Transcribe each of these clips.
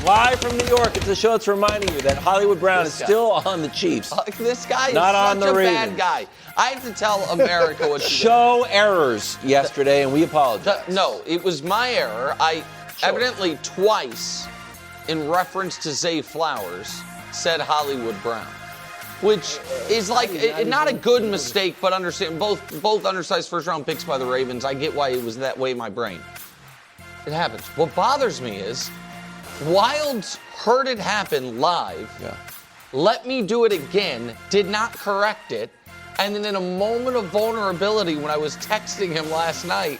Live from New York, it's a show that's reminding you that Hollywood Brown is still on the Chiefs. This guy is not on such the a Ravens. bad guy. I have to tell America what to do. Show errors yesterday, and we apologize. No, it was my error. I evidently twice, in reference to Zay Flowers, said Hollywood Brown, which is like not a good mistake, but understand both undersized first-round picks by the Ravens. I get why it was that way in my brain. It happens. What bothers me is Wilds heard it happen live, let me do it again, did not correct it, and then in a moment of vulnerability when I was texting him last night,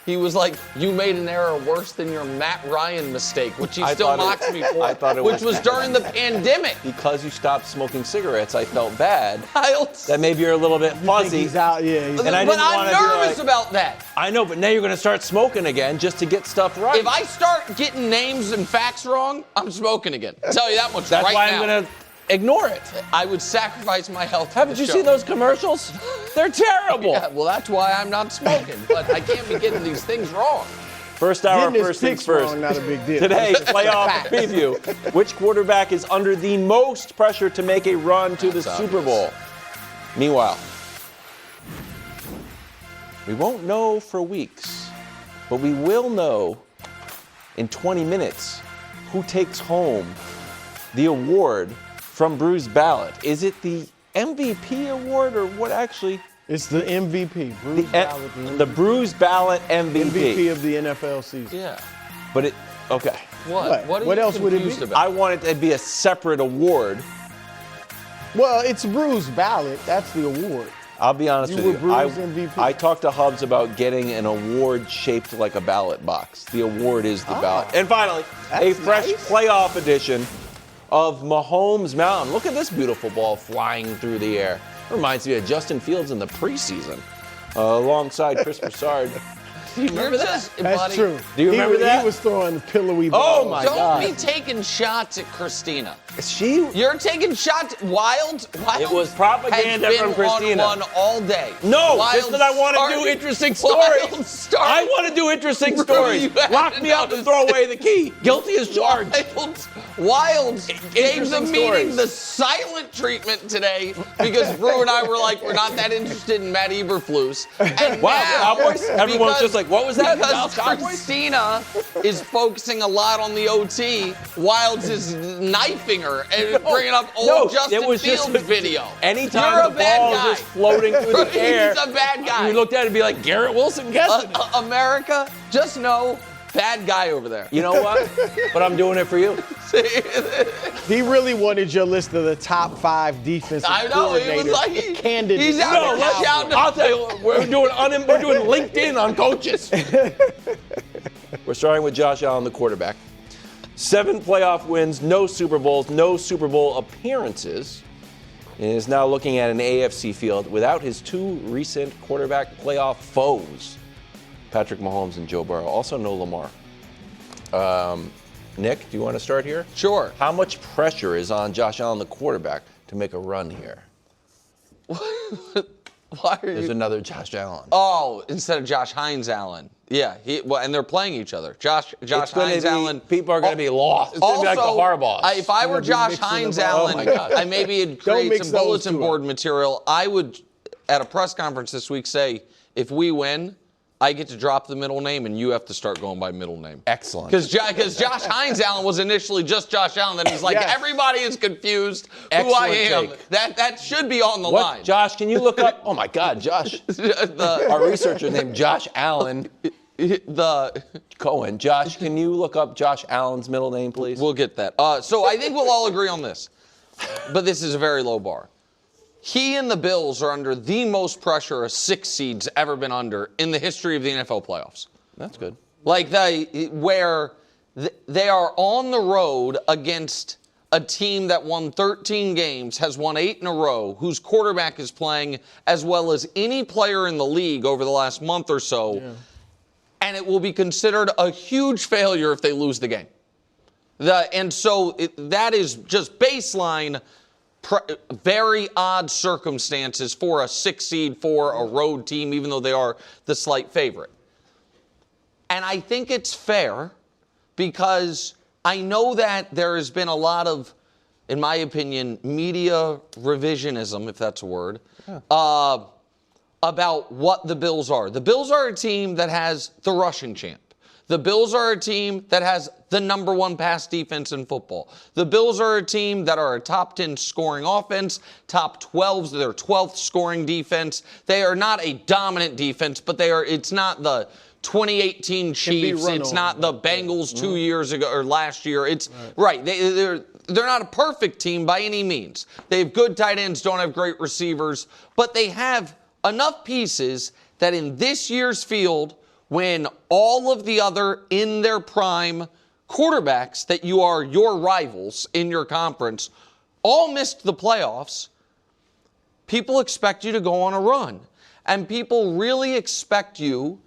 he was like, you made an error worse than your Matt Ryan mistake, which he still mocks me for, which was during the pandemic. Because you stopped smoking cigarettes, I felt bad. Wilds. That maybe you're a little bit fuzzy. He's out, yeah. But I'm nervous about that. I know, but now you're going to start smoking again just to get stuff right. If I start getting names and facts wrong, I'm smoking again. I'll tell you that much That's right why now. I'm going to ignore it. I would sacrifice my health for Haven't the you show. seen those commercials? They're terrible. Yeah, well, that's why I'm not smoking. But I can't be getting these things wrong. First hour, Getting his first things picks first. wrong, not a big deal. Today's playoff preview. Which quarterback is under the most pressure to make a run to the Super Bowl? Meanwhile, we won't know for weeks, but we will know in 20 minutes who takes home the award from Brou's Ballot. Is it the MVP award or what actually? It's the MVP. Brou's Ballot. The Brou's Ballot MVP. MVP of the NFL season. Yeah. But okay. What? What are What you else would it confused be? about? I want it to be a separate award. Well, it's Brou's Ballot. That's the award. I'll be honest You with were you. Brou's MVP. I talked to Hubs about getting an award shaped like a ballot box. The award is the ballot. And finally, a That's fresh nice. playoff edition of Mahomes Mountain. Look at this beautiful ball flying through the air. Reminds me of Justin Fields in the preseason, alongside Chris Broussard. Do you remember that? That's buddy, true. Do you remember that? He was throwing pillowy balls. Oh, my Don't God. be taking shots at Christina. She? You're taking shots. Wild It was propaganda has from been Christina. on one all day. No, Wild just that I want to do started- interesting Wild stories. started- I want to do interesting Bro, stories. you had Lock me up to and throw away the key. Guilty as charged. Wilds gave the Interesting meeting stories. the silent treatment today because Brou and I were like, we're not that interested in Matt Eberflus. And Wow, now, Cowboys? Everyone's because- just like, what was that? Because Dallas Cowboys? Christina is focusing a lot on the OT. Wilds is knifing her and bringing up old Justin it was Fields just video. Anytime You're a the bad ball guy. is just floating through the He's air, a bad guy. you looked at it and be like, Garrett Wilson guessing it. America, just know, bad guy over there. You know what? But I'm doing it for you. He really wanted your list of the top 5 defensive I know, he coordinators. was like, candidates. he's out for to the watch Cowboys. out. I'll tell you, we're doing LinkedIn on coaches. We're starting with Josh Allen, the quarterback. 7 playoff wins, no Super Bowls, no Super Bowl appearances. And is now looking at an AFC field without his 2 recent quarterback playoff foes, Patrick Mahomes and Joe Burrow. Also no Lamar. Nick, do you want to start here? Sure. How much pressure is on Josh Allen, the quarterback, to make a run here? Why are There's you? another Josh Allen. Oh, instead of Josh Hines Allen. Yeah, and they're playing each other. Josh It's gonna Hines be- Allen. People are going to be lost. It's going to be like the Harbaughs. If I were be Josh mixing Hines them up. Allen, Oh, my God. I maybe would create mix some those bulletin two board up. material. I would, at a press conference this week, say, if we win, I get to drop the middle name, and you have to start going by middle name. Excellent. Because Josh Hines Allen was initially just Josh Allen. Then he's like, Yes. everybody is confused who Excellent I am. take. That should be on the What, line. Josh, can you look up? Oh, my God, Josh. The- Our researcher named Josh Allen the Cohen. Josh, can you look up Josh Allen's middle name, please? We'll get that. So I think we'll all agree on this. But this is a very low bar. He and the Bills are under the most pressure a 6 seed's ever been under in the history of the NFL playoffs. That's good. Like they are on the road against a team that won 13 games, has won 8 in a row, whose quarterback is playing as well as any player in the league over the last month or so. Yeah. And it will be considered a huge failure if they lose the game. That is just baseline, very odd circumstances for a 6 seed for a road team, even though they are the slight favorite. And I think it's fair because I know that there has been a lot of, in my opinion, media revisionism, if that's a word, about what the Bills are. The Bills are a team that has the rushing champ. The Bills are a team that has the #1 pass defense in football. The Bills are a team that are a top 10 scoring offense, top 12, their 12th scoring defense. They are not a dominant defense, but it's not the 2018 Chiefs. It's not the Bengals 2 years ago or last year. It's right. They're not a perfect team by any means. They have good tight ends, don't have great receivers, but they have enough pieces that in this year's field, when all of the other in their prime quarterbacks that you are your rivals in your conference all missed the playoffs, people expect you to go on a run. And people really expect you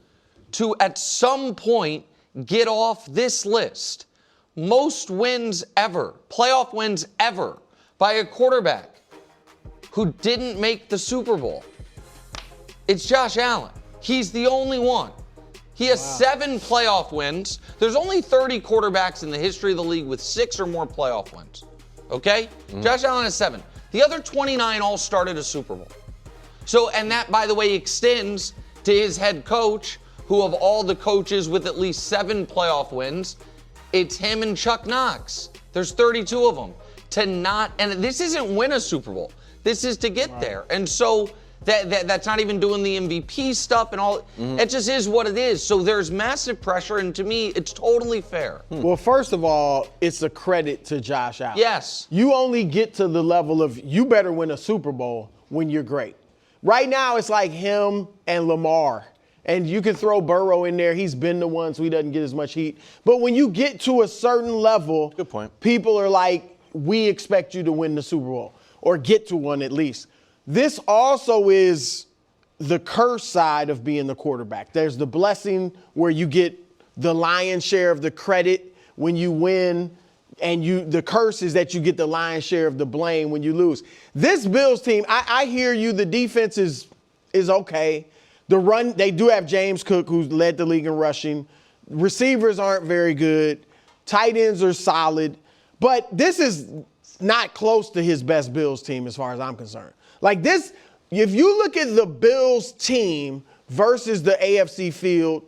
to, at some point, get off this list. Most wins ever, playoff wins ever, by a quarterback who didn't make the Super Bowl. It's Josh Allen. He's the only one. He has 7 playoff wins. There's only 30 quarterbacks in the history of the league with 6 or more playoff wins. Okay? Josh Allen has 7. The other 29 all started a Super Bowl. So, and that, by the way, extends to his head coach, who of all the coaches with at least 7 playoff wins, it's him and Chuck Knox. There's 32 of them. And this isn't win a Super Bowl. This is to get there. And so that's not even doing the MVP stuff and all. It just is what it is. So there's massive pressure, and to me, it's totally fair. Well, first of all, it's a credit to Josh Allen. Yes. You only get to the level of you better win a Super Bowl when you're great. Right now, it's like him and Lamar. And you can throw Burrow in there. He's been the one, so he doesn't get as much heat. But when you get to a certain level, good point, people are like, we expect you to win the Super Bowl or get to one at least. This also is the curse side of being the quarterback. There's the blessing where you get the lion's share of the credit when you win, and the curse is that you get the lion's share of the blame when you lose. This Bills team, I hear you, the defense is okay. The run, they do have James Cook, who's led the league in rushing. Receivers aren't very good. Tight ends are solid. But this is not close to his best Bills team as far as I'm concerned. Like this, if you look at the Bills team versus the AFC field,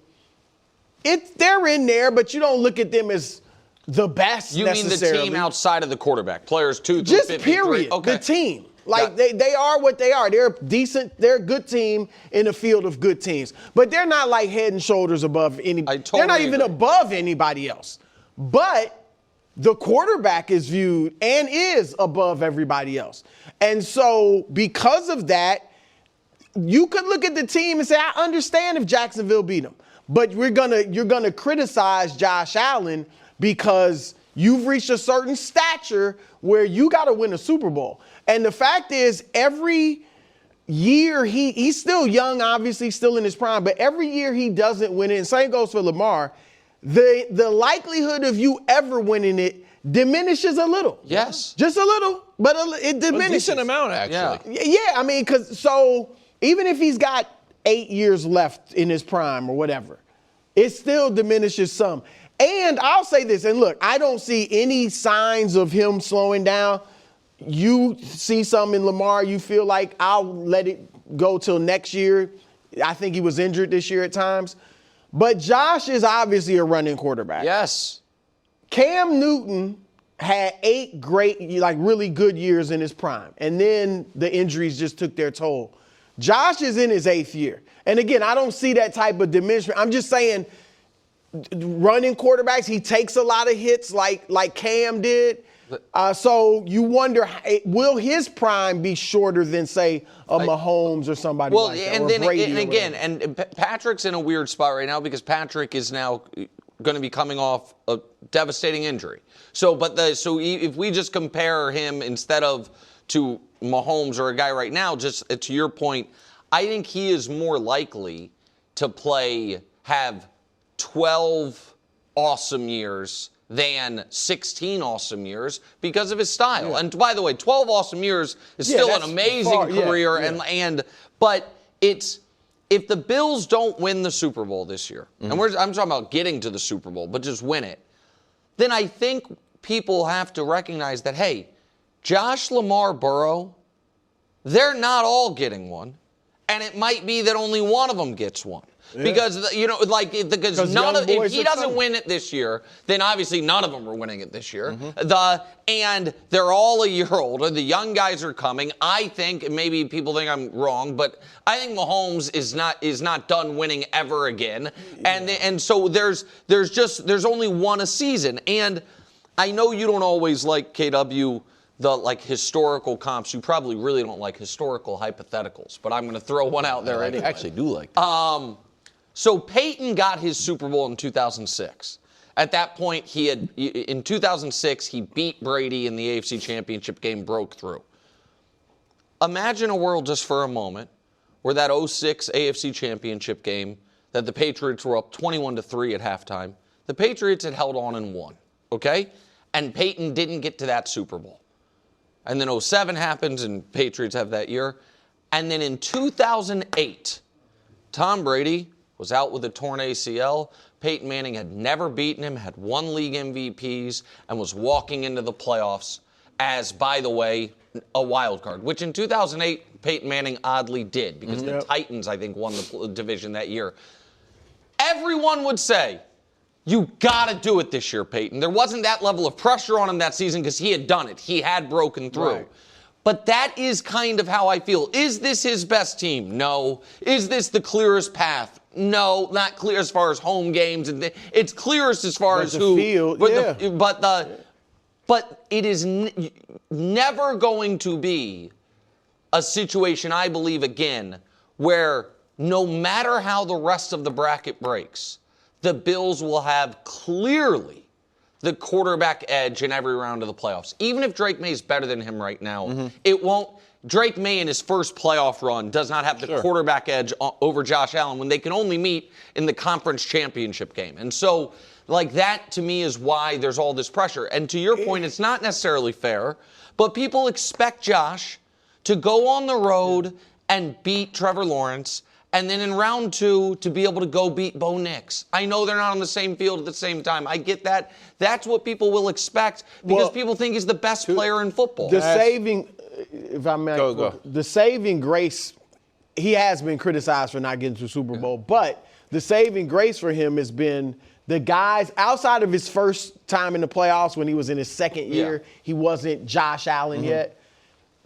they're in there, but you don't look at them as the best necessarily. You mean the team outside of the quarterback, players 2 through just 53? Period. Okay. The team. Like they are what they are. They're decent. They're a good team in a field of good teams. But they're not like head and shoulders above anybody. They're not even above anybody else. But the quarterback is viewed and is above everybody else. And so because of that, you could look at the team and say, I understand if Jacksonville beat them. But you're gonna criticize Josh Allen because you've reached a certain stature where you got to win a Super Bowl. And the fact is, every year he's still young, obviously still in his prime, but every year he doesn't win it, and same goes for Lamar, the likelihood of you ever winning it diminishes a little. Yes. Just a little, but it diminishes. A decent amount, actually. Yeah, I mean, so even if he's got 8 years left in his prime or whatever, it still diminishes some. And I'll say this, and look, I don't see any signs of him slowing down. You see something in Lamar, you feel like I'll let it go till next year. I think he was injured this year at times. But Josh is obviously a running quarterback. Yes. Cam Newton had 8 great, like really good years in his prime. And then the injuries just took their toll. Josh is in his 8th year. And again, I don't see that type of diminishment. I'm just saying, running quarterbacks, he takes a lot of hits like Cam did. So you wonder, will his prime be shorter than, say, a Mahomes or somebody like that? And Patrick's in a weird spot right now because Patrick is now going to be coming off a devastating injury. So if we just compare him instead of to Mahomes or a guy right now, just to your point, I think he is more likely to have 12 awesome years than 16 awesome years because of his style. Yeah. And by the way, 12 awesome years is still an amazing career. But if the Bills don't win the Super Bowl this year, and I'm talking about getting to the Super Bowl, but just win it, then I think people have to recognize that, hey, Josh, Lamar, Burrow, they're not all getting one. And it might be that only one of them gets one. Yeah. Because, because none of, if he doesn't win it this year, then obviously none of them are winning it this year. And they're all a year older. The young guys are coming. I think, and maybe people think I'm wrong, but I think Mahomes is not done winning ever again. Yeah. And so there's only one a season. And I know you don't always like, KW, the historical comps. You probably really don't like historical hypotheticals, but I'm going to throw one out there anyway. I actually do like that. So Peyton got his Super Bowl in 2006. At that point, in 2006, he beat Brady in the AFC Championship game, broke through. Imagine a world just for a moment where that 06 AFC Championship game that the Patriots were up 21-3 at halftime, the Patriots had held on and won, okay? And Peyton didn't get to that Super Bowl. And then 07 happens and Patriots have that year. And then in 2008, Tom Brady was out with a torn ACL. Peyton Manning had never beaten him, had won league MVPs, and was walking into the playoffs as, by the way, a wild card, which in 2008, Peyton Manning oddly did because the Titans, I think, won the division that year. Everyone would say, you got to do it this year, Peyton. There wasn't that level of pressure on him that season because he had done it. He had broken through. Right. But that is kind of how I feel. Is this his best team? No. Is this the clearest path? No, not clear as far as home games. It's clearest as far as who. Field, but it is never going to be a situation, I believe, again, where no matter how the rest of the bracket breaks, the Bills will have clearly the quarterback edge in every round of the playoffs. Even if Drake May is better than him right now, it won't. Drake May in his first playoff run does not have the quarterback edge over Josh Allen when they can only meet in the conference championship game. And so, that to me is why there's all this pressure. And to your point, it's not necessarily fair, but people expect Josh to go on the road and beat Trevor Lawrence, and then in round 2 to be able to go beat Bo Nix. I know they're not on the same field at the same time. I get that. That's what people will expect because people think he's the best player in football. The saving grace, he has been criticized for not getting to the Super Bowl, but the saving grace for him has been the guys outside of his first time in the playoffs when he was in his second year, he wasn't Josh Allen yet.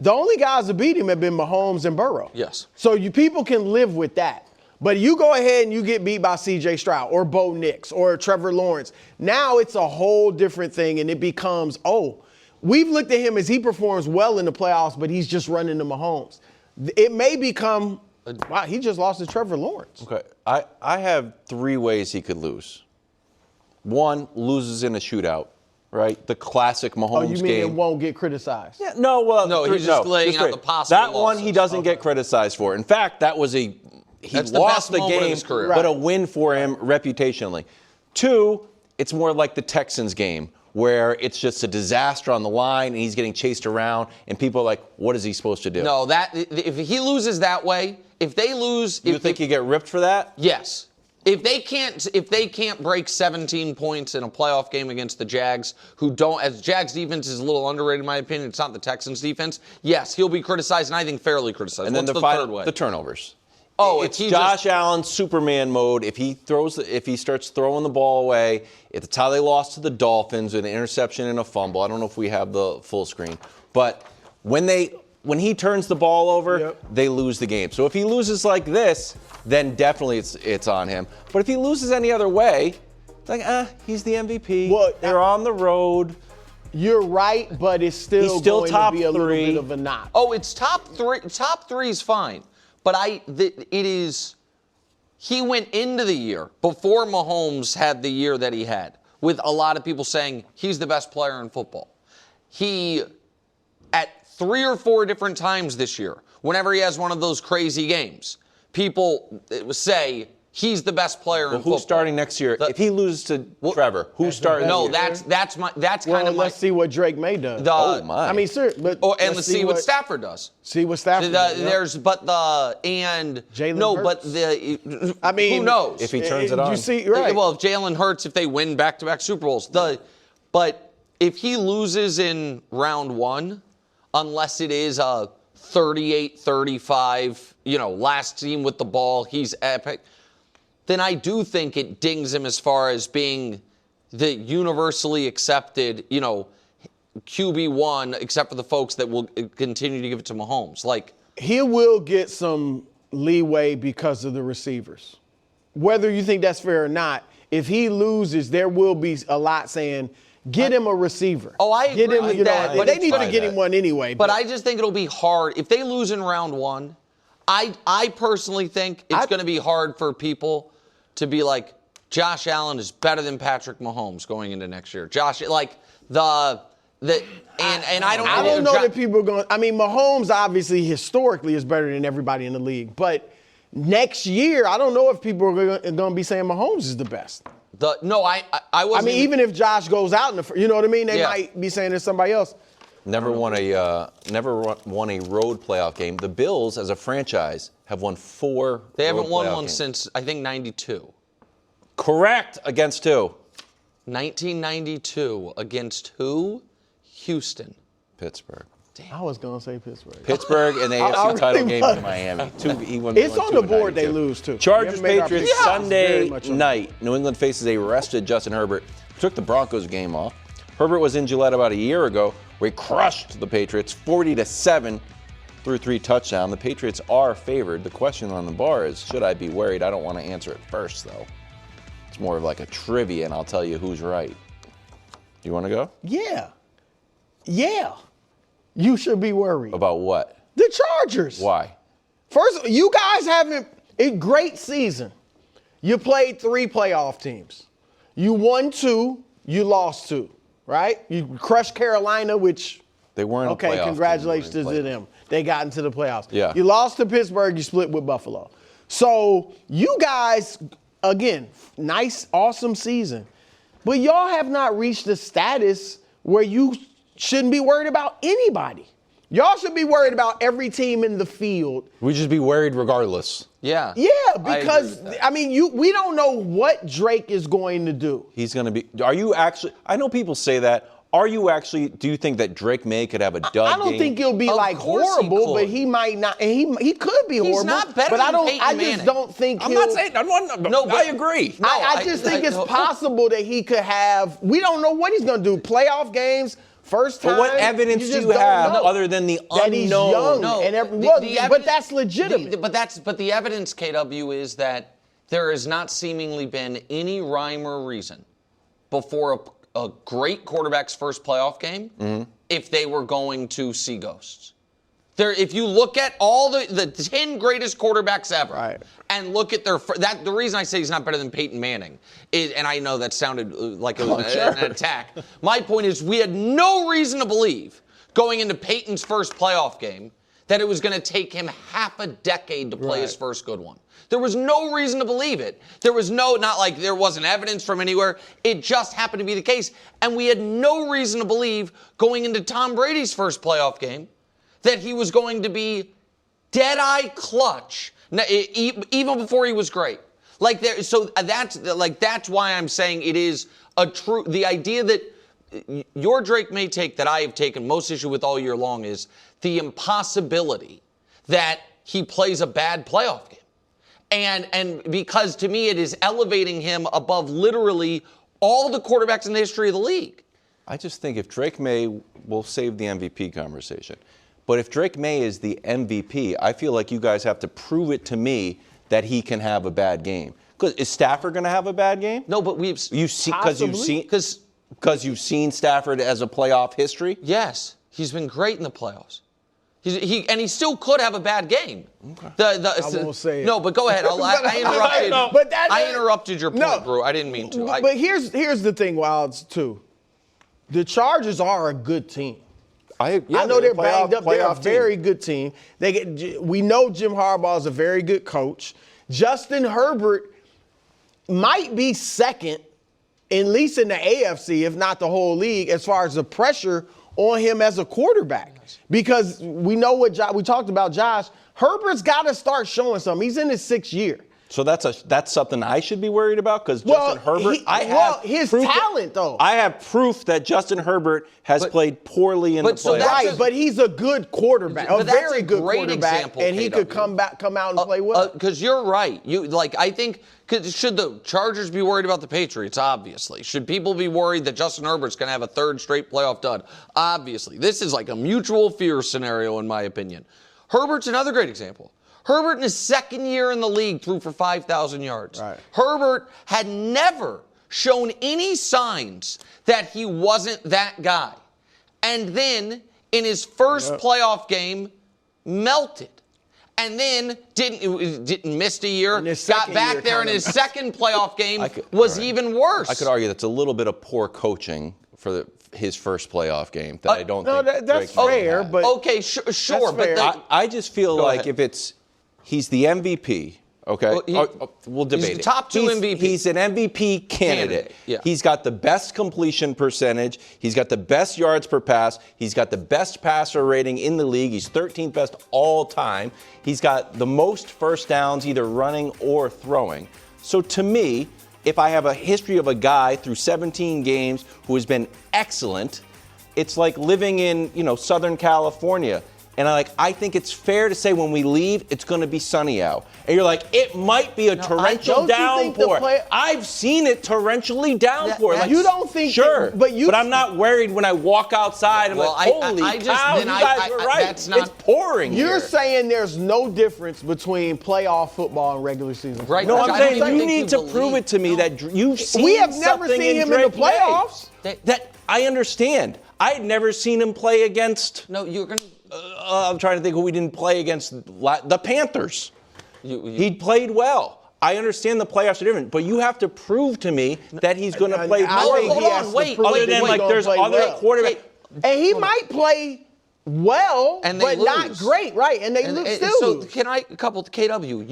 The only guys that beat him have been Mahomes and Burrow. Yes. So people can live with that. But you go ahead and you get beat by C.J. Stroud or Bo Nix or Trevor Lawrence. Now it's a whole different thing, and it becomes, we've looked at him as he performs well in the playoffs, but he's just running to Mahomes. It may become, wow, he just lost to Trevor Lawrence. Okay, I have 3 ways he could lose. 1, loses in a shootout. Right, the classic Mahomes game. You mean it won't get criticized? Yeah, no, he's just laying out the possible That one he doesn't get criticized for. In fact, that was he lost the game, but a win for him reputationally. 2, it's more like the Texans game where it's just a disaster on the line and he's getting chased around and people are like, what is he supposed to do? No, if he loses that way, if they lose, you think you get ripped for that? Yes. If they can't break 17 points in a playoff game against the Jags, as Jags defense is a little underrated in my opinion, it's not the Texans defense. Yes, he'll be criticized, and I think fairly criticized. And then the third way? The turnovers. It's Josh Allen Superman mode. If he starts throwing the ball away, it's how they lost to the Dolphins with an interception and a fumble. I don't know if we have the full screen, but when he turns the ball over, they lose the game. So if he loses like this, then definitely it's on him. But if he loses any other way, it's he's the MVP. Well, they're on the road. You're right, but it's still going to be a little bit of a knock. Oh, it's top 3. Top 3 is fine. But he went into the year before Mahomes had the year that he had, with a lot of people saying he's the best player in football. At 3 or 4 different times this year, whenever he has one of those crazy games, people say he's the best player in football. Who's starting next year? If he loses to Trevor, who's starting? No, that's kind of. Let's see what Drake May does. Oh my! I mean, sir, but let's see what Stafford does. See what Stafford does. Jalen Hurts. Who knows if he turns it on? You see, right? Well, if Jalen Hurts, if they win back-to-back Super Bowls, But if he loses in round one, unless it is a 38-35, last team with the ball, he's epic, then I do think it dings him as far as being the universally accepted, QB1, except for the folks that will continue to give it to Mahomes. He will get some leeway because of the receivers. Whether you think that's fair or not, if he loses, there will be a lot saying, get him a receiver. Oh, I agree with that. But they need to get him one anyway. But I just think it'll be hard. If they lose in round one, I personally think it's going to be hard for people to be like, Josh Allen is better than Patrick Mahomes going into next year. I don't know that people are going. I mean, Mahomes obviously historically is better than everybody in the league, but next year, I don't know if people are going to be saying Mahomes is the best. I wasn't. I mean, even if Josh goes out, you know what I mean? They might be saying there's somebody else. Never won a road playoff game. The Bills, as a franchise, have won 4. They haven't won one games. since I think '92. Correct. Against who? 1992 against who? Houston. Pittsburgh. I was going to say Pittsburgh. Pittsburgh and the AFC title game in Miami. It's on the board. They lose too. Chargers Patriots Sunday night. New England faces a rested Justin Herbert. Took the Broncos game off. Herbert was in Gillette about a year ago, where he crushed the Patriots 40-7 through 3 touchdowns. The Patriots are favored. The question on the bar is, should I be worried? I don't want to answer it first, though. It's more of like a trivia, and I'll tell you who's right. You want to go? Yeah. You should be worried. About what? The Chargers. Why? First, you guys haven't a great season. You played 3 playoff teams. You won 2, you lost 2, right? You crushed Carolina, which they weren't a playoff okay, team. congratulations to them. They got into the playoffs. Yeah. You lost to Pittsburgh, you split with Buffalo. So you guys, again, nice, awesome season. But y'all have not reached the status where you shouldn't be worried about anybody. Y'all should be worried about every team in the field. We just be worried regardless. Yeah. Yeah, because, we don't know what Drake is going to do. He's going to be – are you actually – I know people say that. Are you actually – do you think that Drake May could have a dud game? I don't think he'll be horrible, but he might not. And he could be horrible. He's not better but than Peyton Manning. I just don't think I'm not saying – I agree. No, I just think it's possible that he could have – we don't know what he's going to do. Playoff games – first time. But what evidence do you have other than the unknown? That he's young. But that's legitimate. But the evidence, KW, is that there has not seemingly been any rhyme or reason before a great quarterback's first playoff game if they were going to see ghosts. If you look at all the 10 greatest quarterbacks ever, and look at the reason I say he's not better than Peyton Manning, and I know that sounded like it was an attack. My point is we had no reason to believe going into Peyton's first playoff game that it was going to take him half a decade to play his first good one. There was no reason to believe it. There was not like there wasn't evidence from anywhere. It just happened to be the case. And we had no reason to believe going into Tom Brady's first playoff game that he was going to be dead-eye clutch, even before he was great. That's why I'm saying it is the idea that your Drake May take that I have taken most issue with all year long is the impossibility that he plays a bad playoff game. And because to me it is elevating him above literally all the quarterbacks in the history of the league. I just think if Drake May will save the MVP conversation. But if Drake May is the MVP, I feel like you guys have to prove it to me that he can have a bad game. Because is Stafford going to have a bad game? No, but you've seen Stafford as a playoff history. Yes, he's been great in the playoffs. He still could have a bad game. Okay. I won't say it. No, but go ahead. I interrupted. I interrupted your point, Brew. I didn't mean to. But here's the thing, Wilds, too. The Chargers are a good team. I know they're banged up. They're a very good team. We know Jim Harbaugh is a very good coach. Justin Herbert might be second, at least in the AFC, if not the whole league, as far as the pressure on him as a quarterback. Because we know we talked about Josh. Herbert's got to start showing something. He's in his 6th year. So that's something I should be worried about because Justin Herbert. His talent though. I have proof that Justin Herbert has played poorly in the playoffs. Right, but he's a good quarterback, a very good great quarterback, example, and he could come out and play well. Because you're right. I think. Should the Chargers be worried about the Patriots? Obviously. Should people be worried that Justin Herbert's going to have a third straight playoff dud? Obviously. This is like a mutual fear scenario, in my opinion. Herbert's another great example. Herbert in his second year in the league threw for 5,000 yards. Right. Herbert had never shown any signs that he wasn't that guy. And then in his first playoff game, melted. And then didn't miss a year, got back there in his second playoff game, was even worse. I could argue that's a little bit of poor coaching for his first playoff game that I don't think. That's fair, but okay, sure, but I just feel like if he's the MVP. Okay, we'll debate he's the top two MVP. He's an MVP candidate. Yeah. He's got the best completion percentage. He's got the best yards per pass. He's got the best passer rating in the league. He's 13th best all time. He's got the most first downs, either running or throwing. So to me, if I have a history of a guy through 17 games who has been excellent, it's like living in Southern California. And I think it's fair to say when we leave, it's going to be sunny out. And you're like, it might be a torrential downpour. I've seen it torrentially downpour. You don't think? Sure, but I'm not worried when I walk outside. I'm holy cow, you guys were right. It's pouring You're saying there's no difference between playoff football and regular season. Right. No, I'm saying you need to prove it to me that you've seen. We have never seen him in the playoffs. That I understand. I had never seen him play against. No, you're going to. I'm trying to think who we didn't play against. The Panthers. He played well. I understand the playoffs are different, but you have to prove to me that he's going to play more. Hold on, wait. Other than there's other quarterbacks. And he might play well, but not great, right? And they still lose. Can I, a couple to KW,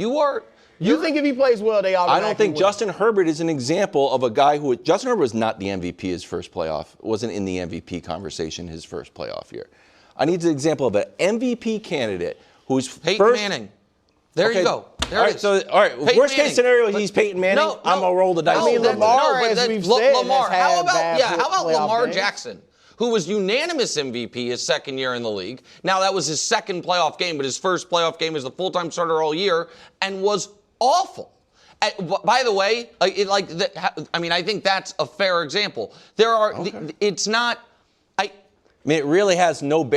you think if he plays well, they automatically I don't think win. Justin Herbert is an example of a guy who Justin Herbert was not the MVP his first playoff. Wasn't in the MVP conversation his first playoff year. I need an example of an MVP candidate who's Peyton Manning. There you go. There it is. All right. Worst case scenario, he's Peyton Manning. I'm gonna roll the dice. I mean, Lamar, as we've said, Lamar. How how about Lamar Jackson, who was unanimous MVP his second year in the league? Now that was his second playoff game, but his first playoff game as the full-time starter all year, and was awful. By the way, I think that's a fair example. It's not. I mean, it really has no.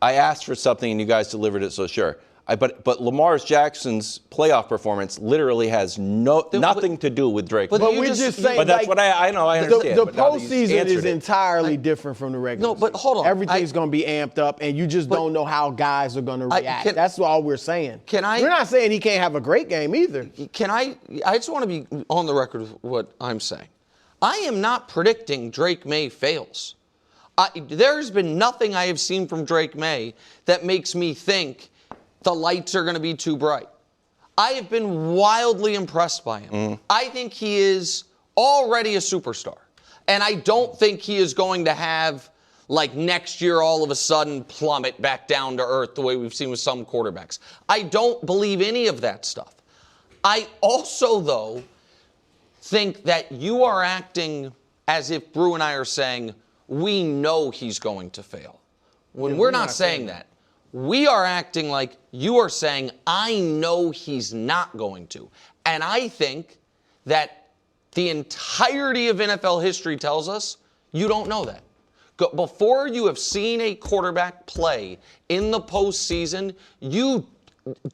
I asked for something and you guys delivered it, so sure. But Lamar Jackson's playoff performance literally has nothing to do with Drake. But we're just saying. But that's what I know. I understand. The postseason is entirely different from the regular. No, but hold on. Everything's going to be amped up, and you just don't know how guys are going to react. That's all we're saying. We're not saying he can't have a great game either. I just want to be on the record with what I'm saying. I am not predicting Drake May fails. There's been nothing I have seen from Drake May that makes me think the lights are going to be too bright. I have been wildly impressed by him. I think he is already a superstar. And I don't think he is going to have, next year all of a sudden plummet back down to earth the way we've seen with some quarterbacks. I don't believe any of that stuff. I also, though, think that you are acting as if Brou and I are saying, we know he's going to fail. When we're not saying that. We are acting like you are saying, I know he's not going to. And I think that the entirety of NFL history tells us you don't know that. Before you have seen a quarterback play in the postseason, you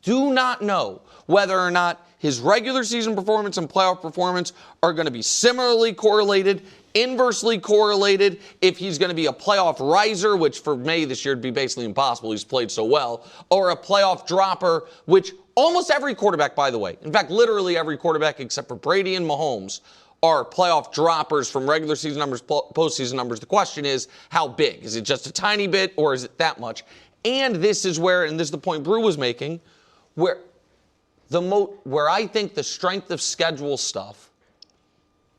do not know whether or not his regular season performance and playoff performance are going to be similarly correlated, inversely correlated, if he's going to be a playoff riser, which for May this year would be basically impossible, he's played so well, or a playoff dropper, which almost every quarterback, by the way, in fact, literally every quarterback except for Brady and Mahomes, are playoff droppers from regular season numbers, postseason numbers. The question is, how big? Is it just a tiny bit, or is it that much? And this is where, and this is the point Brou was making, where I think the strength of schedule stuff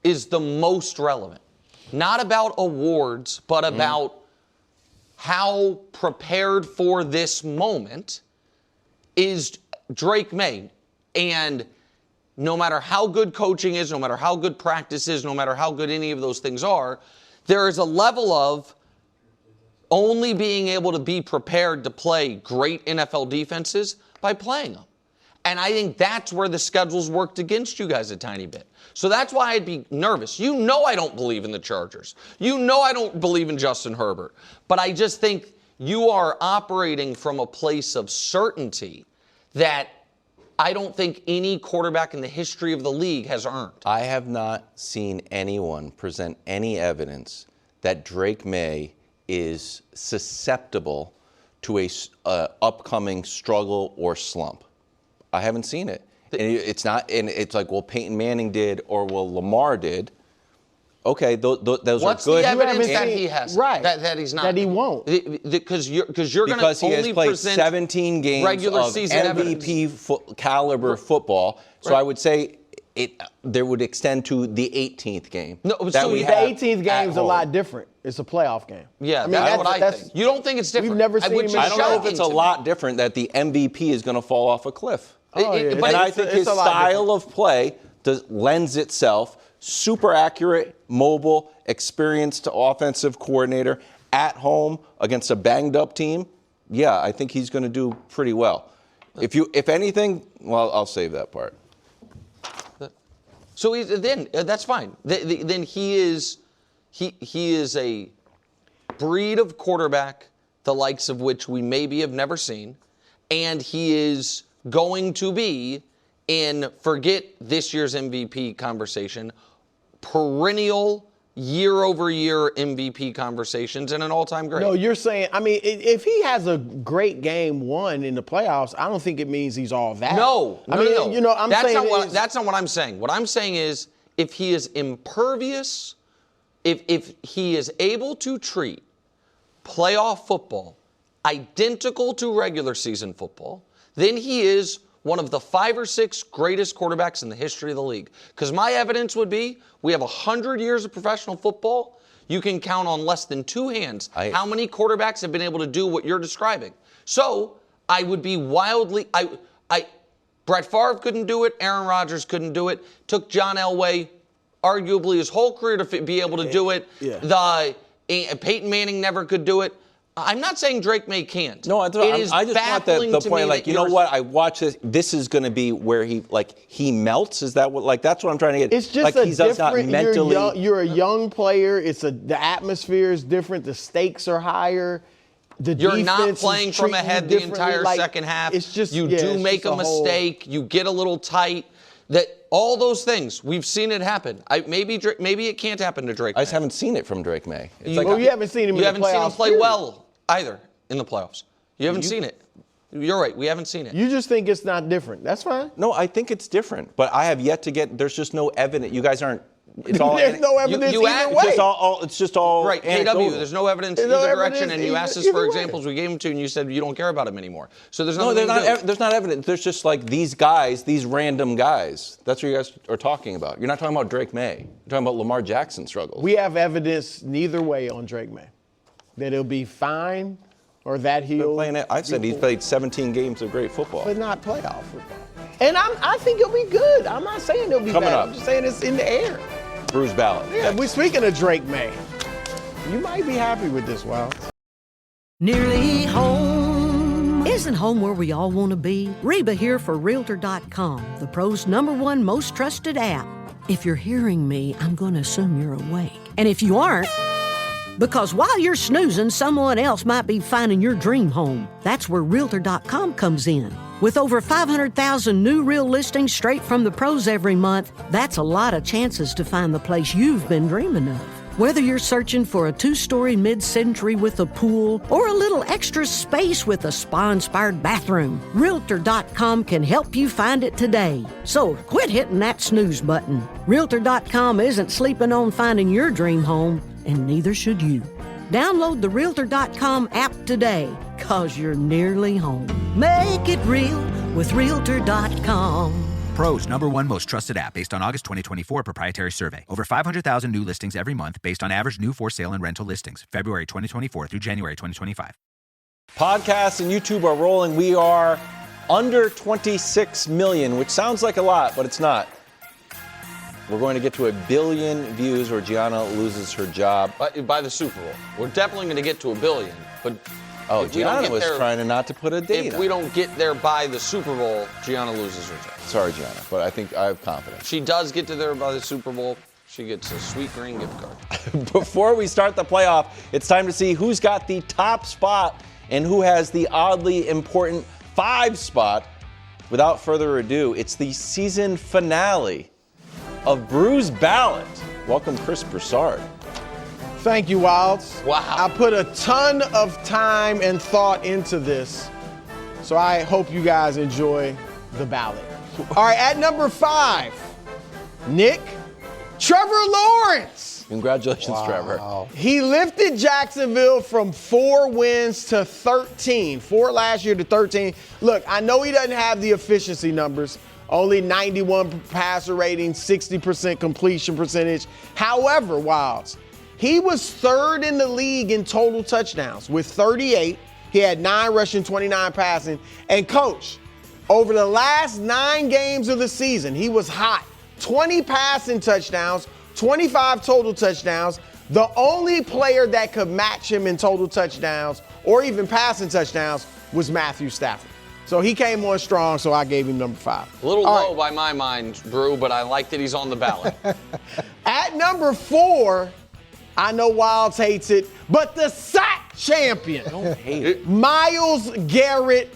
is the most relevant. Not about awards, but about how prepared for this moment is Drake May, and no matter how good coaching is, no matter how good practice is, no matter how good any of those things are, there is a level of only being able to be prepared to play great NFL defenses by playing them. And I think that's where the schedule's worked against you guys a tiny bit. So that's why I'd be nervous. You know I don't believe in the Chargers. You know I don't believe in Justin Herbert. But I just think you are operating from a place of certainty that I don't think any quarterback in the history of the league has earned. I have not seen anyone present any evidence that Drake May is susceptible to a upcoming struggle or slump. I haven't seen it. And it's not, and it's like, well, Peyton Manning did, or well, Lamar did. Okay, those What's are good. the evidence that he has? Right. That he's not. That he won't. Because you're going to only Because he has played present 17 games regular of season MVP caliber football. So Right. I would say there would extend to the 18th game. No, that so we the The have 18th at game's a home. lot different. It's a playoff game. Yeah, I mean, that's what I that's- think. You don't think it's different? We've never seen Which him is in I don't know if shocking it's a to me. lot different that the MVP is going to fall off a cliff. Oh, yeah. But And I it's think a- his it's a lot style of play lends itself, super accurate, mobile, experienced offensive coordinator at home against a banged up team. Yeah, I think he's going to do pretty well. If anything, well, I'll save that part. So then that's fine. Then he is a breed of quarterback the likes of which we maybe have never seen, and he is going to be forget this year's MVP conversation, perennial year-over-year MVP conversations and an all-time great. No, you're saying, I mean, if he has a great game one in the playoffs, I don't think it means he's all that. No. You know, I'm that's saying that's not what I'm saying. What I'm saying is if he is impervious, if he is able to treat playoff football identical to regular season football, then he is one of the 5 or 6 greatest quarterbacks in the history of the league. Because my evidence would be we have 100 years of professional football. You can count on less than 2 hands how many quarterbacks have been able to do what you're describing. So I would be wildly Brett Favre couldn't do it. Aaron Rodgers couldn't do it. Took John Elway arguably his whole career to be able to do it. Yeah. Peyton Manning never could do it. I'm not saying Drake May can't. No, I just want the point. Like, you know what? I watch this. This is going to be where he melts. Is that what? That's what I'm trying to get. It's just like, a he does not different. mentally. You're a young player. The atmosphere is different. The stakes are higher. You're not playing from ahead the entire second half. It's just you do make a mistake. You get a little tight. All those things we've seen it happen. Maybe it can't happen to Drake. I just haven't seen it from Drake May. You haven't seen him. You in the haven't seen him playoffs, play period. well either in the playoffs. You haven't seen it. You're right. We haven't seen it. You just think it's not different. That's fine. No, I think it's different, but I have yet to get. There's just no evidence. You guys aren't. It's all. There's no evidence either way. It's just all right, anecdotal. KW, there's no evidence There's either no direction, evidence and you asked us either for way. examples. We gave them to you, and you said you don't care about them anymore. So there's No, nothing there's not evidence. There's just like these guys, these random guys. That's what you guys are talking about. You're not talking about Drake May. You're talking about Lamar Jackson struggles. We have evidence neither way on Drake May. That he'll be fine or that he'll. I've said he's played 17 games of great football. But not playoff football. And I think he'll be good. I'm not saying he'll be Coming bad. up. I'm just saying it's in the air. Bruce Ballot. Yeah, we're speaking of Drake May. You might be happy with this, Wild. Nearly home. Isn't home where we all want to be? Reba here for Realtor.com, the pros' #1 most trusted app. If you're hearing me, I'm going to assume you're awake. And if you aren't, because while you're snoozing, someone else might be finding your dream home. That's where Realtor.com comes in. With over 500,000 new real listings straight from the pros every month, that's a lot of chances to find the place you've been dreaming of. Whether you're searching for a 2-story mid-century with a pool or a little extra space with a spa-inspired bathroom, Realtor.com can help you find it today. So quit hitting that snooze button. Realtor.com isn't sleeping on finding your dream home, and neither should you. Download the Realtor.com app today, cause you're nearly home. Make it real with Realtor.com. Pros #1 most trusted app based on August 2024 proprietary survey. Over 500,000 new listings every month based on average new for sale and rental listings. February 2024 through January 2025. Podcasts and YouTube are rolling. We are under 26 million, which sounds like a lot, but it's not. We're going to get to 1 billion views where Gianna loses her job. By the Super Bowl. We're definitely going to get to 1 billion, but Oh, Gianna was trying not to put a date if on. we don't get there by the Super Bowl, Gianna loses her job. Sorry, Gianna, but I think I have confidence. She does get to there by the Super Bowl. She gets a sweet green gift card. Before we start the playoff, it's time to see who's got the top spot and who has the oddly important 5 spot. Without further ado, it's the season finale of Brou's Ballot. Welcome, Chris Broussard. Thank you, Wilds. Wow. I put a ton of time and thought into this, so I hope you guys enjoy the ballot. All right, at number 5, Nick, Trevor Lawrence. Congratulations, Trevor. He lifted Jacksonville from 4 wins to 13. 4 last year to 13. Look, I know he doesn't have the efficiency numbers. Only 91 passer rating, 60% completion percentage. However, Wilds, he was 3rd in the league in total touchdowns with 38. He had 9 rushing, 29 passing. And coach, over the last 9 games of the season, he was hot. 20 passing touchdowns, 25 total touchdowns. The only player that could match him in total touchdowns or even passing touchdowns was Matthew Stafford. So he came on strong, so I gave him number 5. A little low by my mind, Brou, but I like that he's on the ballot. At number 4, I know Wilds hates it, but the sack champion. Don't hate it. Myles Garrett,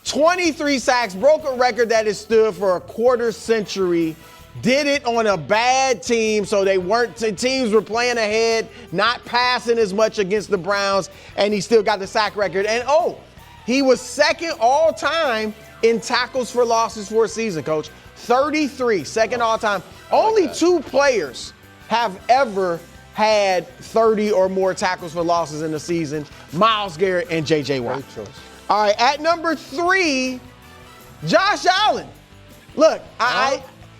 23 sacks, broke a record that has stood for a quarter century. Did it on a bad team, so teams were playing ahead, not passing as much against the Browns, and he still got the sack record. And he was 2nd all time in tackles for losses for a season, coach. 33, 2nd all time. Only 2 players have ever had 30 or more tackles for losses in the season, Myles Garrett and J.J. Watt. All right, at number 3, Josh Allen. Look,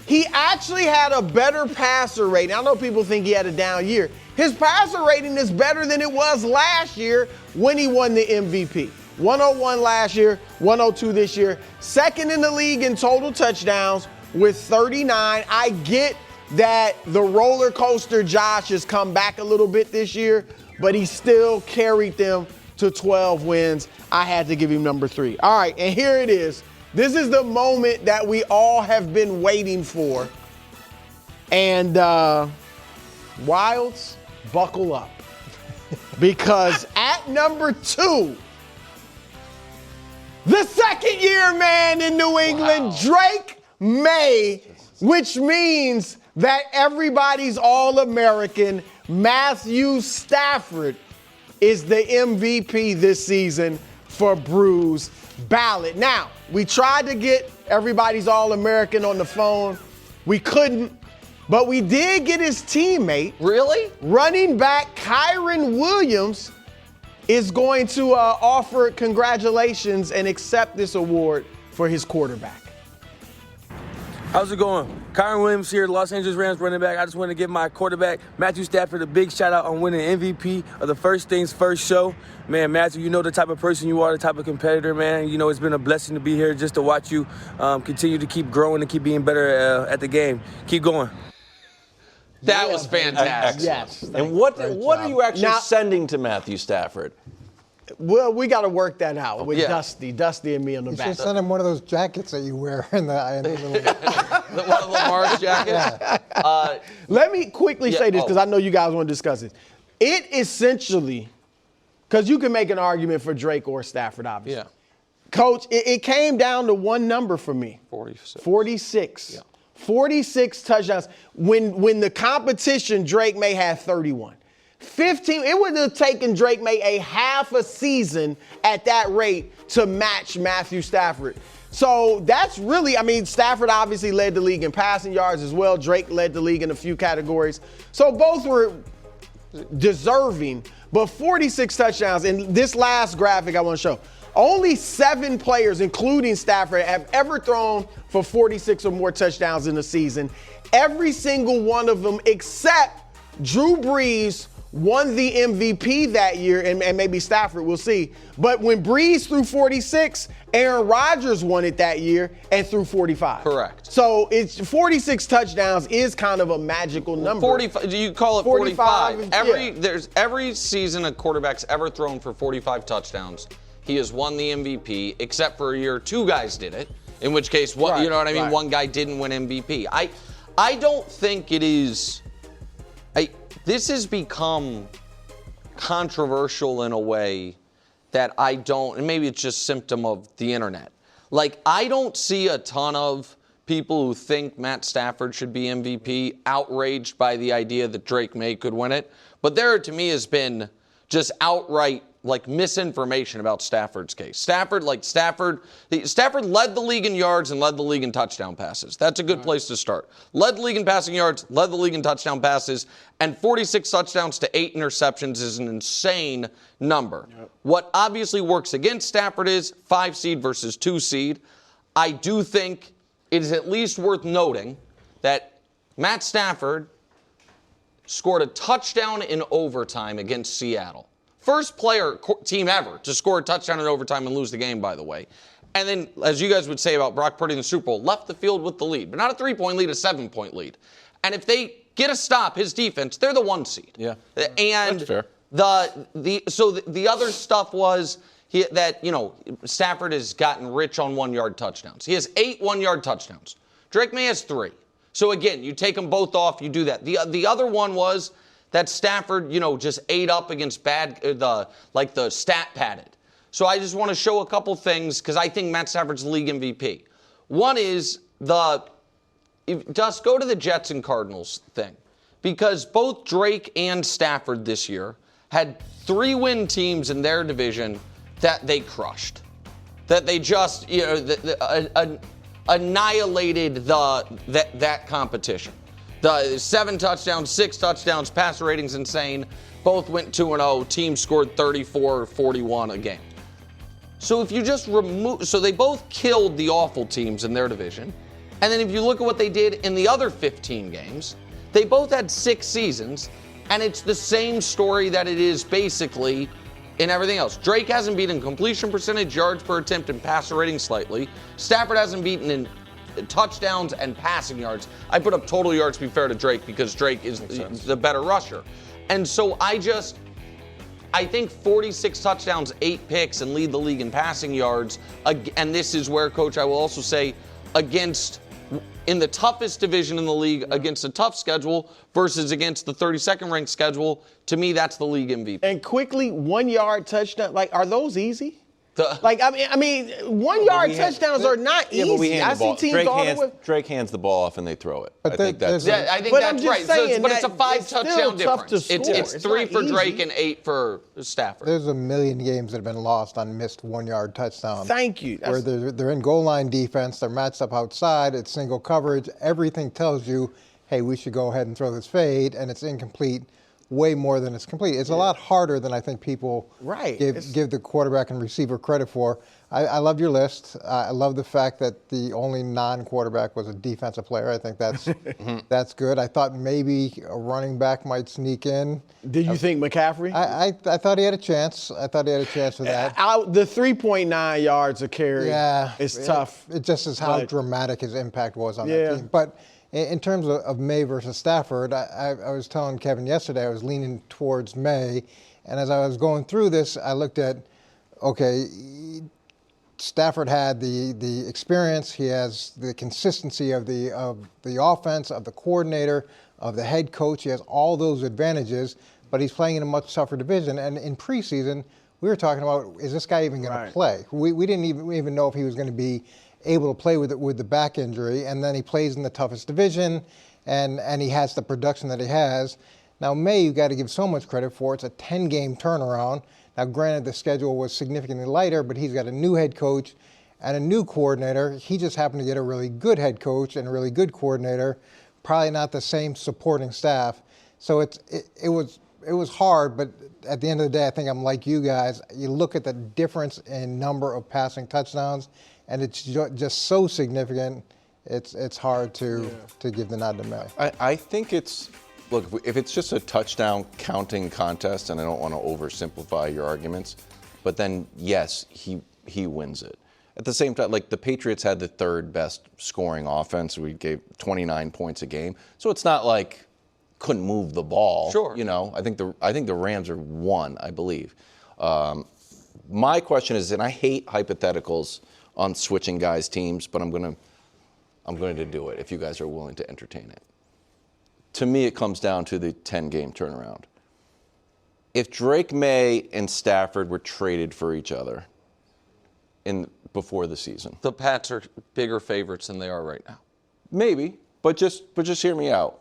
he actually had a better passer rating. I know people think he had a down year. His passer rating is better than it was last year when he won the MVP. 101 last year, 102 this year. 2nd in the league in total touchdowns with 39. I get that the roller coaster Josh has come back a little bit this year, but he still carried them to 12 wins. I had to give him number 3. All right, and here it is. This is the moment that we all have been waiting for. And Wilds, buckle up. Because at number 2, the 2nd-year man in New England, Drake May, which means that everybody's All-American, Matthew Stafford, is the MVP this season for Brou's Ballot. Now, we tried to get everybody's All-American on the phone. We couldn't, but we did get his teammate. Really? Running back Kyron Williams is going to offer congratulations and accept this award for his quarterback. How's it going? Kyron Williams here, Los Angeles Rams running back. I just want to give my quarterback, Matthew Stafford, a big shout out on winning MVP of the First Things First show. Man, Matthew, you know the type of person you are, the type of competitor, man. You know, it's been a blessing to be here just to watch you continue to keep growing and keep being better at the game. Keep going. That was fantastic. Yes. And what are you actually sending to Matthew Stafford? Well, we got to work that out with Yeah. Dusty and me on the You back. should send him one of those jackets that you wear in the little. One of Lamar's jackets. Let me quickly say this oh. because I know you guys want to discuss it. It essentially, because you can make an argument for Drake or Stafford, obviously. Yeah. Coach, it came down to one number for me. 46. 46. Yeah. 46 touchdowns. When the competition, Drake May had 31. 15, it would have taken Drake May a half a season at that rate to match Matthew Stafford. So that's really, Stafford obviously led the league in passing yards as well. Drake led the league in a few categories. So both were deserving, but 46 touchdowns. And this last graphic I want to show, only 7 players, including Stafford, have ever thrown for 46 or more touchdowns in a season. Every single one of them except Drew Brees, won the MVP that year, and maybe Stafford, we'll see. But when Breeze threw 46, Aaron Rodgers won it that year and threw 45. Correct. So it's 46 touchdowns is kind of a magical number. 45. Do you call it 45? 45, There's every season a quarterback's ever thrown for 45 touchdowns. He has won the MVP, except for a year 2 guys did it. In which case, you know what I mean? Right. One guy didn't win MVP. I don't think it is. This has become controversial in a way that I don't, and maybe it's just symptom of the internet. Like, I don't see a ton of people who think Matt Stafford should be MVP outraged by the idea that Drake May could win it. But there, to me, has been just outright misinformation about Stafford's case. Stafford led the league in yards and led the league in touchdown passes. That's a good place to start. Led the league in passing yards, led the league in touchdown passes, and 46 touchdowns to 8 interceptions is an insane number. Yep. What obviously works against Stafford is 5 seed versus 2 seed. I do think it is at least worth noting that Matt Stafford scored a touchdown in overtime against Seattle. First team ever to score a touchdown in overtime and lose the game, by the way. And then, as you guys would say about Brock Purdy in the Super Bowl, left the field with the lead. But not a 3-point lead, a 7-point lead. And if they get a stop, his defense, they're the 1 seed. Yeah. And that's fair. The other stuff was that Stafford has gotten rich on 1-yard touchdowns. He has 8 1-yard touchdowns. Drake May has 3. So again, you take them both off, you do that. The other one was that Stafford, just ate up against the stat padded. So I just want to show a couple things because I think Matt Stafford's the league MVP. One is just go to the Jets and Cardinals thing, because both Drake and Stafford this year had 3-win teams in their division that they crushed, that they just annihilated that competition. The 7 touchdowns, 6 touchdowns, passer rating's insane. Both went 2-0. Team scored 34 or 41 a game. So if you just so they both killed the awful teams in their division. And then if you look at what they did in the other 15 games, they both had 6 seasons, and it's the same story that it is basically in everything else. Drake hasn't beaten completion percentage, yards per attempt, and passer rating slightly. Stafford hasn't beaten in touchdowns and passing yards. I put up total yards to be fair to Drake because Drake is the better rusher. And so I think 46 touchdowns, 8 picks, and lead the league in passing yards. And this is where, Coach, I will also say, in the toughest division in the league against a tough schedule versus against the 32nd ranked schedule, to me, that's the league MVP. And quickly, 1-yard touchdown, are those easy? I mean, 1-yard touchdowns are not easy. But we hand the ball. See teams Drake hands the ball off and they throw it. But I think that's right. Saying but it's a 5-touchdown difference. It's 3 for Drake and 8 for Stafford. There's a million games that have been lost on missed 1-yard touchdowns. Thank you. Where they're in goal line defense, they're matched up outside, it's single coverage. Everything tells you, hey, we should go ahead and throw this fade, and it's incomplete. Way more than it's complete. It's a lot harder than I think people give the quarterback and receiver credit for. I love your list. I love the fact that the only non-quarterback was a defensive player. I think that's that's good. I thought maybe a running back might sneak in. Did you think McCaffrey? I thought he had a chance. I thought he had a chance for that. The 3.9 yards a carry is tough. It just is how dramatic his impact was on that team. But in terms of May versus Stafford, I was telling Kevin yesterday I was leaning towards May, and as I was going through this, I looked at, Stafford had the experience, he has the consistency of the offense, of the coordinator, of the head coach. He has all those advantages, but he's playing in a much tougher division. And in preseason, we were talking about, is this guy even going to play? We didn't even know if he was going to be able to play with the back injury, and then he plays in the toughest division, and he has the production that he has. Now, May, you got to give so much credit for. It's a 10-game turnaround. Now, granted, the schedule was significantly lighter, but he's got a new head coach and a new coordinator. He just happened to get a really good head coach and a really good coordinator, probably not the same supporting staff. So it was hard, but at the end of the day, I think I'm like you guys. You look at the difference in number of passing touchdowns, and it's just so significant, it's hard to give the nod to May. I think it's Look, if it's just a touchdown counting contest, and I don't want to oversimplify your arguments, but then yes, he wins it. At the same time, like the Patriots had the third best scoring offense. We gave 29 points a game, so it's not like couldn't move the ball. Sure. You know, I think the Rams are one, I believe. My question is, and I hate hypotheticals on switching guys' teams, but I'm going to do it if you guys are willing to entertain it. To me, it comes down to the 10-game turnaround. If Drake May and Stafford were traded for each other before the season, The Pats are bigger favorites than they are right now. maybe, but just hear me out.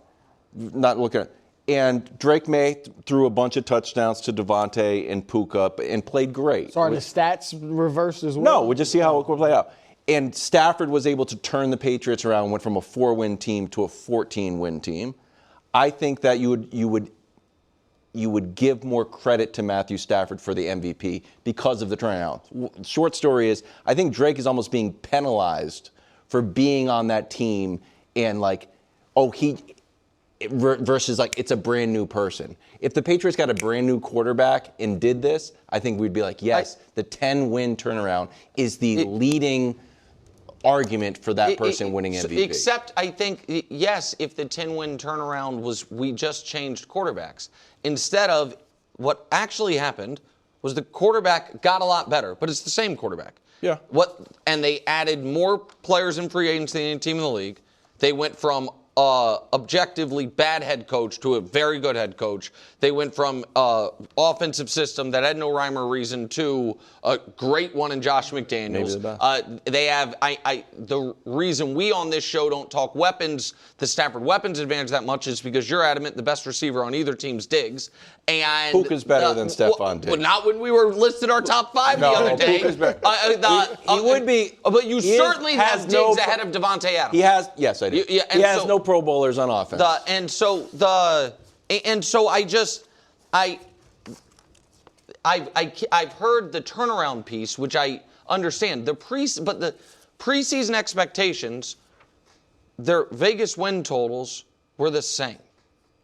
Not looking at. And Drake May threw a bunch of touchdowns to Devontae and Puka and played great. So are the stats reversed as well? No, we'll just see how it will play out. And Stafford was able to turn the Patriots around, went from a 4-win team to a 14-win team. I think that you would give more credit to Matthew Stafford for the MVP because of the turnaround. Short story is, I think Drake is almost being penalized for being on that team and versus like it's a brand new person. If the Patriots got a brand new quarterback and did this, I think we'd be like, yes, the 10-win turnaround is the leading argument for that person winning MVP. Except I think, yes, if the 10-win turnaround was we just changed quarterbacks. Instead of what actually happened was the quarterback got a lot better, but it's the same quarterback. Yeah. And they added more players in free agency than any team in the league. They went from objectively bad head coach to a very good head coach. They went from offensive system that had no rhyme or reason to a great one in Josh McDaniels. Maybe the best. They have the reason we on this show don't talk weapons, the Stafford weapons advantage that much is because you're adamant the best receiver on either team's Diggs. And Puka's better than Stephon Diggs. But not when we were listed our top five the other day. Puka's better. He would be. But you certainly have Diggs ahead of Devontae Adams. He has. Yes, I do. He has no Pro Bowlers on offense. I've heard the turnaround piece, which I understand. But the preseason expectations, their Vegas win totals were the same.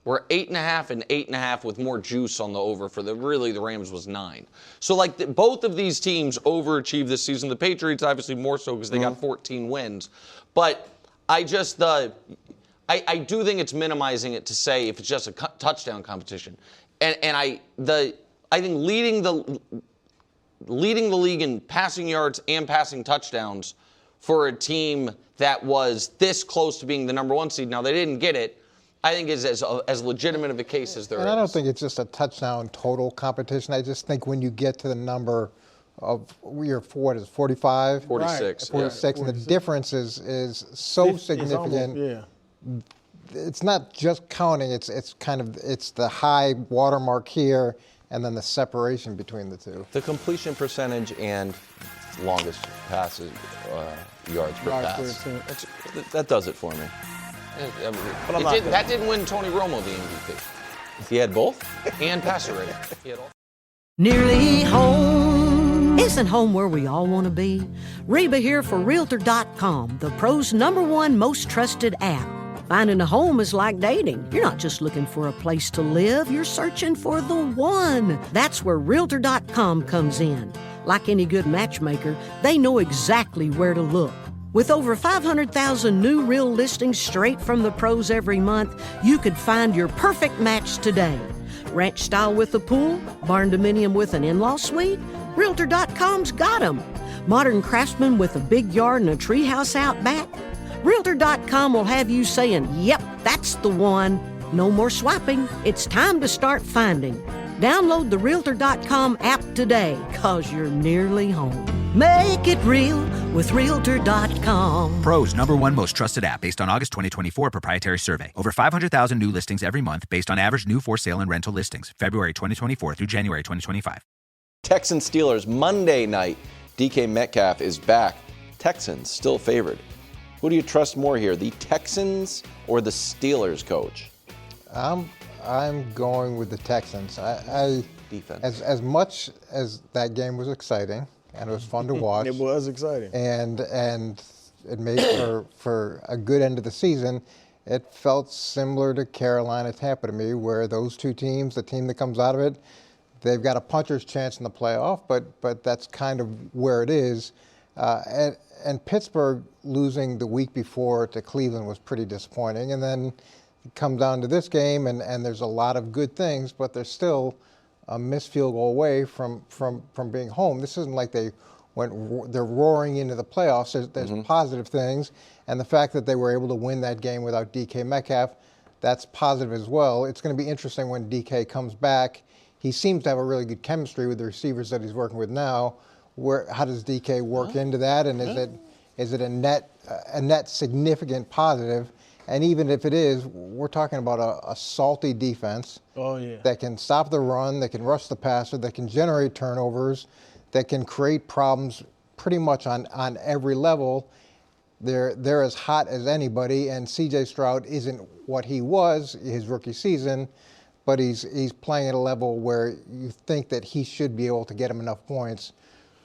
We're 8.5 and 8.5 with more juice on the over for the Rams was 9. So both of these teams overachieved this season. The Patriots obviously more so because they got 14 wins. But I do think it's minimizing it to say if it's just a touchdown competition. And I think leading the league in passing yards and passing touchdowns for a team that was this close to being the number one seed. Now they didn't get it. I think is as legitimate of a case as there is. And I don't think it's just a touchdown total competition. I just think when you get to the number of you're 45? 46. Right, 46, yeah. and the difference is so significant. It's not just counting. It's the high watermark here, and then the separation between the two. The completion percentage and longest passes, yards per pass. That does it for me. That didn't win Tony Romo the MVP. He had both? And passer rating. He had all. Nearly home. Isn't home where we all want to be? Reba here for Realtor.com, the pros' #1 most trusted app. Finding a home is like dating. You're not just looking for a place to live, you're searching for the one. That's where Realtor.com comes in. Like any good matchmaker, they know exactly where to look. With over 500,000 new real listings straight from the pros every month, you could find your perfect match today. Ranch style with a pool, barn dominium with an in-law suite? Realtor.com's got 'em. Modern craftsman with a big yard and a treehouse out back? Realtor.com will have you saying, yep, that's the one. No more swiping. It's time to start finding. Download the Realtor.com app today, 'cause you're nearly home. Make it real with Realtor.com. Pros #1 most trusted app based on August 2024 proprietary survey. Over 500,000 new listings every month based on average new for sale and rental listings. February 2024 through January 2025. Texans Steelers Monday night. DK Metcalf is back. Texans still favored. Who do you trust more here, the Texans or the Steelers, coach? I'm going with the Texans. Defense. As much as that game was exciting and it was fun to watch. It was exciting. And it made for a good end of the season. it felt similar to Carolina-Tampa to me, where those two teams, the team that comes out of it, they've got a puncher's chance in the playoff, but that's kind of where it is. And Pittsburgh losing the week before to Cleveland was pretty disappointing. And then it comes down to this game, and there's a lot of good things, but there's still a missed field goal away from being home. This isn't like they're roaring into the playoffs. There's positive things, and the fact that they were able to win that game without DK Metcalf, that's positive as well. It's going to be interesting when DK comes back. He seems to have a really good chemistry with the receivers that he's working with now. How does DK work into that, and is it a net significant positive? And even if it is, we're talking about a salty defense that can stop the run, that can rush the passer, that can generate turnovers, that can create problems pretty much on every level. They're as hot as anybody, and C.J. Stroud isn't what he was his rookie season, but he's playing at a level where you think that he should be able to get him enough points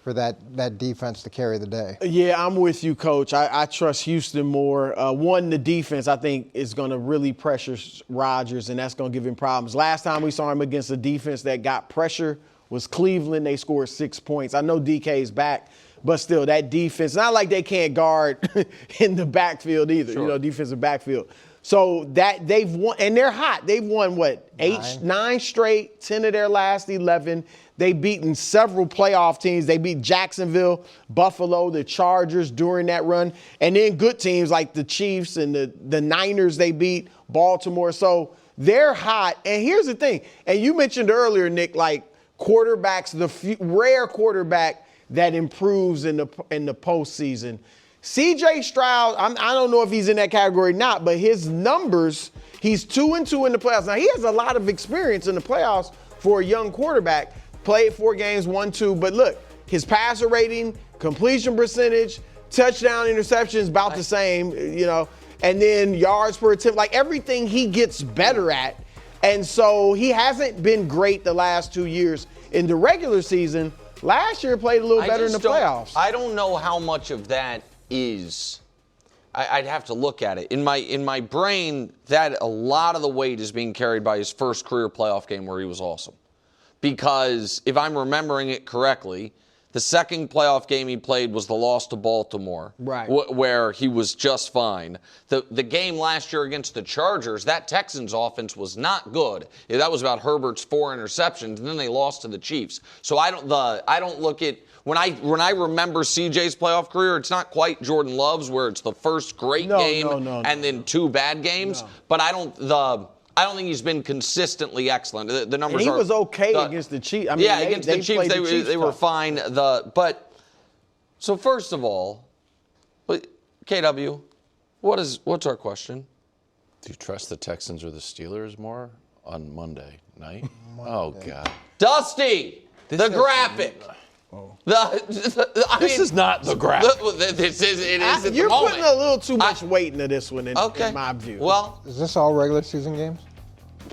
for that defense to carry the day. Yeah, I'm with you, Coach. I trust Houston more. The defense, I think, is going to really pressure Rodgers, and that's going to give him problems. Last time we saw him against a defense that got pressure was Cleveland. They scored 6 points. I know DK's back, but still, that defense, not like they can't guard in the backfield either, defensive backfield. So that they've won, and they're hot. They've won, nine straight, 10 of their last 11. They've beaten several playoff teams. They beat Jacksonville, Buffalo, the Chargers during that run. And then good teams like the Chiefs and the Niners, they beat Baltimore. So they're hot. And here's the thing. And you mentioned earlier, Nick, like quarterbacks, rare quarterback that improves in the postseason. C.J. Stroud, I don't know if he's in that category or not, but his numbers, he's 2-2 in the playoffs. Now, he has a lot of experience in the playoffs for a young quarterback. Played 4 games, 1-2. But look, his passer rating, completion percentage, touchdown, interceptions, about the same, and then yards per attempt, like everything he gets better at. And so he hasn't been great the last 2 years in the regular season. Last year played a little better in the playoffs. I don't know how much of that is. I'd have to look at it. In my brain, that a lot of the weight is being carried by his first career playoff game where he was awesome. Because if I'm remembering it correctly, the second playoff game he played was the loss to Baltimore, right, where he was just fine. The game last year against the Chargers, that Texans offense was not good. That was about Herbert's 4 interceptions, and then they lost to the Chiefs. So I don't look at when I remember CJ's playoff career, it's not quite Jordan Love's where it's the first great game and then 2 bad games. But I don't think he's been consistently excellent. The numbers and he was okay against the Chiefs. Against the Chiefs, they were fine. So first of all, KW, what's our question? Do you trust the Texans or the Steelers more on Monday night? Oh, God. Dusty, the graphic. This is not the graphic. You're putting a little too much weight into this one, in my view. Well, is this all regular season games?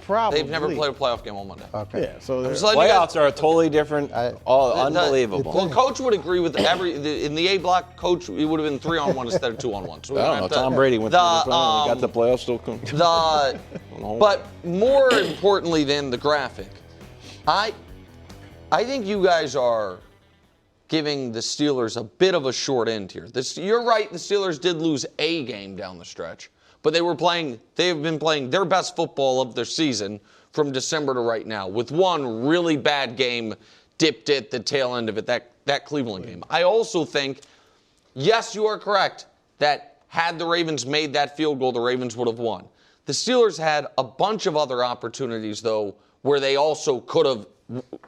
Probably. They've never played a playoff game on Monday. Okay. Yeah, so playoffs are a totally different, unbelievable. Well, Coach would agree with in the A block, Coach, it would have been 3-on-1 instead of 2-on-1. So I don't know. Tom Brady went to the got the playoffs still. But more importantly than the graphic, I think you guys are giving the Steelers a bit of a short end here. You're right, the Steelers did lose a game down the stretch, but they have been playing their best football of their season from December to right now, with one really bad game dipped at the tail end of it, that Cleveland game. I also think, yes, you are correct, that had the Ravens made that field goal, the Ravens would have won. The Steelers had a bunch of other opportunities, though, where they also could have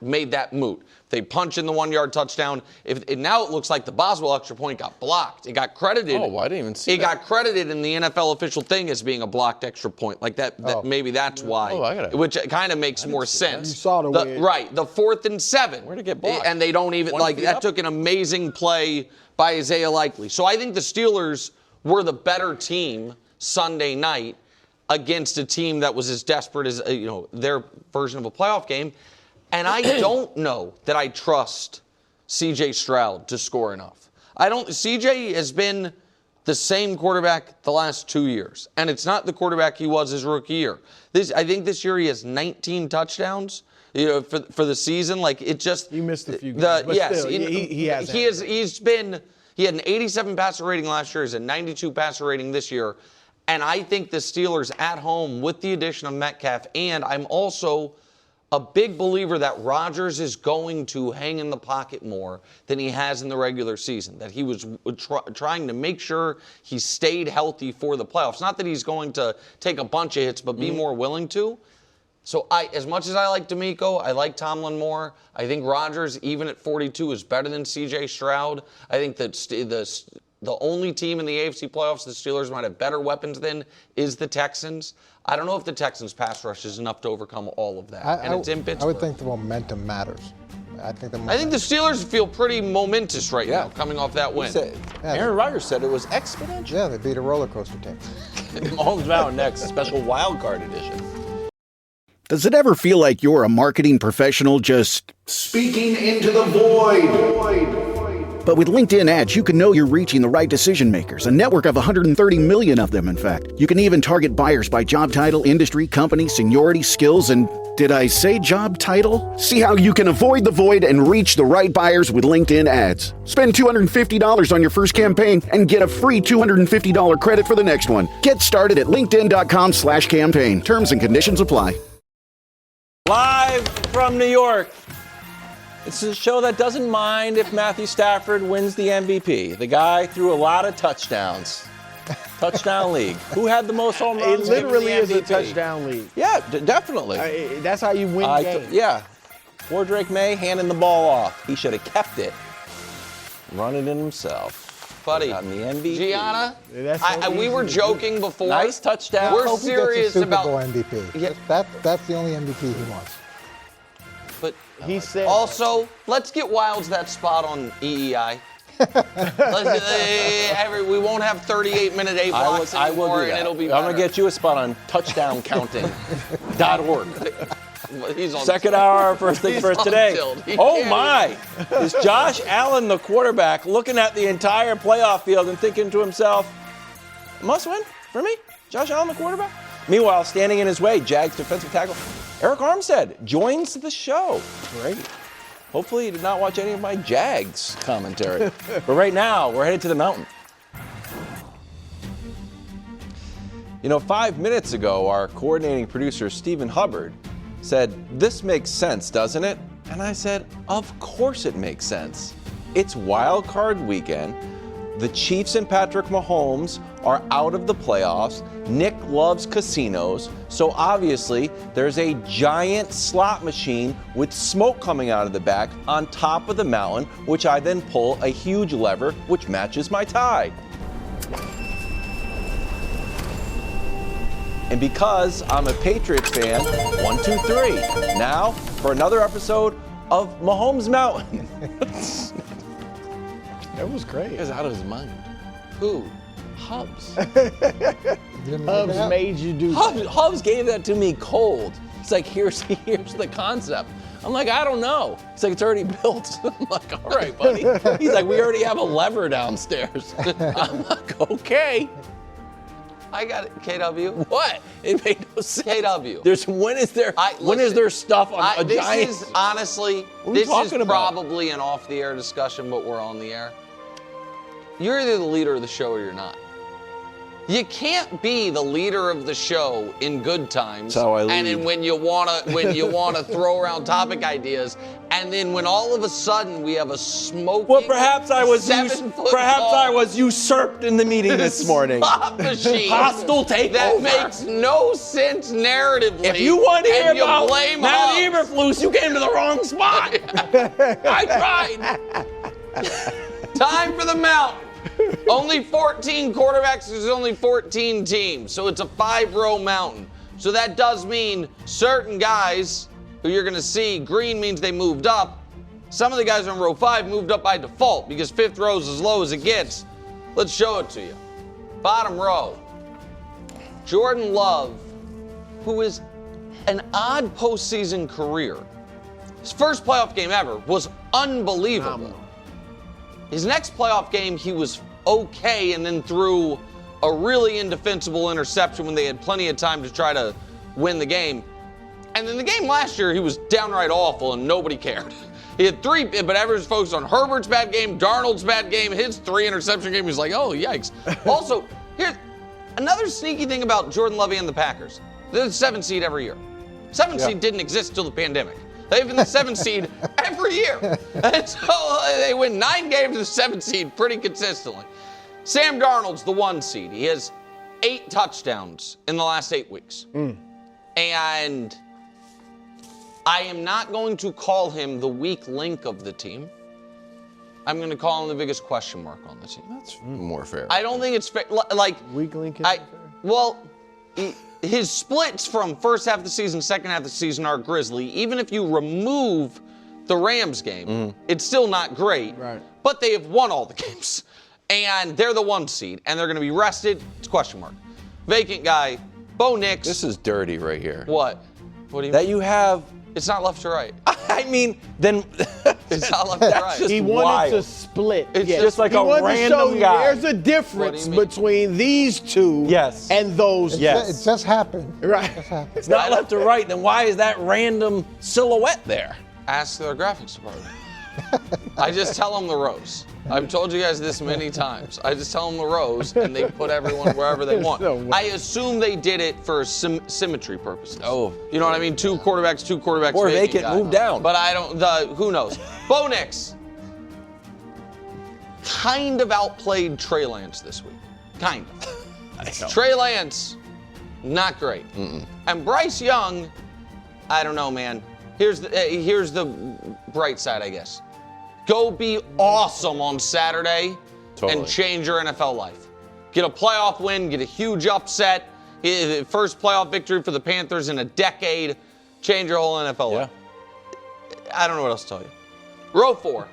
made that moot. They punch in the 1-yard touchdown. Now it looks like the Boswell extra point got blocked. It got credited. Oh, I didn't even see it. It got credited in the NFL official thing as being a blocked extra point. Like that maybe that's why. Which kind of makes more sense. You saw the way. Right. The 4th and 7. Where'd it get blocked? And they don't even, that took an amazing play by Isaiah Likely. So I think the Steelers were the better team Sunday night against a team that was as desperate as their version of a playoff game. And I don't know that I trust C.J. Stroud to score enough. C.J. has been the same quarterback the last 2 years. And it's not the quarterback he was his rookie year. I think this year he has 19 touchdowns. For the season, like it just you missed a few games, but yes, still, he has. He had an 87 passer rating last year. He's a 92 passer rating this year, and I think the Steelers at home with the addition of Metcalf, and I'm also a big believer that Rodgers is going to hang in the pocket more than he has in the regular season. That he was trying to make sure he stayed healthy for the playoffs. Not that he's going to take a bunch of hits, but be more willing to. So as much as I like D'Amico, I like Tomlin more. I think Rodgers, even at 42, is better than C.J. Stroud. I think that the only team in the AFC playoffs the Steelers might have better weapons than is the Texans. I don't know if the Texans' pass rush is enough to overcome all of that. And it's in Pittsburgh. I would think the momentum matters. I think the Steelers feel pretty momentous right now, coming off that win. Aaron Rodgers said it was exponential. Yeah, they beat a roller coaster team. Mahomes Mountain next, special wild card edition. Does it ever feel like you're a marketing professional just speaking into the void? But with LinkedIn ads, you can know you're reaching the right decision makers, a network of 130 million of them, in fact. You can even target buyers by job title, industry, company, seniority, skills, and did I say job title? See how you can avoid the void and reach the right buyers with LinkedIn ads. Spend $250 on your first campaign and get a free $250 credit for the next one. Get started at linkedin.com/campaign. Terms and conditions apply. Live from New York. It's a show that doesn't mind if Matthew Stafford wins the MVP. The guy threw a lot of touchdowns. Touchdown league. Who had the most home runs? It literally is a MVP? touchdown league. Yeah, definitely. That's how you win games. Yeah. Poor Drake May handing the ball off. He should have kept it. Running it himself. Buddy, on the MVP. Gianna, so we were joking before. Nice touchdown. We're Hope serious he gets a Super about Bowl MVP. Yeah. That's the only MVP he wants. But he said also, let's get Wilds that spot on EEI. We won't have 38-minute A blocks anymore, and it'll be better. I'm going to get you a spot on touchdowncounting.org. He's on Second tilt. hour, first thing first today. Oh my! Is Josh Allen, the quarterback, looking at the entire playoff field and thinking to himself, must win for me? Josh Allen, the quarterback? Meanwhile, standing in his way, Jags defensive tackle Arik Armstead joins the show. Great. Hopefully he did not watch any of my Jags commentary. But right now, we're headed to the mountain. 5 minutes ago, our coordinating producer, Stephen Hubbard, said, "This makes sense, doesn't it?" And I said, "Of course it makes sense. It's wild card weekend. The Chiefs and Patrick Mahomes are out of the playoffs. Nick loves casinos. So obviously there's a giant slot machine with smoke coming out of the back on top of the mountain, which I then pull a huge lever, which matches my tie. And because I'm a Patriots fan, 1, 2, 3. Now for another episode of Mahomes Mountain." That was great. He was out of his mind. Who? Hubs. Hubs made you do that. Hubs gave that to me cold. He's like, here's the concept. I'm like, I don't know. He's like, it's already built. I'm like, all right, buddy. He's like, we already have a lever downstairs. I'm like, okay. I got it, KW. What? It made no sense. KW. When is there stuff on a this giant? Is honestly, this is probably an off-the-air discussion, but we're on the air. You're either the leader of the show or you're not. You can't be the leader of the show in good times, That's how I lead. and then when you wanna throw around topic ideas, and then when all of a sudden we have a smoking Well, perhaps I was 7-foot I was usurped in the meeting this morning. slot machine Hostile takeover. that makes no sense narratively. If you want to hear and you about blame Matt Hubs. Eberflus, you came to the wrong spot. I tried. Time for the mountain. Only 14 quarterbacks, there's only 14 teams, so it's a 5-row mountain. So that does mean certain guys who you're going to see, green means they moved up. Some of the guys on row 5 moved up by default because 5th row is as low as it gets. Let's show it to you. Bottom row, Jordan Love, who is an odd postseason career. His first playoff game ever was unbelievable. His next playoff game, he was okay and then threw a really indefensible interception when they had plenty of time to try to win the game. And then the game last year, he was downright awful and nobody cared. He had 3, but everyone's focused on Herbert's bad game, Darnold's bad game, his 3 interception game. He's like, oh, yikes. Also, here's another sneaky thing about Jordan Love and the Packers. They're the 7th seed every year. 7th seed didn't exist till the pandemic. They've been the 7th seed every year. And so they win 9 games to the 7th seed pretty consistently. Sam Darnold's the 1 seed. He has 8 touchdowns in the last 8 weeks. And I am not going to call him the weak link of the team. I'm going to call him the biggest question mark on the team. That's more fair. I don't think it's fair. Like, Weak link. well, his splits from first half of the season, second half of the season are grisly. Even if you remove the Rams game, it's still not great. Right. But they have won all the games. And they're the 1 seed. And they're going to be rested. It's a question mark. Vacant guy, Bo Nix. This is dirty right here. What? What do you That mean? you have. It's not left to right. I mean, then. It's not left to right. just He wanted wild. to split. It's Yes. just like He a wanted to show random you guy. There's a difference What do you mean? between these two Yes. and those Yes. It just happened. Right. It just happened. It's not left to right, then why is that random silhouette there? Ask their graphics department. I just tell them the rows. I've told you guys this many times. I just tell them the rows, and they put everyone wherever they want. no way. I assume they did it for symmetry purposes. Oh. You know what I mean? 2 quarterbacks, 2 quarterbacks. Or vacant vacant, guy. move down. But I don't. Who knows? Bo Nix kind of outplayed Trey Lance this week. Kind of. Trey Lance, not great. And Bryce Young, I don't know, man. Here's the bright side, I guess. Go be awesome on Saturday Totally. and change your NFL life. Get a playoff win, get a huge upset, first playoff victory for the Panthers in a decade, change your whole NFL life. I don't know what else to tell you. Row 4.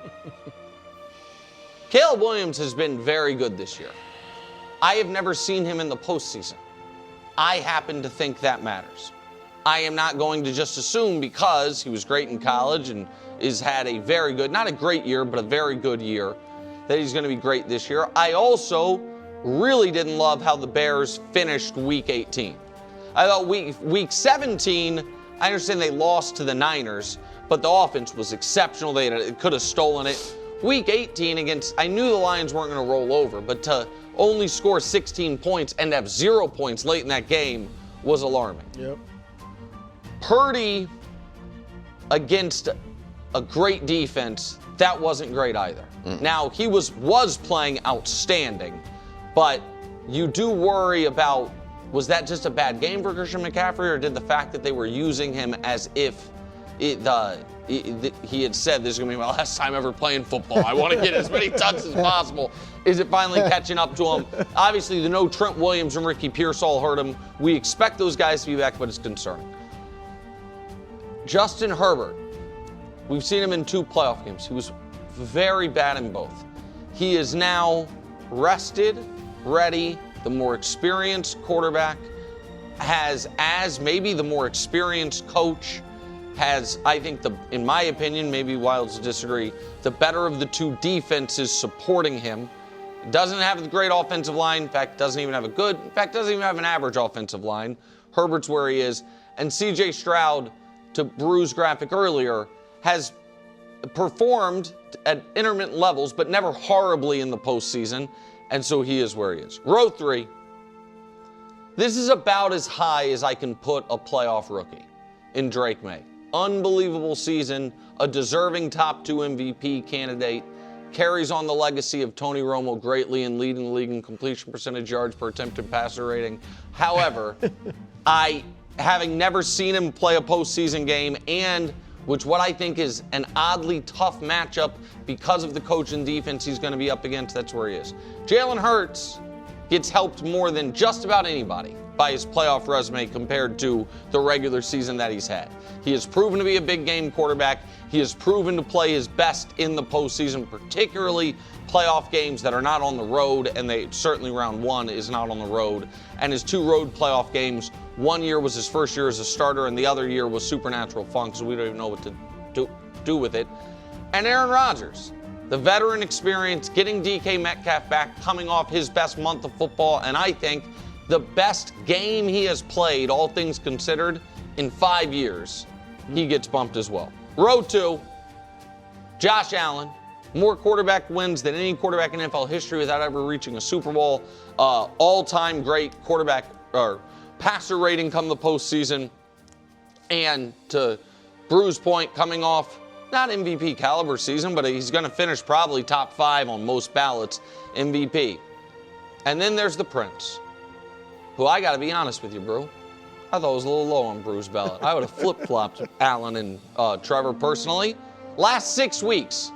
Caleb Williams has been very good this year. I have never seen him in the postseason. I happen to think that matters. I am not going to just assume because he was great in college and has had a very good, not a great year, but a very good year, that he's going to be great this year. I also really didn't love how the Bears finished Week 18. I thought Week 17, I understand they lost to the Niners, but the offense was exceptional. They could have stolen it. Week 18 I knew the Lions weren't going to roll over, but to only score 16 points and have 0 points late in that game was alarming. Yep. Purdy against a great defense, that wasn't great either. Now, he was playing outstanding, but you do worry about, was that just a bad game for Christian McCaffrey, or did the fact that they were using him as if he had said, this is going to be my last time ever playing football. I want to get as many touches as possible. Is it finally catching up to him? Obviously, the no Trent Williams and Ricky Pearsall hurt him. We expect those guys to be back, but it's concerning. Justin Herbert, we've seen him in 2 playoff games. He was very bad in both. He is now rested, ready, the more experienced quarterback, has, as maybe the more experienced coach, has, I think, in my opinion, maybe Wilds disagree, the better of the 2 defenses supporting him. Doesn't have the great offensive line. In fact, doesn't even have an average offensive line. Herbert's where he is. And C.J. Stroud, to Bru's graphic earlier, has performed at intermittent levels, but never horribly in the postseason. And so he is where he is. Row 3. This is about as high as I can put a playoff rookie in Drake May. Unbelievable season, a deserving top 2 MVP candidate, carries on the legacy of Tony Romo greatly in leading the league in completion percentage, yards per attempted passer rating. However, having never seen him play a postseason game, and what I think is an oddly tough matchup because of the coach and defense he's going to be up against, that's where he is. Jalen Hurts gets helped more than just about anybody by his playoff resume compared to the regular season that he's had. He has proven to be a big game quarterback. He has proven to play his best in the postseason, particularly playoff games that are not on the road, and certainly round 1 is not on the road. And his 2 road playoff games, 1 year was his first year as a starter, and the other year was supernatural funk, so we don't even know what to do with it. And Aaron Rodgers, the veteran experience, getting DK Metcalf back, coming off his best month of football, and I think the best game he has played, all things considered, in 5 years, he gets bumped as well. Row 2, Josh Allen. More quarterback wins than any quarterback in NFL history without ever reaching a Super Bowl. All-time great quarterback or passer rating come the postseason. And to Brou's point, coming off not MVP caliber season, but he's going to finish probably top 5 on most ballots, MVP. And then there's the Prince, who I got to be honest with you, Brou, I thought was a little low on Brou's ballot. I would have flip-flopped Allen and Trevor personally. Last 6 weeks,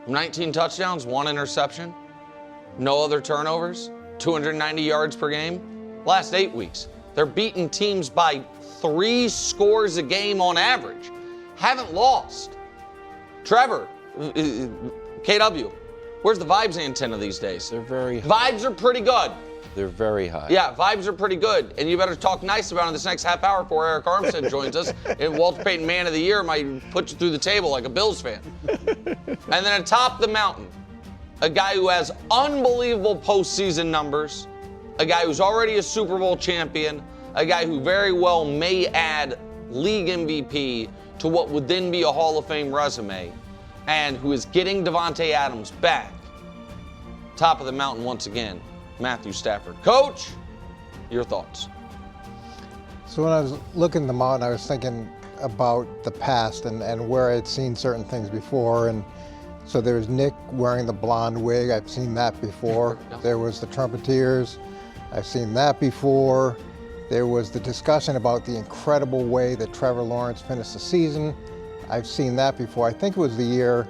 19 touchdowns, 1 interception, no other turnovers, 290 yards per game. Last 8 weeks, they're beating teams by 3 scores a game on average. Haven't lost. Trevor, KW, where's the vibes antenna these days? They're very high. Vibes are pretty good. They're very high. Yeah, vibes are pretty good. And you better talk nice about it this next half hour before Arik Armstead joins us. And Walter Payton Man of the Year might put you through the table like a Bills fan. And then atop the mountain, a guy who has unbelievable postseason numbers, a guy who's already a Super Bowl champion, a guy who very well may add league MVP to what would then be a Hall of Fame resume, and who is getting Davante Adams back. Top of the mountain once again, Matthew Stafford. Coach, your thoughts? So when I was looking at the mountain, I was thinking about the past and where I'd seen certain things before. And so there was Nick wearing the blonde wig. I've seen that before. There was the Trumpeters. I've seen that before. There was the discussion about the incredible way that Trevor Lawrence finished the season. I've seen that before. I think it was the year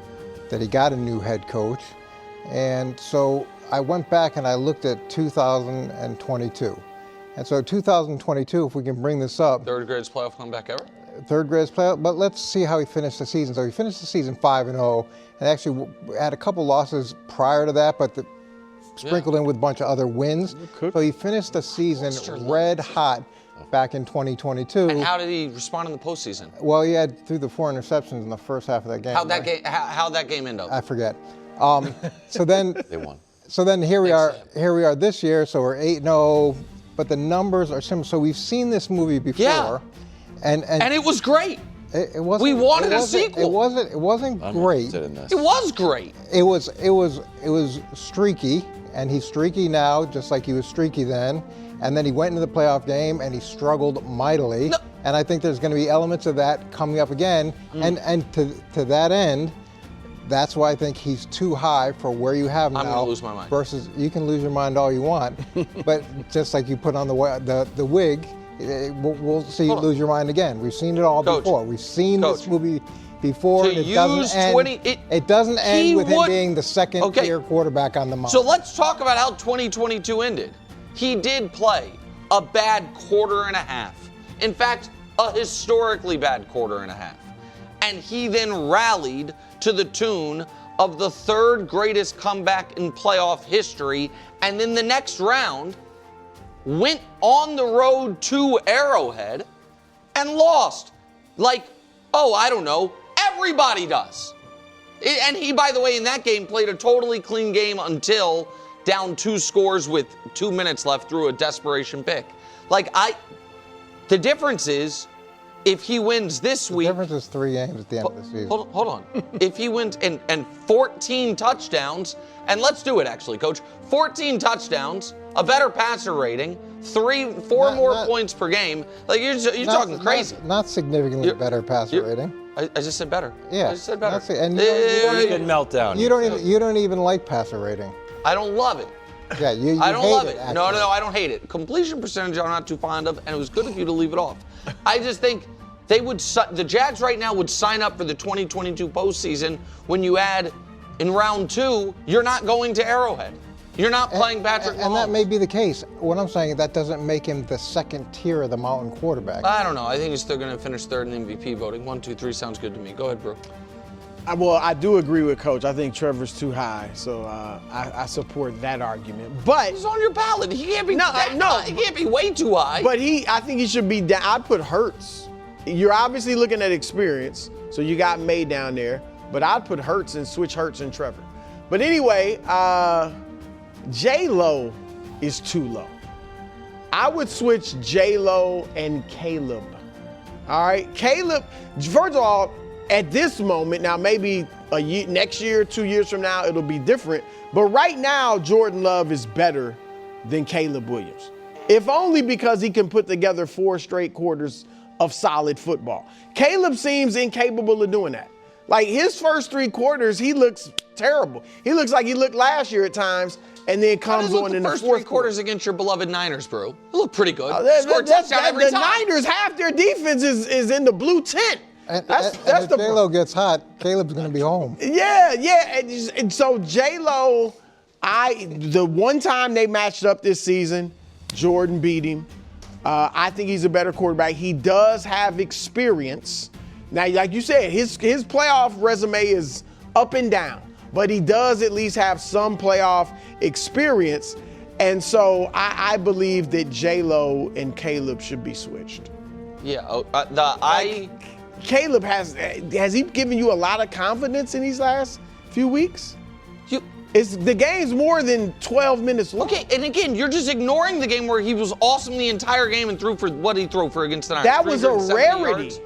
that he got a new head coach. And so I went back and I looked at 2022. And so 2022, if we can bring this up. Third greatest playoff comeback ever? Third greatest playoff, but let's see how he finished the season. So he finished the season 5-0, and actually had a couple losses prior to that, but sprinkled in with a bunch of other wins. So he finished the season red hot back in 2022. And how did he respond in the postseason? Well, he had threw the 4 interceptions in the first half of that game. How'd that game end up? I forget. So then They won. So then here we are this year. So we're 8-0, but the numbers are similar. So we've seen this movie before, Yeah. and it was great. It wasn't. We wanted a sequel. It wasn't I'm great. interested in this. It was great. It was streaky, and he's streaky now, just like he was streaky then. And then he went into the playoff game and he struggled mightily. No. And I think there's going to be elements of that coming up again. And to that end, that's why I think he's too high for where you have now. I'm going to lose my mind. Versus, you can lose your mind all you want, but just like you put on the wig, we'll see you lose your mind again. We've seen it all before. We've seen this movie before. To And it use doesn't end. 20 It doesn't end with him would- being the second-tier quarterback on the mound. So let's talk about how 2022 ended. He did play a bad quarter and a half. In fact, a historically bad quarter and a half. And he then rallied to the tune of the 3rd greatest comeback in playoff history. And then the next round went on the road to Arrowhead and lost. Like, I don't know, everybody does. And he, by the way, in that game played a totally clean game until down 2 scores with 2 minutes left through a desperation pick. The difference is, if he wins this week. The difference is 3 games at the end of the season. Hold on. If he wins and 14 touchdowns, and let's do it actually, Coach. 14 touchdowns, a better passer rating, 4 more points per game. Like you're talking crazy. Not significantly better passer rating. I just said better. Yeah. I just said better. And you Good meltdown. you don't even like passer rating. I don't love it. Yeah, you I don't hate love it. it. No, I don't hate it. Completion percentage I'm not too fond of, and it was good of you to leave it off. I just think the Jags right now would sign up for the 2022 postseason when you add in round 2, you're not going to Arrowhead. You're not playing Patrick Mahomes. And that may be the case. What I'm saying, that doesn't make him the second tier of the mountain quarterback. I don't know. I think he's still going to finish 3rd in MVP voting. 1, 2, 3 sounds good to me. Go ahead, Brou. Well, I do agree with Coach. I think Trevor's too high, so I support that argument. But he's on your ballot. He can't be he can't be way too high. But I think he should be down. I'd put Hurts. You're obviously looking at experience, so you got May down there. but I'd put Hurts and switch Hurts and Trevor. But anyway, J-Lo is too low. I would switch J-Lo and Caleb. All right, Caleb, first of all, at this moment, now maybe a year, next year, 2 years from now, it'll be different. But right now, Jordan Love is better than Caleb Williams. If only because he can put together 4 straight quarters of solid football. Caleb seems incapable of doing that. Like his first 3 quarters, he looks terrible. He looks like he looked last year at times, and then comes on in the first fourth 3 quarters against your beloved Niners, Brew. They look pretty good. Scored touchdown every the time. Niners, half their defense is in the blue tent. That's if J-Lo gets hot, Caleb's going to be home. Yeah. And so J-Lo, the one time they matched up this season, Jordan beat him. I think he's a better quarterback. He does have experience. Now, like you said, his playoff resume is up and down, but he does at least have some playoff experience. And so I believe that J-Lo and Caleb should be switched. Yeah, Caleb has he given you a lot of confidence in these last few weeks? The game's more than 12 minutes long. Okay, and again, you're just ignoring the game where he was awesome the entire game and threw for what he threw for against the Niners. That was a rarity. Yards.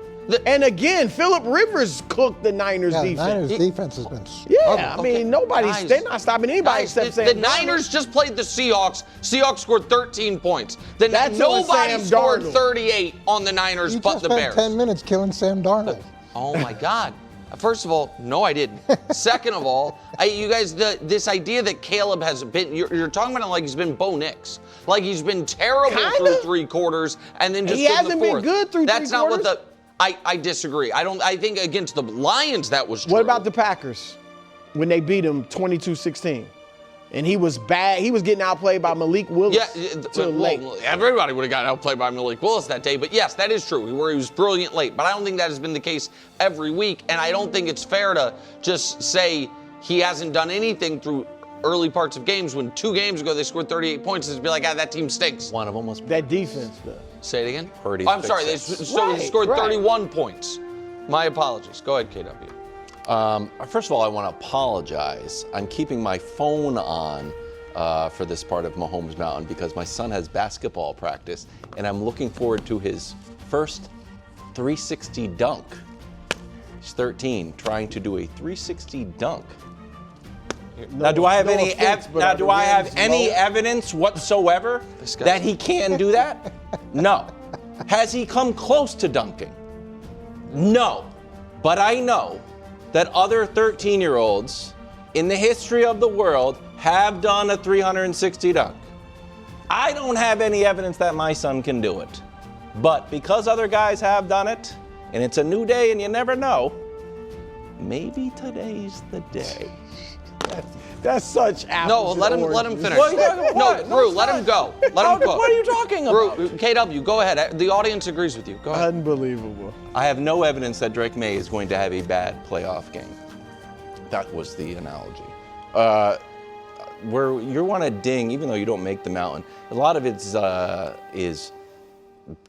And again, Phillip Rivers cooked the Niners The defense. Niners defense has been Yeah, I mean, they're not stopping anybody except Sam The Darnold. Niners just played the Seahawks. Seahawks scored 13 points. That's on nobody Sam scored Darnold. 38 on the Niners You but just the spent Bears. 10 minutes killing Sam Darnold. Oh my God. First of all, no, I didn't. Second of all, you guys, this idea that Caleb has been, you're talking about it like he's been Bo Nix. Like he's been terrible through 3 quarters and then just He hasn't been good through 3 That's not quarters. what I disagree. I think against the Lions that was true. What about the Packers when they beat them 22-16? And he was bad. He was getting outplayed by Malik Willis. Late. Everybody would have gotten outplayed by Malik Willis that day. But yes, that is true, where he was brilliant late. But I don't think that has been the case every week. And I don't think it's fair to just say he hasn't done anything through early parts of games when 2 games ago they scored 38 points and be like, that team stinks. One of them was That defense, though. Say it again? Purdy's I'm pick sorry. They six. scored 31 points. My apologies. Go ahead, KW. First of all, I want to apologize. I'm keeping my phone on for this part of Mahomes Mountain because my son has basketball practice, and I'm looking forward to his first 360 dunk. He's 13, trying to do a 360 dunk. Now, do I have any evidence whatsoever that he can do that? No. Has he come close to dunking? No. But I know that other 13-year-olds in the history of the world have done a 360 dunk. I don't have any evidence that my son can do it. But because other guys have done it, and it's a new day and you never know, maybe today's the day. That's such apples. No, let him finish. What are you talking about? No, Brew, let him go. Let him go. What are you talking about? Brew, KW, go ahead. The audience agrees with you. Go ahead. Unbelievable. I have no evidence that Drake May is going to have a bad playoff game. That was the analogy. Where you want to ding, even though you don't make the mountain, a lot of it is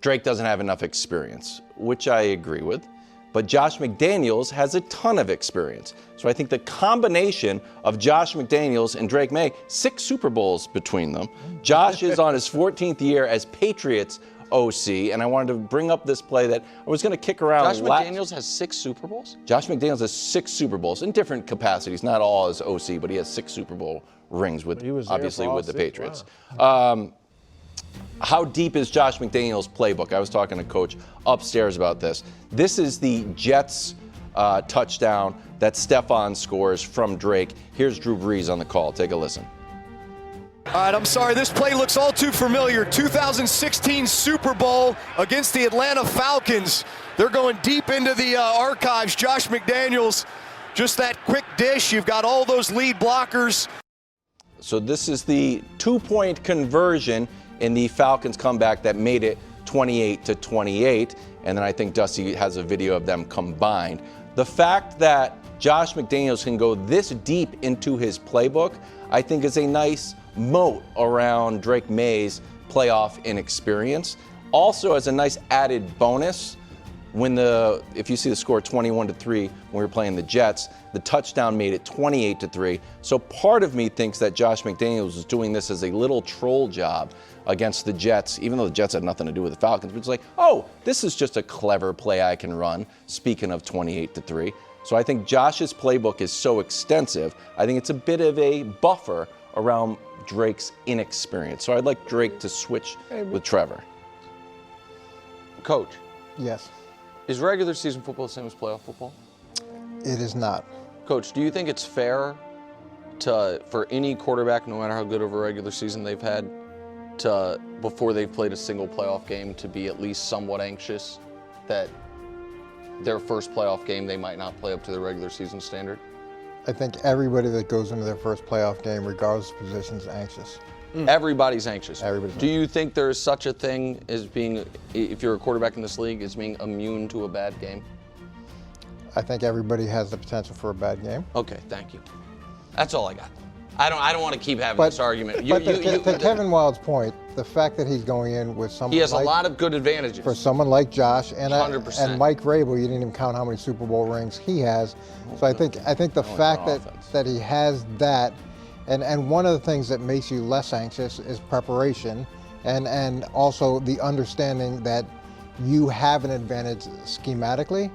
Drake doesn't have enough experience, which I agree with. But Josh McDaniels has a ton of experience. So I think the combination of Josh McDaniels and Drake May, 6 Super Bowls between them. Josh is on his 14th year as Patriots OC, and I wanted to bring up this play that I was going to kick around. Josh McDaniels has 6 Super Bowls? Josh McDaniels has 6 Super Bowls in different capacities, not all as OC, but he has 6 Super Bowl rings with, obviously, with the Patriots. Wow. How deep is Josh McDaniels' playbook? I was talking to Coach upstairs about this. This is the Jets touchdown that Stephon scores from Drake. Here's Drew Brees on the call. Take a listen. All right, I'm sorry, this play looks all too familiar. 2016 Super Bowl against the Atlanta Falcons. They're going deep into the archives. Josh McDaniels, just that quick dish. You've got all those lead blockers. So this is the 2-point conversion in the Falcons comeback that made it 28-28. And then I think Dusty has a video of them combined. The fact that Josh McDaniels can go this deep into his playbook, I think is a nice moat around Drake May's playoff inexperience. Also, as a nice added bonus, if you see the score 21-3 when we were playing the Jets, the touchdown made it 28-3. So part of me thinks that Josh McDaniels was doing this as a little troll job against the Jets, even though the Jets had nothing to do with the Falcons. But it's like, oh, this is just a clever play I can run, speaking of 28-3. So I think Josh's playbook is so extensive, I think it's a bit of a buffer around Drake's inexperience. So I'd like Drake to switch with Trevor. Coach, Yes, is regular season football the same as playoff football? it is not. Coach, do you think it's fair for any quarterback, no matter how good of a regular season they've had, before they've played a single playoff game, to be at least somewhat anxious that their first playoff game they might not play up to their regular season standard? I think everybody that goes into their first playoff game, regardless of position, is anxious. Everybody's anxious. Everybody's Do you think there is such a thing as being, if you're a quarterback in this league, as being immune to a bad game? I think everybody has the potential for a bad game. Okay, thank you. That's all I got. I don't want to keep having this argument. To Kevin Wild's point, the fact that he's going in with someone he has like, a lot of good advantages. for someone like Josh and 100%. and Mike Vrabel, you didn't even count how many Super Bowl rings he has. So I think the fact that he has that, and one of the things that makes you less anxious is preparation, and also the understanding that you have an advantage schematically,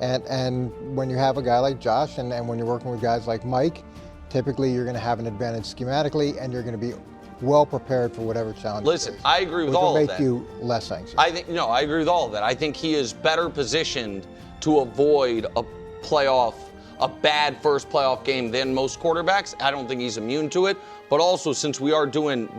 and when you have a guy like Josh, and when you're working with guys like Mike, typically you're going to have an advantage schematically, and you're going to be well prepared for whatever challenge. Listen, I agree with which all will of make that. you less anxious. I agree with all of that. I think he is better positioned to avoid a bad first playoff game than most quarterbacks. I don't think he's immune to it. But also, since we are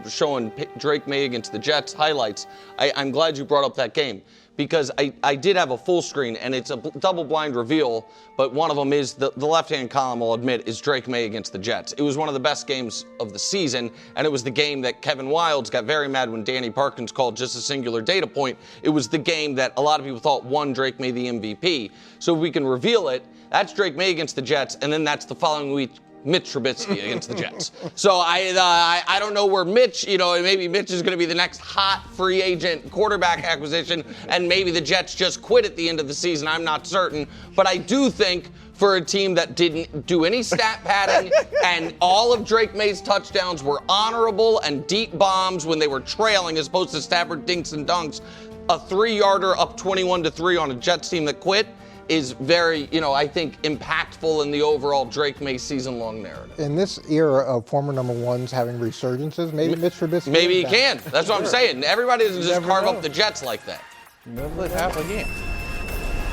showing Drake May against the Jets highlights, I'm glad you brought up that game, because I did have a full screen, and it's a double blind reveal, but one of them is the left-hand column, I'll admit, is Drake May against the Jets. It was one of the best games of the season, and it was the game that Kevin Wildes got very mad when Danny Parkins called just a singular data point. It was the game that a lot of people thought won Drake May the MVP. So if we can reveal it, that's Drake May against the Jets, and then that's the following week, Mitch Trubisky against the Jets. So I don't know where Mitch, maybe Mitch is going to be the next hot free agent quarterback acquisition, and maybe the Jets just quit at the end of the season. I'm not certain. But I do think for a team that didn't do any stat padding and all of Drake May's touchdowns were honorable and deep bombs when they were trailing as opposed to Stafford dinks and dunks, a 3-yarder up 21-3 on a Jets team that quit is very, I think, impactful in the overall Drake May season-long narrative. In this era of former number ones having resurgences, maybe Mitch Trubisky. Maybe he can. That's what I'm saying. Everybody doesn't just carve up the Jets like that. Never half a game.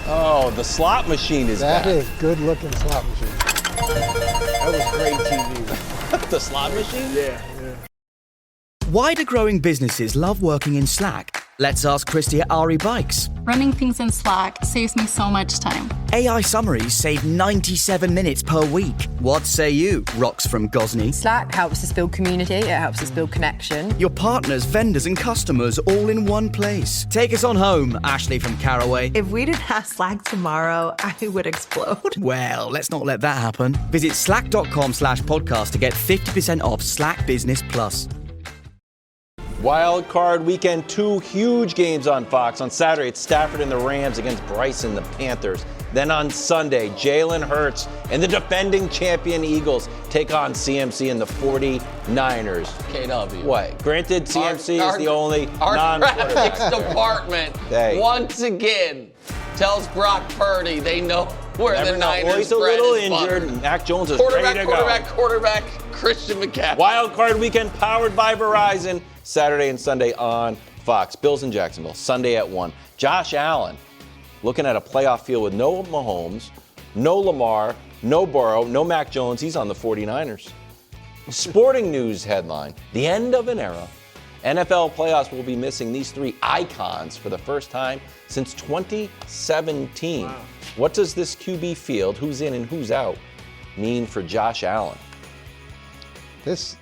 Oh, the slot machine is back. That is good-looking slot machine. That was great TV. The slot machine? Yeah. Why do growing businesses love working in Slack? Let's ask Christy at Ari Bikes. Running things in Slack saves me so much time. AI summaries save 97 minutes per week. What say you, Rox from Gosney? Slack helps us build community, it helps us build connection. Your partners, vendors and customers all in one place. Take us on home, Ashley from Caraway. If we didn't have Slack tomorrow, I would explode. Well, let's not let that happen. Visit slack.com/podcast to get 50% off Slack Business Plus. Wild Card Weekend, 2 huge games on Fox. On Saturday, it's Stafford and the Rams against Bryson, the Panthers. Then on Sunday, Jalen Hurts and the defending champion Eagles take on CMC and the 49ers. KW. What? Granted, CMC is the only our non-quarterback. graphics department once again tells Brock Purdy they know where the Niners' he's a bread little is buttered. injured. Mac Jones is ready to go. Quarterback, Christian McCaffrey. Wild Card Weekend powered by Verizon. Saturday and Sunday on Fox. Bills in Jacksonville, Sunday at 1. Josh Allen looking at a playoff field with no Mahomes, no Lamar, no Burrow, no Mac Jones. He's on the 49ers. Sporting news headline, the end of an era. NFL playoffs will be missing these 3 icons for the first time since 2017. Wow. What does this QB field, who's in and who's out, mean for Josh Allen? This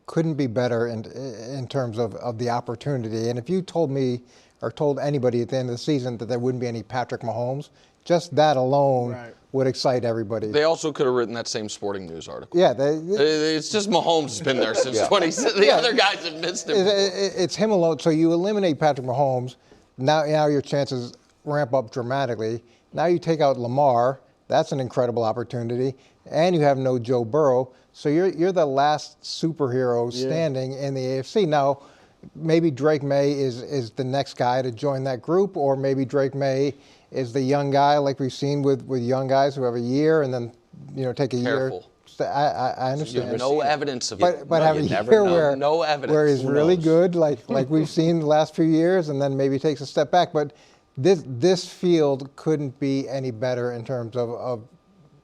couldn't be better in terms of the opportunity. And if you told me or told anybody at the end of the season that there wouldn't be any Patrick Mahomes, just that alone would excite everybody. They also could have written that same Sporting News article. Yeah. It's just Mahomes has been there since 20. The other guys have missed him. It's him alone. So you eliminate Patrick Mahomes, now your chances ramp up dramatically. Now you take out Lamar. That's an incredible opportunity. And you have no Joe Burrow. So you're the last superhero standing in the AFC. Now, maybe Drake May is the next guy to join that group, or maybe Drake May is the young guy like we've seen with young guys who have a year and then take a year. I understand. There's no evidence of it. But have a year where he's really good, like we've seen the last few years, and then maybe takes a step back. But this field couldn't be any better in terms of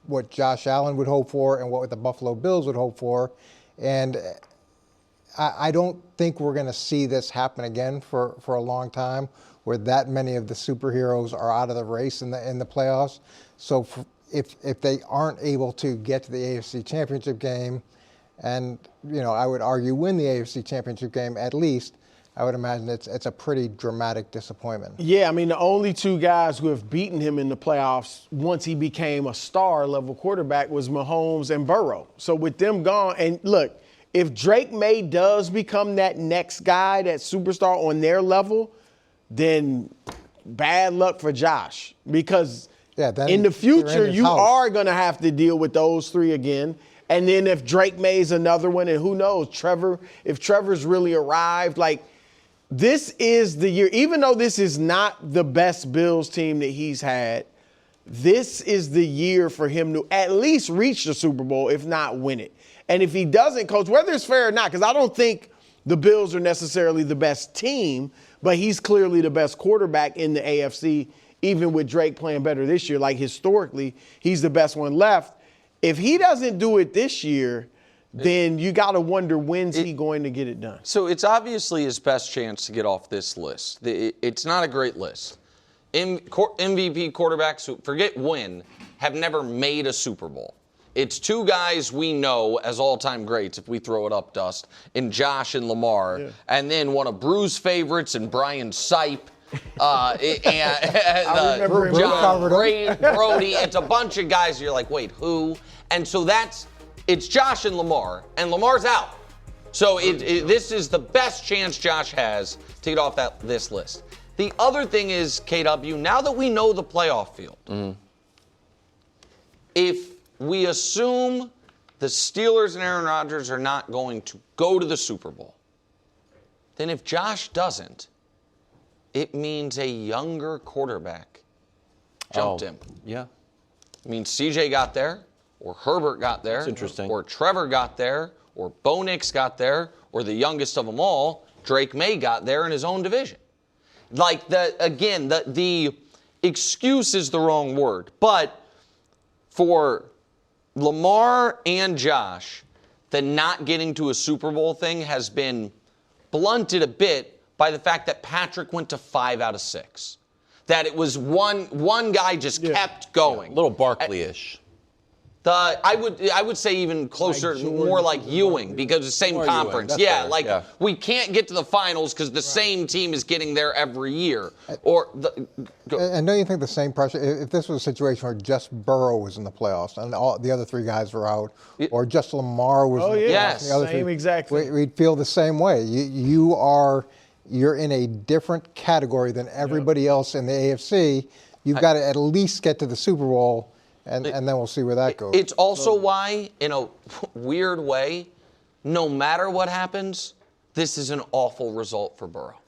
what Josh Allen would hope for and what the Buffalo Bills would hope for. And I don't think we're going to see this happen again for a long time, where that many of the superheroes are out of the race in the playoffs. So if they aren't able to get to the AFC Championship game, and I would argue win the AFC Championship game at least, I would imagine it's a pretty dramatic disappointment. Yeah, I mean, the only two guys who have beaten him in the playoffs once he became a star-level quarterback was Mahomes and Burrow. So with them gone, and look, if Drake May does become that next guy, that superstar on their level, then bad luck for Josh. Because in the future, you are going to have to deal with those three again. And then if Drake May's another one, and who knows, if Trevor's really arrived, this is the year, even though this is not the best Bills team that he's had, this is the year for him to at least reach the Super Bowl, if not win it. And if he doesn't, Coach, whether it's fair or not, because I don't think the Bills are necessarily the best team, but he's clearly the best quarterback in the AFC, even with Drake playing better this year. Historically, he's the best one left. If he doesn't do it this year, then you got to wonder when's he going to get it done. So it's obviously his best chance to get off this list. It's not a great list. MVP quarterbacks who, forget win, have never made a Super Bowl. It's two guys we know as all-time greats, if we throw it up, Dust, in Josh and Lamar, and then one of Bru's favorites and Brian Sipe, and John Brody. It's a bunch of guys you're like, wait, who? And so it's Josh and Lamar, and Lamar's out. So this is the best chance Josh has to get off this list. The other thing is, KW, now that we know the playoff field, if we assume the Steelers and Aaron Rodgers are not going to go to the Super Bowl, then if Josh doesn't, it means a younger quarterback jumped in. Yeah. It means CJ got there, or Herbert got there. That's interesting. Or Trevor got there, or Bo Nix got there, or the youngest of them all, Drake May got there in his own division. The excuse is the wrong word, but for Lamar and Josh, the not getting to a Super Bowl thing has been blunted a bit by the fact that Patrick went to 5 out of 6. That it was one guy just kept going. A little Barkley-ish. I would say even closer, more like Ewing, because the same conference. We can't get to the finals because the same team is getting there every year. And don't you think the same pressure, if this was a situation where just Burrow was in the playoffs and all the other three guys were out, or just Lamar was in the playoffs, and the other three, exactly. We'd feel the same way. You're in a different category than everybody else in the AFC. You've got to at least get to the Super Bowl. And then we'll see where that goes. It's also why, in a weird way, no matter what happens, this is an awful result for Burrow.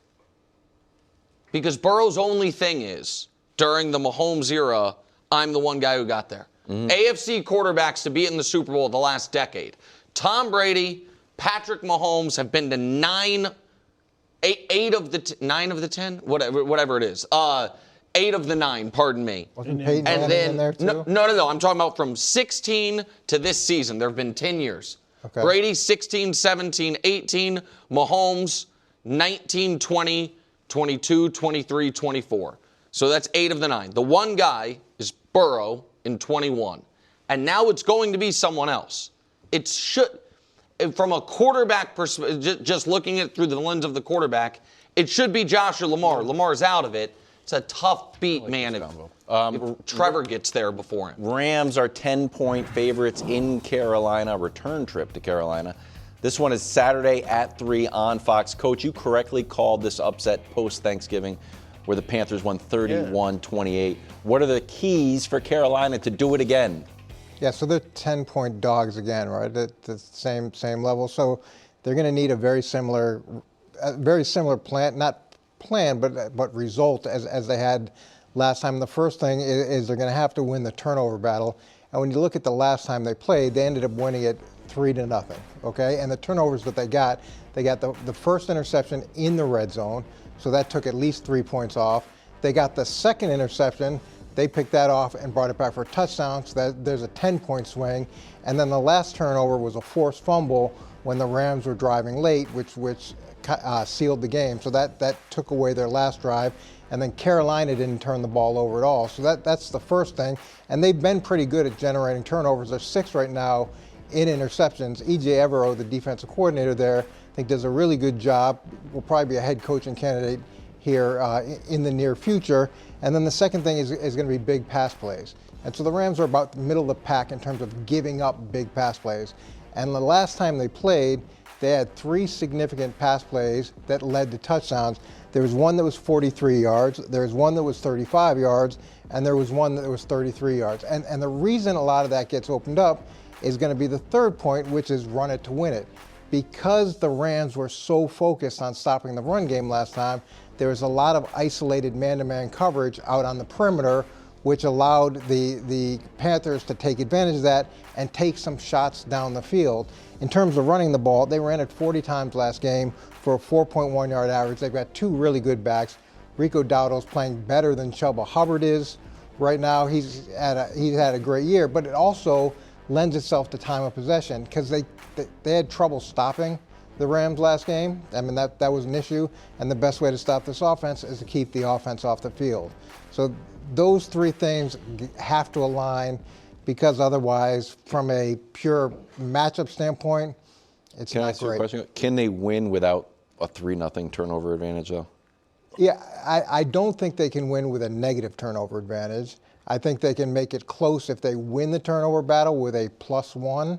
Because Burrow's only thing is, during the Mahomes era, I'm the one guy who got there. AFC quarterbacks to be in the Super Bowl the last decade. Tom Brady, Patrick Mahomes have been to 8 of the 10, whatever it is. 8 of the 9, pardon me. Wasn't Peyton Manning in there too? No. I'm talking about from 16 to this season. There have been 10 years. Okay. Brady, 16, 17, 18. Mahomes, 19, 20, 22, 23, 24. So that's 8 of the 9. The one guy is Burrow in 21. And now it's going to be someone else. It should, from a quarterback perspective, just looking at it through the lens of the quarterback, it should be Josh or Lamar. Lamar's out of it. It's a tough beat, man, if Trevor gets there before him. Rams are 10-point favorites in Carolina, return trip to Carolina. This one is Saturday at 3 on Fox. Coach, you correctly called this upset post-Thanksgiving. where the Panthers won 31-28. What are the keys for Carolina to do it again? Yeah, so they're 10-point dogs again, right? At the same level. So they're going to need a very similar plan, not plan, but result as they had last time. The first thing is they're going to have to win the turnover battle. And when you look at the last time they played, they ended up winning it 3-0. Okay, and the turnovers that they got the first interception in the red zone, so that took at least 3 points off. They got the second interception. They picked that off and brought it back for a touchdown, so that there's a 10-point swing. And then the last turnover was a forced fumble when the Rams were driving late, which sealed the game. So that took away their last drive. And then Carolina didn't turn the ball over at all. So that's the first thing. And they've been pretty good at generating turnovers. They're 6th right now in interceptions. E.J. Evero, the defensive coordinator there, I think does a really good job. Will probably be a head coaching candidate here in the near future. And then the second thing is going to be big pass plays. And so the Rams are about the middle of the pack in terms of giving up big pass plays. And the last time they played, they had 3 significant pass plays that led to touchdowns. There was one that was 43 yards, there was one that was 35 yards, and there was one that was 33 yards. And the reason a lot of that gets opened up is going to be the third point, which is run it to win it. Because the Rams were so focused on stopping the run game last time, there was a lot of isolated man-to-man coverage out on the perimeter, which allowed the Panthers to take advantage of that and take some shots down the field. In terms of running the ball, they ran it 40 times last game for a 4.1 yard average. They've got 2 really good backs. Rico Dowdle's playing better than Chuba Hubbard is right now. He's had a great year, but it also lends itself to time of possession because they had trouble stopping the Rams last game. I mean, that was an issue, and the best way to stop this offense is to keep the offense off the field. So those 3 things have to align, because otherwise, from a pure matchup standpoint, it's Can I not ask you a great. question? Can they win without a 3-0 turnover advantage, though? Yeah, I don't think they can win with a negative turnover advantage. I think they can make it close if they win the turnover battle with a +1.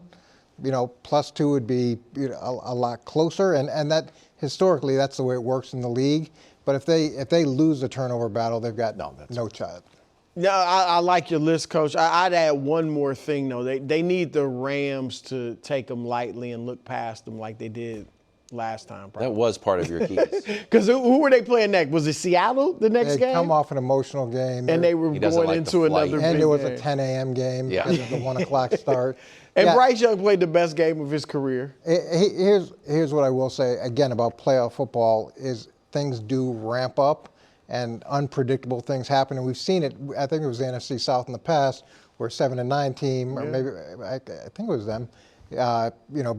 +2 would be a lot closer, and that historically that's the way it works in the league. But if they lose the turnover battle, they've got no shot. No, I like your list, Coach. I'd add one more thing, though. They need the Rams to take them lightly and look past them like they did last time. Probably. That was part of your keys. Because who were they playing next? Was it Seattle the next game? They come off an emotional game. And they were going into another And big it was game. a 10 a.m. game Yeah. because of the 1 o'clock start. And Bryce Young played the best game of his career. Here's what I will say, again, about playoff football is things do ramp up and unpredictable things happen. And we've seen it, I think it was the NFC South in the past, where a 7-9 team, or maybe I think it was them,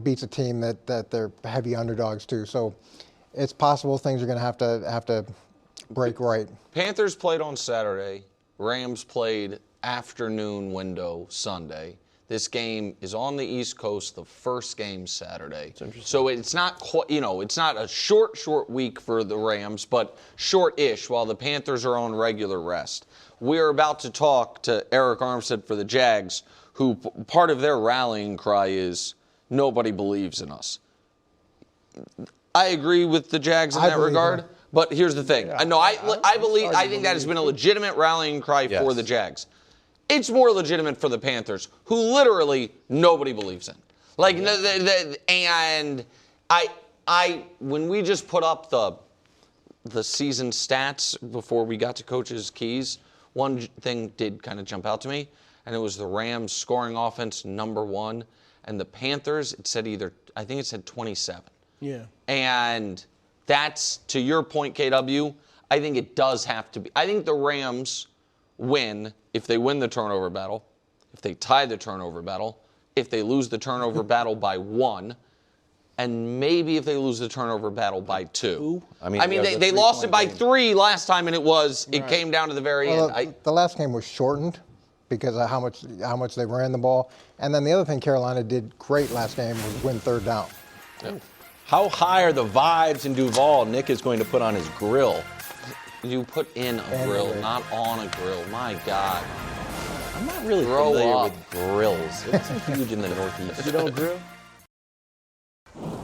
beats a team that they're heavy underdogs to. So it's possible things are going to have to break right. Panthers played on Saturday. Rams played afternoon window Sunday. This game is on the East Coast, the first game Saturday. So it's not it's not a short week for the Rams, but short-ish while the Panthers are on regular rest. We're about to talk to Arik Armstead for the Jags, who part of their rallying cry is nobody believes in us. I agree with the Jags in that regard, but here's the thing. I think that has been a legitimate rallying cry for the Jags. It's more legitimate for the Panthers, who literally nobody believes in. And when we just put up the season stats before we got to Coach's keys, one thing did kind of jump out to me, and it was the Rams scoring offense #1, and the Panthers, I think it said 27. Yeah. And that's, to your point, KW, I think it does have to be. I think the Rams win if they win the turnover battle, if they tie the turnover battle, if they lose the turnover battle by 1, and maybe if they lose the turnover battle by 2. I mean they lost it by 3 last time, and it came down to the very end. The last game was shortened because of how much they ran the ball. And then the other thing Carolina did great last game was win third down. Yeah. How high are the vibes in Duval Nick is going to put on his grill? You put in a grill, not on a grill. My God. I'm not really familiar with grills. It wasn't huge in the Northeast. You don't grill?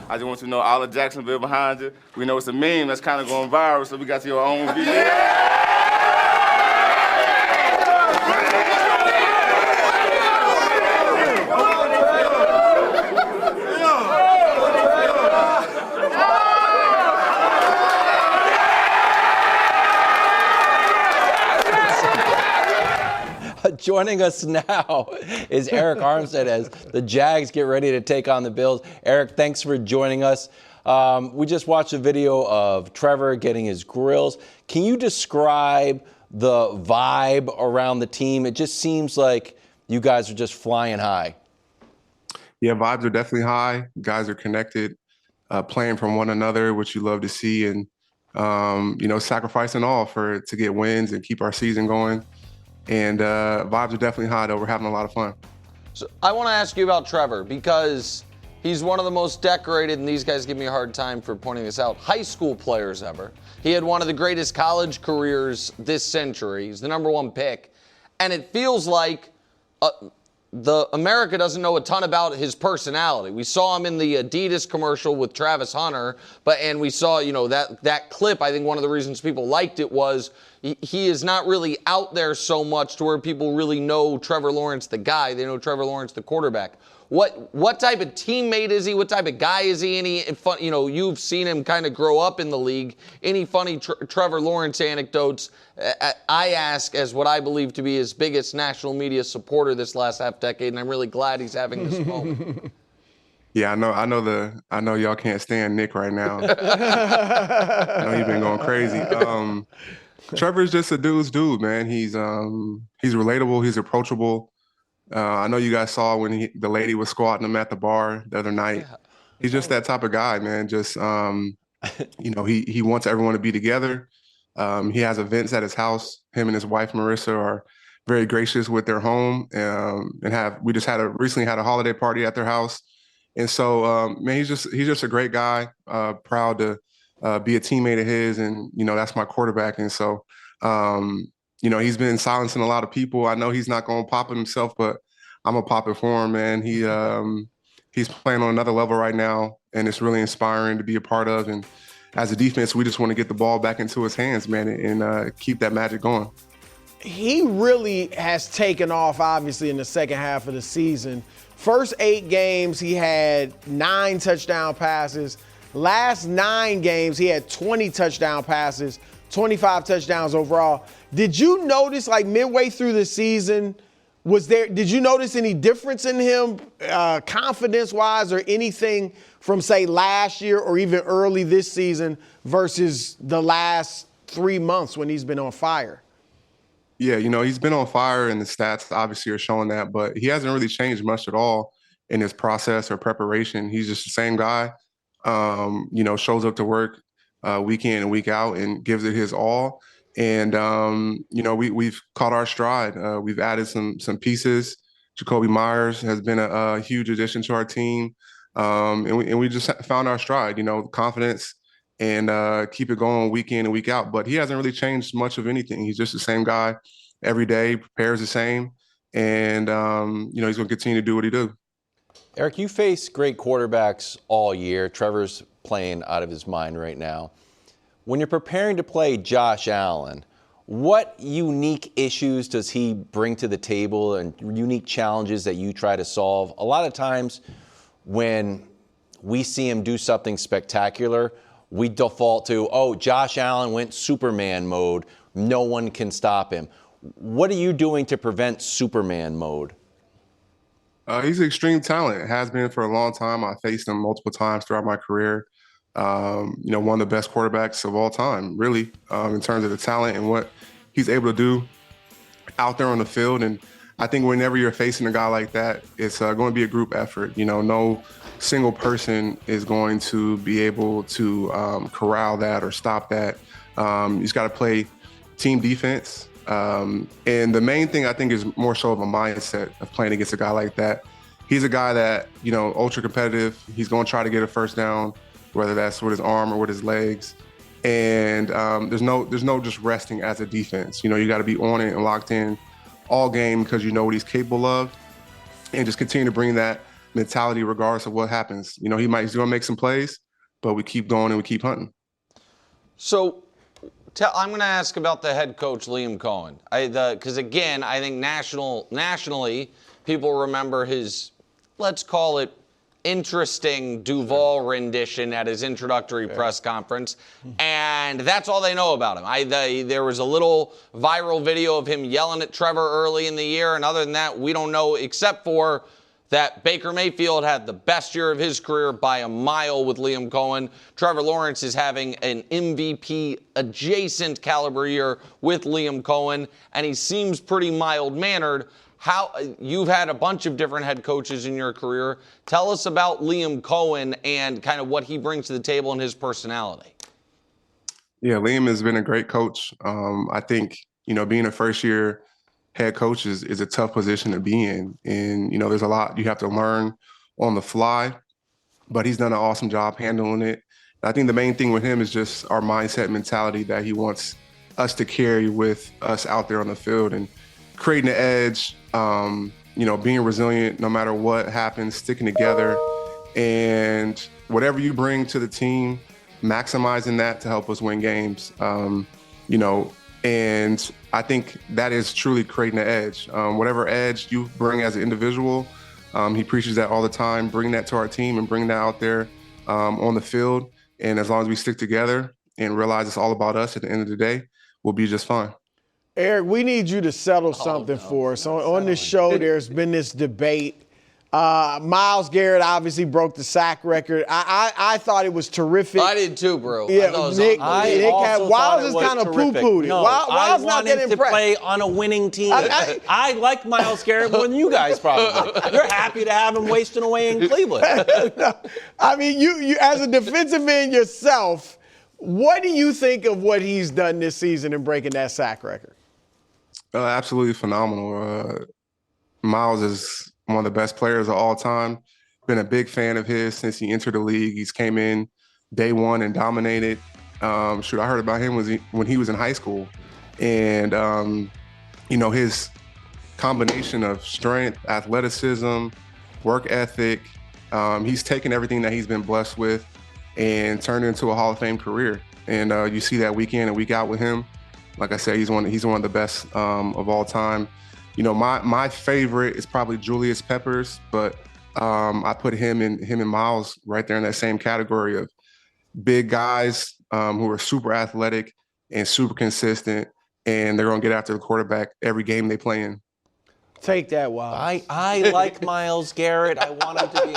I just want you to know all of Jacksonville behind you. We know it's a meme that's kind of going viral, so we got your own video. Joining us now is Arik Armstead as the Jags get ready to take on the Bills. Arik, thanks for joining us. We just watched a video of Trevor getting his grills. Can you describe the vibe around the team? It just seems like you guys are just flying high. Yeah, vibes are definitely high. Guys are connected, playing from one another, which you love to see, and sacrificing all to get wins and keep our season going. And vibes are definitely high, though. We're having a lot of fun. So I want to ask you about Trevor because he's one of the most decorated, and these guys give me a hard time for pointing this out, high school players ever. He had one of the greatest college careers this century. He's the #1 pick. And it feels like the America doesn't know a ton about his personality. We saw him in the Adidas commercial with Travis Hunter, and we saw, that clip. I think one of the reasons people liked it was he is not really out there so much to where people really know Trevor Lawrence the guy. They know Trevor Lawrence the quarterback. What type of teammate is he? What type of guy is he? Any fun? You've seen him kind of grow up in the league. Any funny Trevor Lawrence anecdotes? I ask as what I believe to be his biggest national media supporter this last half decade, and I'm really glad he's having this moment. Yeah, I know y'all can't stand Nick right now. I know he's been going crazy. Trevor's just a dude's dude, man. He's relatable. He's approachable. I know you guys saw when the lady was squatting him at the bar the other night. Yeah. He's just that type of guy, man. Just, he wants everyone to be together. He has events at his house. Him and his wife, Marissa, are very gracious with their home. We just recently had a holiday party at their house. And so, man, he's just a great guy, proud to be a teammate of his. And, that's my quarterback. And so, he's been silencing a lot of people. I know he's not going to pop it himself, but I'm going to pop it for him, man. He's playing on another level right now, and it's really inspiring to be a part of. And as a defense, we just want to get the ball back into his hands, man, and keep that magic going. He really has taken off, obviously, in the second half of the season. First 8 games, he had 9 touchdown passes. Last 9 games, he had 20 touchdown passes, 25 touchdowns overall. Did you notice, midway through the season, did you notice any difference in him, confidence-wise, or anything from, say, last year or even early this season versus the last 3 months when he's been on fire? Yeah, he's been on fire, and the stats obviously are showing that, but he hasn't really changed much at all in his process or preparation. He's just the same guy, shows up to work week in and week out and gives it his all. And, we've caught our stride. We've added some pieces. Jacoby Myers has been a huge addition to our team. And we just found our stride, confidence and keep it going week in and week out. But he hasn't really changed much of anything. He's just the same guy every day, prepares the same. And, he's going to continue to do what he does. Arik, you face great quarterbacks all year. Trevor's playing out of his mind right now. When you're preparing to play Josh Allen, what unique issues does he bring to the table and unique challenges that you try to solve? A lot of times when we see him do something spectacular, we default to, Josh Allen went Superman mode. No one can stop him. What are you doing to prevent Superman mode? He's an extreme talent. Has been for a long time. I faced him multiple times throughout my career. One of the best quarterbacks of all time, really, in terms of the talent and what he's able to do out there on the field. And I think whenever you're facing a guy like that, it's going to be a group effort. No single person is going to be able to corral that or stop that. You just got to play team defense. And the main thing I think is more so of a mindset of playing against a guy like that. He's a guy that, ultra competitive. He's going to try to get a first down, whether that's with his arm or with his legs. And there's no just resting as a defense. You got to be on it and locked in all game because you know what he's capable of, and just continue to bring that mentality regardless of what happens. He's going to make some plays, but we keep going and we keep hunting. So I'm going to ask about the head coach, Liam Cohen. Because, again, I think nationally, people remember his, let's call it, interesting Duval rendition at his introductory press conference, and that's all they know about him. There was a little viral video of him yelling at Trevor early in the year, and other than that, we don't know, except for that Baker Mayfield had the best year of his career by a mile with Liam Cohen. Trevor Lawrence is having an MVP-adjacent caliber year with Liam Cohen, and he seems pretty mild-mannered. You've had a bunch of different head coaches in your career. Tell us about Liam Cohen and kind of what he brings to the table and his personality. Yeah, Liam has been a great coach. I think, being a first-year head coach is a tough position to be in. And, there's a lot you have to learn on the fly, but he's done an awesome job handling it. And I think the main thing with him is just our mindset mentality that he wants us to carry with us out there on the field and creating an edge, being resilient no matter what happens, sticking together, and whatever you bring to the team, maximizing that to help us win games. And I think that is truly creating an edge. Whatever edge you bring as an individual, he preaches that all the time, bring that to our team and bring that out there on the field. And as long as we stick together and realize it's all about us at the end of the day, we'll be just fine. Eric, we need you to settle something for us. On this show, there's been this debate. Myles Garrett obviously broke the sack record. I thought it was terrific. I did too, bro. Yeah, Nick Wiles is kind of poo-pooed it. No, Wiles I not want him getting to impressed. play on a winning team. I like Myles Garrett more than you guys probably. You're happy to have him wasting away in Cleveland. No, I mean, you as a defensive end yourself, what do you think of what he's done this season in breaking that sack record? Absolutely phenomenal. Myles is one of the best players of all time. Been a big fan of his since he entered the league. He's came in day one and dominated. I heard about him when he was in high school. And, his combination of strength, athleticism, work ethic, he's taken everything that he's been blessed with and turned it into a Hall of Fame career. And you see that week in and week out with him. Like I said, he's one of the best of all time. My favorite is probably Julius Peppers, but I put him and Myles right there in that same category of big guys who are super athletic and super consistent, and they're going to get after the quarterback every game they play in. Take that, Wiles. I like Myles Garrett. I want him to be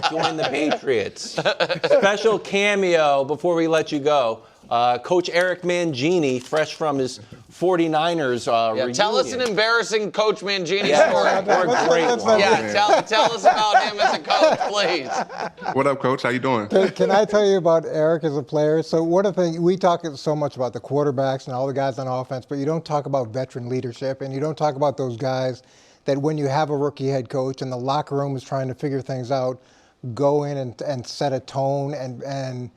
join the Patriots. Special cameo before we let you go. Coach Eric Mangini, fresh from his 49ers reunion. Tell us an embarrassing Coach Mangini story. Tell us about him as a coach, please. What up, Coach? How you doing? Can I tell you about Eric as a player? So one of the things, we talk so much about the quarterbacks and all the guys on offense, but you don't talk about veteran leadership, and you don't talk about those guys that when you have a rookie head coach and the locker room is trying to figure things out, go in and set a tone and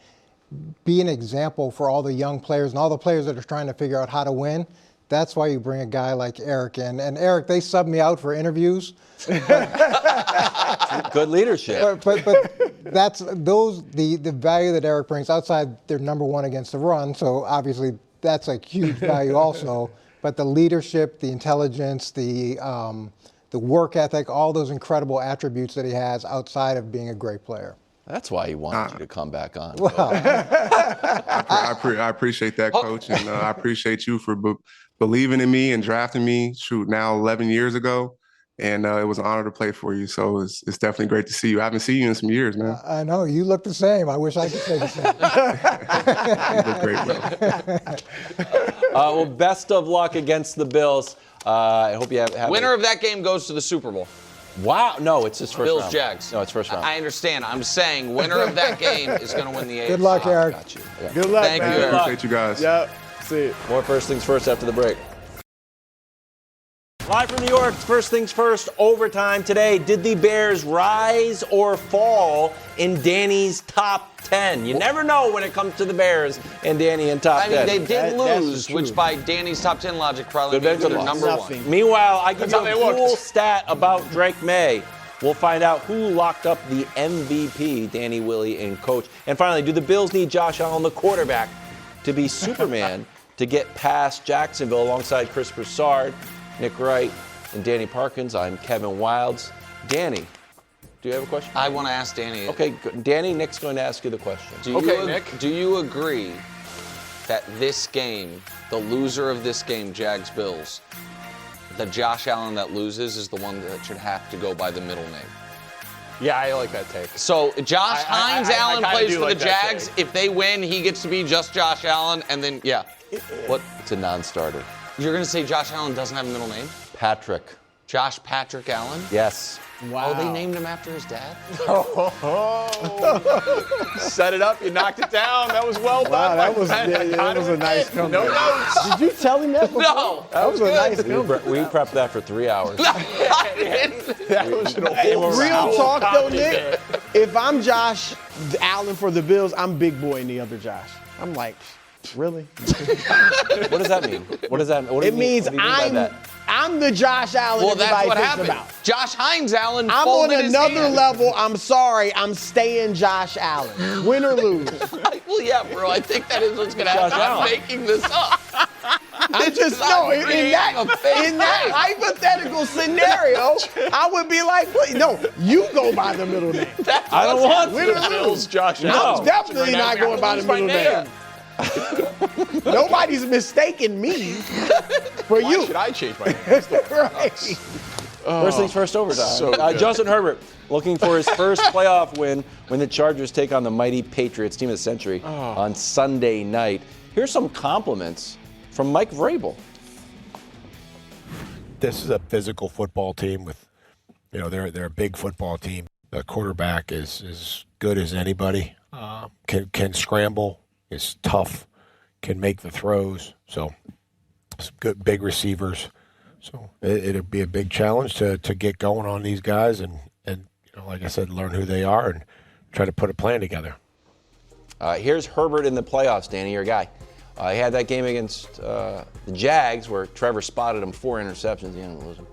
be an example for all the young players and all the players that are trying to figure out how to win. That's why you bring a guy like Eric in. And Eric, they sub me out for interviews. Good leadership. But that's the value that Eric brings outside. They're number one against the run, so obviously that's a huge value also. But the leadership, the intelligence, the work ethic, all those incredible attributes that he has outside of being a great player. That's why he wanted you to come back on. Well, I appreciate that, Coach, and I appreciate you for believing in me and drafting me, now 11 years ago. And it was an honor to play for you. So it's definitely great to see you. I haven't seen you in some years, man. I know. You look the same. I wish I could say the same. You look great, bro. Well, best of luck against the Bills. I hope you have Winner of that game goes to the Super Bowl. Wow. No, it's his first round. Bills, Jags. No, it's first round. I understand. I'm saying winner of that game is going to win the AFC. Good luck, Eric. Got you. Yeah. Good luck, Thank man. you. Appreciate you guys. Yep. See it. More First Things First after the break. Live from New York, First Things First, overtime today. Did the Bears rise or fall in Danny's top 10? You never know when it comes to the Bears and Danny in top 10. I mean, they did lose, which by Danny's top 10 logic probably means they're number one. Meanwhile, I give you a cool stat about Drake May. We'll find out who locked up the MVP, Danny, Willie, and Coach. And finally, do the Bills need Josh Allen, the quarterback, to be Superman to get past Jacksonville alongside Chris Broussard, Nick Wright, and Danny Parkins? I'm Kevin Wildes. Danny, do you have a question? I want to ask Danny. Okay, good. Danny, Nick's going to ask you the question. Nick. Do you agree that this game, the loser of this game, Jags-Bills, the Josh Allen that loses is the one that should have to go by the middle name? Yeah, I like that take. So Josh Hines Allen plays for the Jags. Take. If they win, he gets to be just Josh Allen, and then, What? It's a non-starter. You're going to say Josh Allen doesn't have a middle name? Patrick. Josh Patrick Allen? Yes. Wow. Oh, they named him after his dad? Set it up. You knocked it down. That was well done. Wow, that was a nice comeback. No notes. Did you tell him that before? No. That was a nice comeback. We prepped that for 3 hours. That was an Real talk, though, Nick. If I'm Josh Allen for the Bills, I'm big boy in the other Josh. I'm like, really? What does that mean? What does that? What do It you mean, means what do you mean by that? I'm the Josh Allen Well, everybody that's what thinks happened. about. Josh Hines Allen I'm on folded his another hand. level. I'm sorry. I'm staying Josh Allen. Win or lose. Well, yeah, bro. I think that is what's going to happen. I'm making this up. I'm just no in that hypothetical scenario, I would be like, no, you go by the middle name. I don't want Win or lose. Josh I'm Allen. definitely not going by the middle name. Nobody's mistaking me for Why you. should I change my name? Right. First things first, overtime. So good. Justin Herbert looking for his first playoff win when the Chargers take on the mighty Patriots, team of the century, on Sunday night. Here's some compliments from Mike Vrabel. This is a physical football team with, they're a big football team. The quarterback is as good as anybody. Can scramble, is tough, can make the throws. So, some good big receivers. So it'll be a big challenge to get going on these guys and like I said, learn who they are and try to put a plan together. Here's Herbert in the playoffs, Danny, your guy. He had that game against the Jags where Trevor spotted him 4 interceptions. He ended up losing.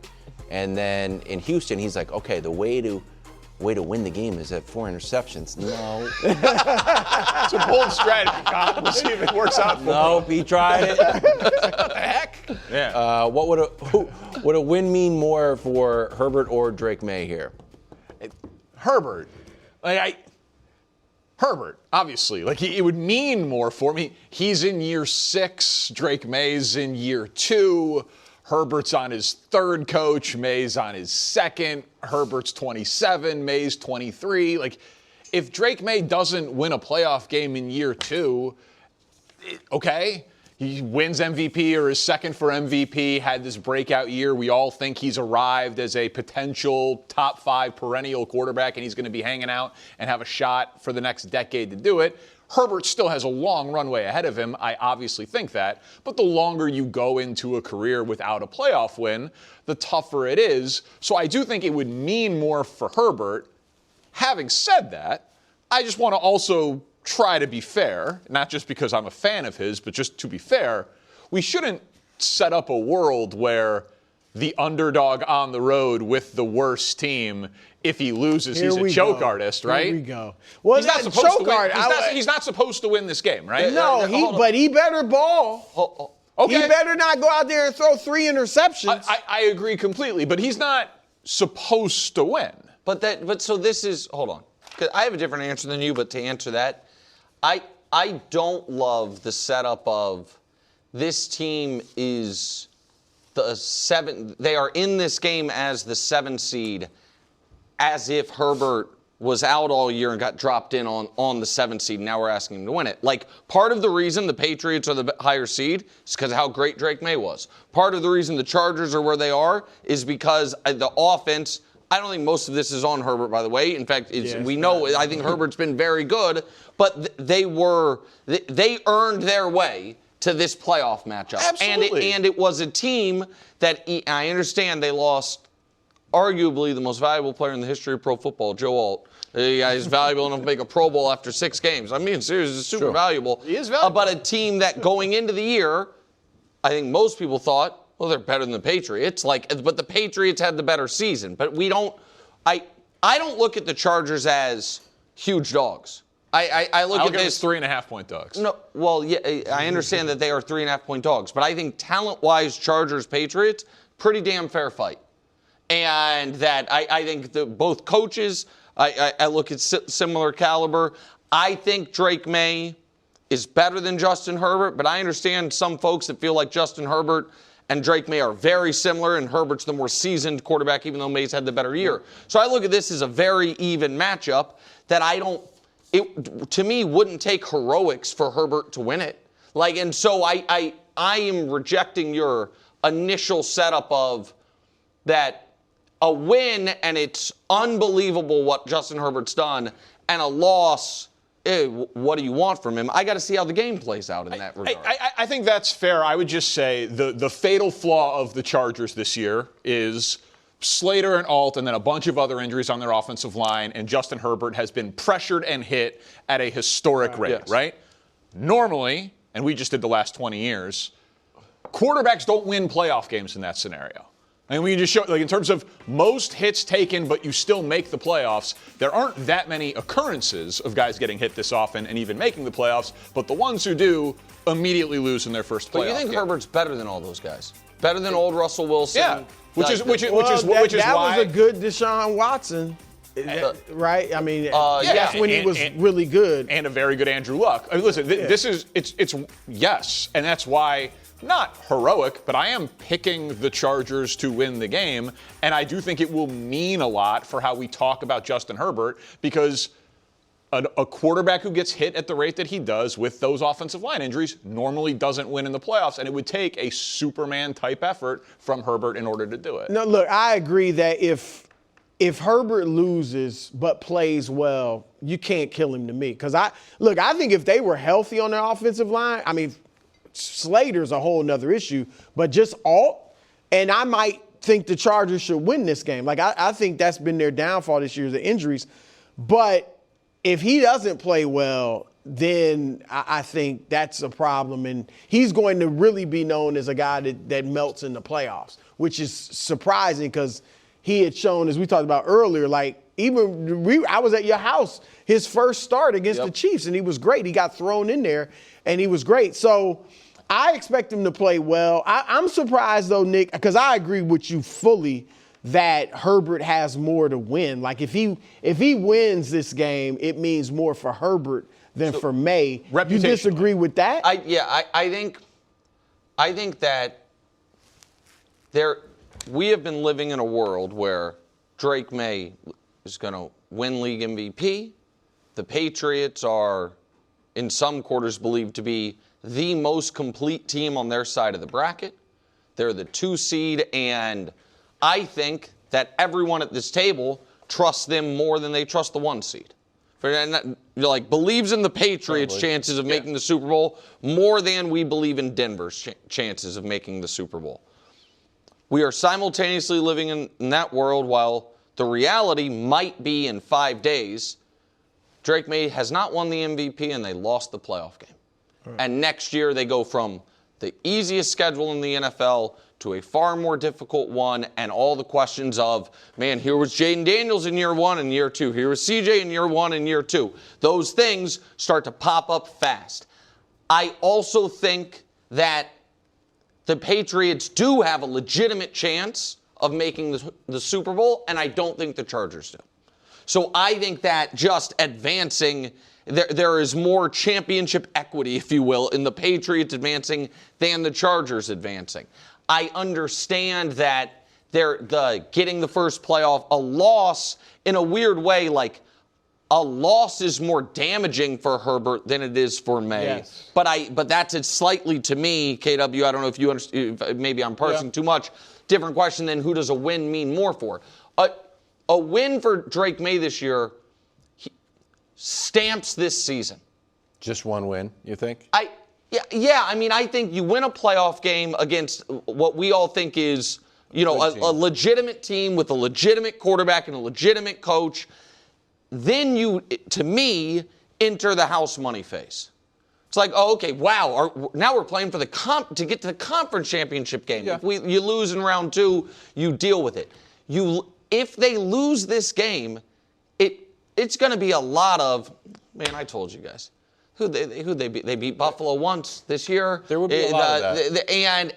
And then in Houston, he's like, okay, the way to win the game is at 4 interceptions. No. It's a bold strategy, Colin. We'll see if it works out for him. Nope, he tried it. What the heck? Yeah. What would a win mean more for Herbert or Drake May here? Herbert. Herbert, obviously. It would mean more for me. He's in year 6. Drake May's in year 2. Herbert's on his 3rd coach. May's on his 2nd. Herbert's 27. May's 23. If Drake May doesn't win a playoff game in year 2, okay. He wins MVP or is second for MVP, had this breakout year. We all think he's arrived as a potential top 5 perennial quarterback, and he's going to be hanging out and have a shot for the next decade to do it. Herbert still has a long runway ahead of him. I obviously think that. But the longer you go into a career without a playoff win, the tougher it is. So I do think it would mean more for Herbert. Having said that, I just want to also try to be fair, not just because I'm a fan of his, but just to be fair. We shouldn't set up a world where the underdog on the road with the worst team, if he loses, he's a choke artist, right? Here we go. Well, he's not supposed to win. He's not supposed to win this game, right? No, but he better ball. Okay. He better not go out there and throw 3 interceptions. I agree completely, but he's not supposed to win. So this is, hold on. 'Cause I have a different answer than you, but to answer that, I don't love the setup of this team is the 7. They are in this game as the 7 seed, as if Herbert was out all year and got dropped in on the 7 seed. Now we're asking him to win it. Part of the reason the Patriots are the higher seed is because of how great Drake May was. Part of the reason the Chargers are where they are is because the offense. I don't think most of this is on Herbert, by the way. In fact, I think Herbert's been very good, but they earned their way to this playoff matchup. Absolutely. And it was a team that, I understand they lost arguably the most valuable player in the history of pro football, Joe Alt. He's valuable enough to make a Pro Bowl after 6 games. I'm being serious. He's super valuable. He is valuable. But a team that going into the year, I think most people thought, well, they're better than the Patriots. But the Patriots had the better season. But we don't. I don't look at the Chargers as huge dogs. I look at this 3.5-point dogs. No, well, yeah, I understand that they are 3.5-point dogs, but I think talent-wise, Chargers Patriots, pretty damn fair fight. and that I think both coaches, I look at similar caliber. I think Drake May is better than Justin Herbert, but I understand some folks that feel like Justin Herbert and Drake May are very similar, and Herbert's the more seasoned quarterback, even though May's had the better year. So I look at this as a very even matchup that to me, wouldn't take heroics for Herbert to win it. And so I am rejecting your initial setup of that a win, and it's unbelievable what Justin Herbert's done, and a loss, what do you want from him? I got to see how the game plays out in that regard. I think that's fair. I would just say the fatal flaw of the Chargers this year is Slater and Alt and then a bunch of other injuries on their offensive line, and Justin Herbert has been pressured and hit at a historic rate, right? Normally, and we just did the last 20 years, quarterbacks don't win playoff games in that scenario. I mean, we just show, in terms of most hits taken, but you still make the playoffs, there aren't that many occurrences of guys getting hit this often and even making the playoffs, but the ones who do immediately lose in their first playoff But you think game. Herbert's better than all those guys? Better than old Russell Wilson? Yeah, which is that why was a good Deshaun Watson, right? I mean, that's when he was really good, and a very good Andrew Luck. I mean, listen, this is it's yes, and that's why. Not heroic, but I am picking the Chargers to win the game, and I do think it will mean a lot for how we talk about Justin Herbert, because a quarterback who gets hit at the rate that he does with those offensive line injuries normally doesn't win in the playoffs, and it would take a Superman-type effort from Herbert in order to do it. No, look, I agree that if Herbert loses but plays well, you can't kill him to me. Because I think if they were healthy on their offensive line, I mean, Slater's a whole nother issue, but just Alt, and I might think the Chargers should win this game. I think that's been their downfall this year, the injuries. But if he doesn't play well, then I think that's a problem, and he's going to really be known as a guy that melts in the playoffs, which is surprising because he had shown, as we talked about earlier, I was at your house, his first start against the Chiefs, and he was great. He got thrown in there, and he was great. So I expect him to play well. I'm surprised, though, Nick, because I agree with you fully that Herbert has more to win. If he wins this game, it means more for Herbert than for May. You disagree with that? I think that we have been living in a world where Drake May is going to win league MVP. The Patriots are, in some quarters, believed to be the most complete team on their side of the bracket. They're the 2 seed, and I think that everyone at this table trusts them more than they trust the 1 seed. Believes in the Patriots' chances of making the Super Bowl more than we believe in Denver's chances of making the Super Bowl. We are simultaneously living in that world, while the reality might be in 5 days, Drake May has not won the MVP and they lost the playoff game. Right. And next year they go from the easiest schedule in the NFL to a far more difficult one, and all the questions of, man, here was Jaden Daniels in year 1 and year 2. Here was CJ in year 1 and year 2. Those things start to pop up fast. I also think that the Patriots do have a legitimate chance of making the Super Bowl, and I don't think the Chargers do. So I think that just advancing, there is more championship equity, if you will, in the Patriots advancing than the Chargers advancing. I understand that getting the first playoff, a loss in a weird way, a loss is more damaging for Herbert than it is for May. Yes. But that's slightly, to me, KW, I don't know if you understand, maybe I'm parsing too much, different question than who does a win mean more for. A win for Drake May this year stamps this season. Just one win, you think? Yeah. I mean, I think you win a playoff game against what we all think is, a legitimate team with a legitimate quarterback and a legitimate coach. Then you, to me, enter the house money phase. It's like, oh, okay, wow, now we're playing for to get to the conference championship game. Yeah. If you lose in round 2, you deal with it. If they lose this game, it's going to be a lot of, man, I told you guys. Who they beat? They beat Buffalo once this year. There would be a lot of that.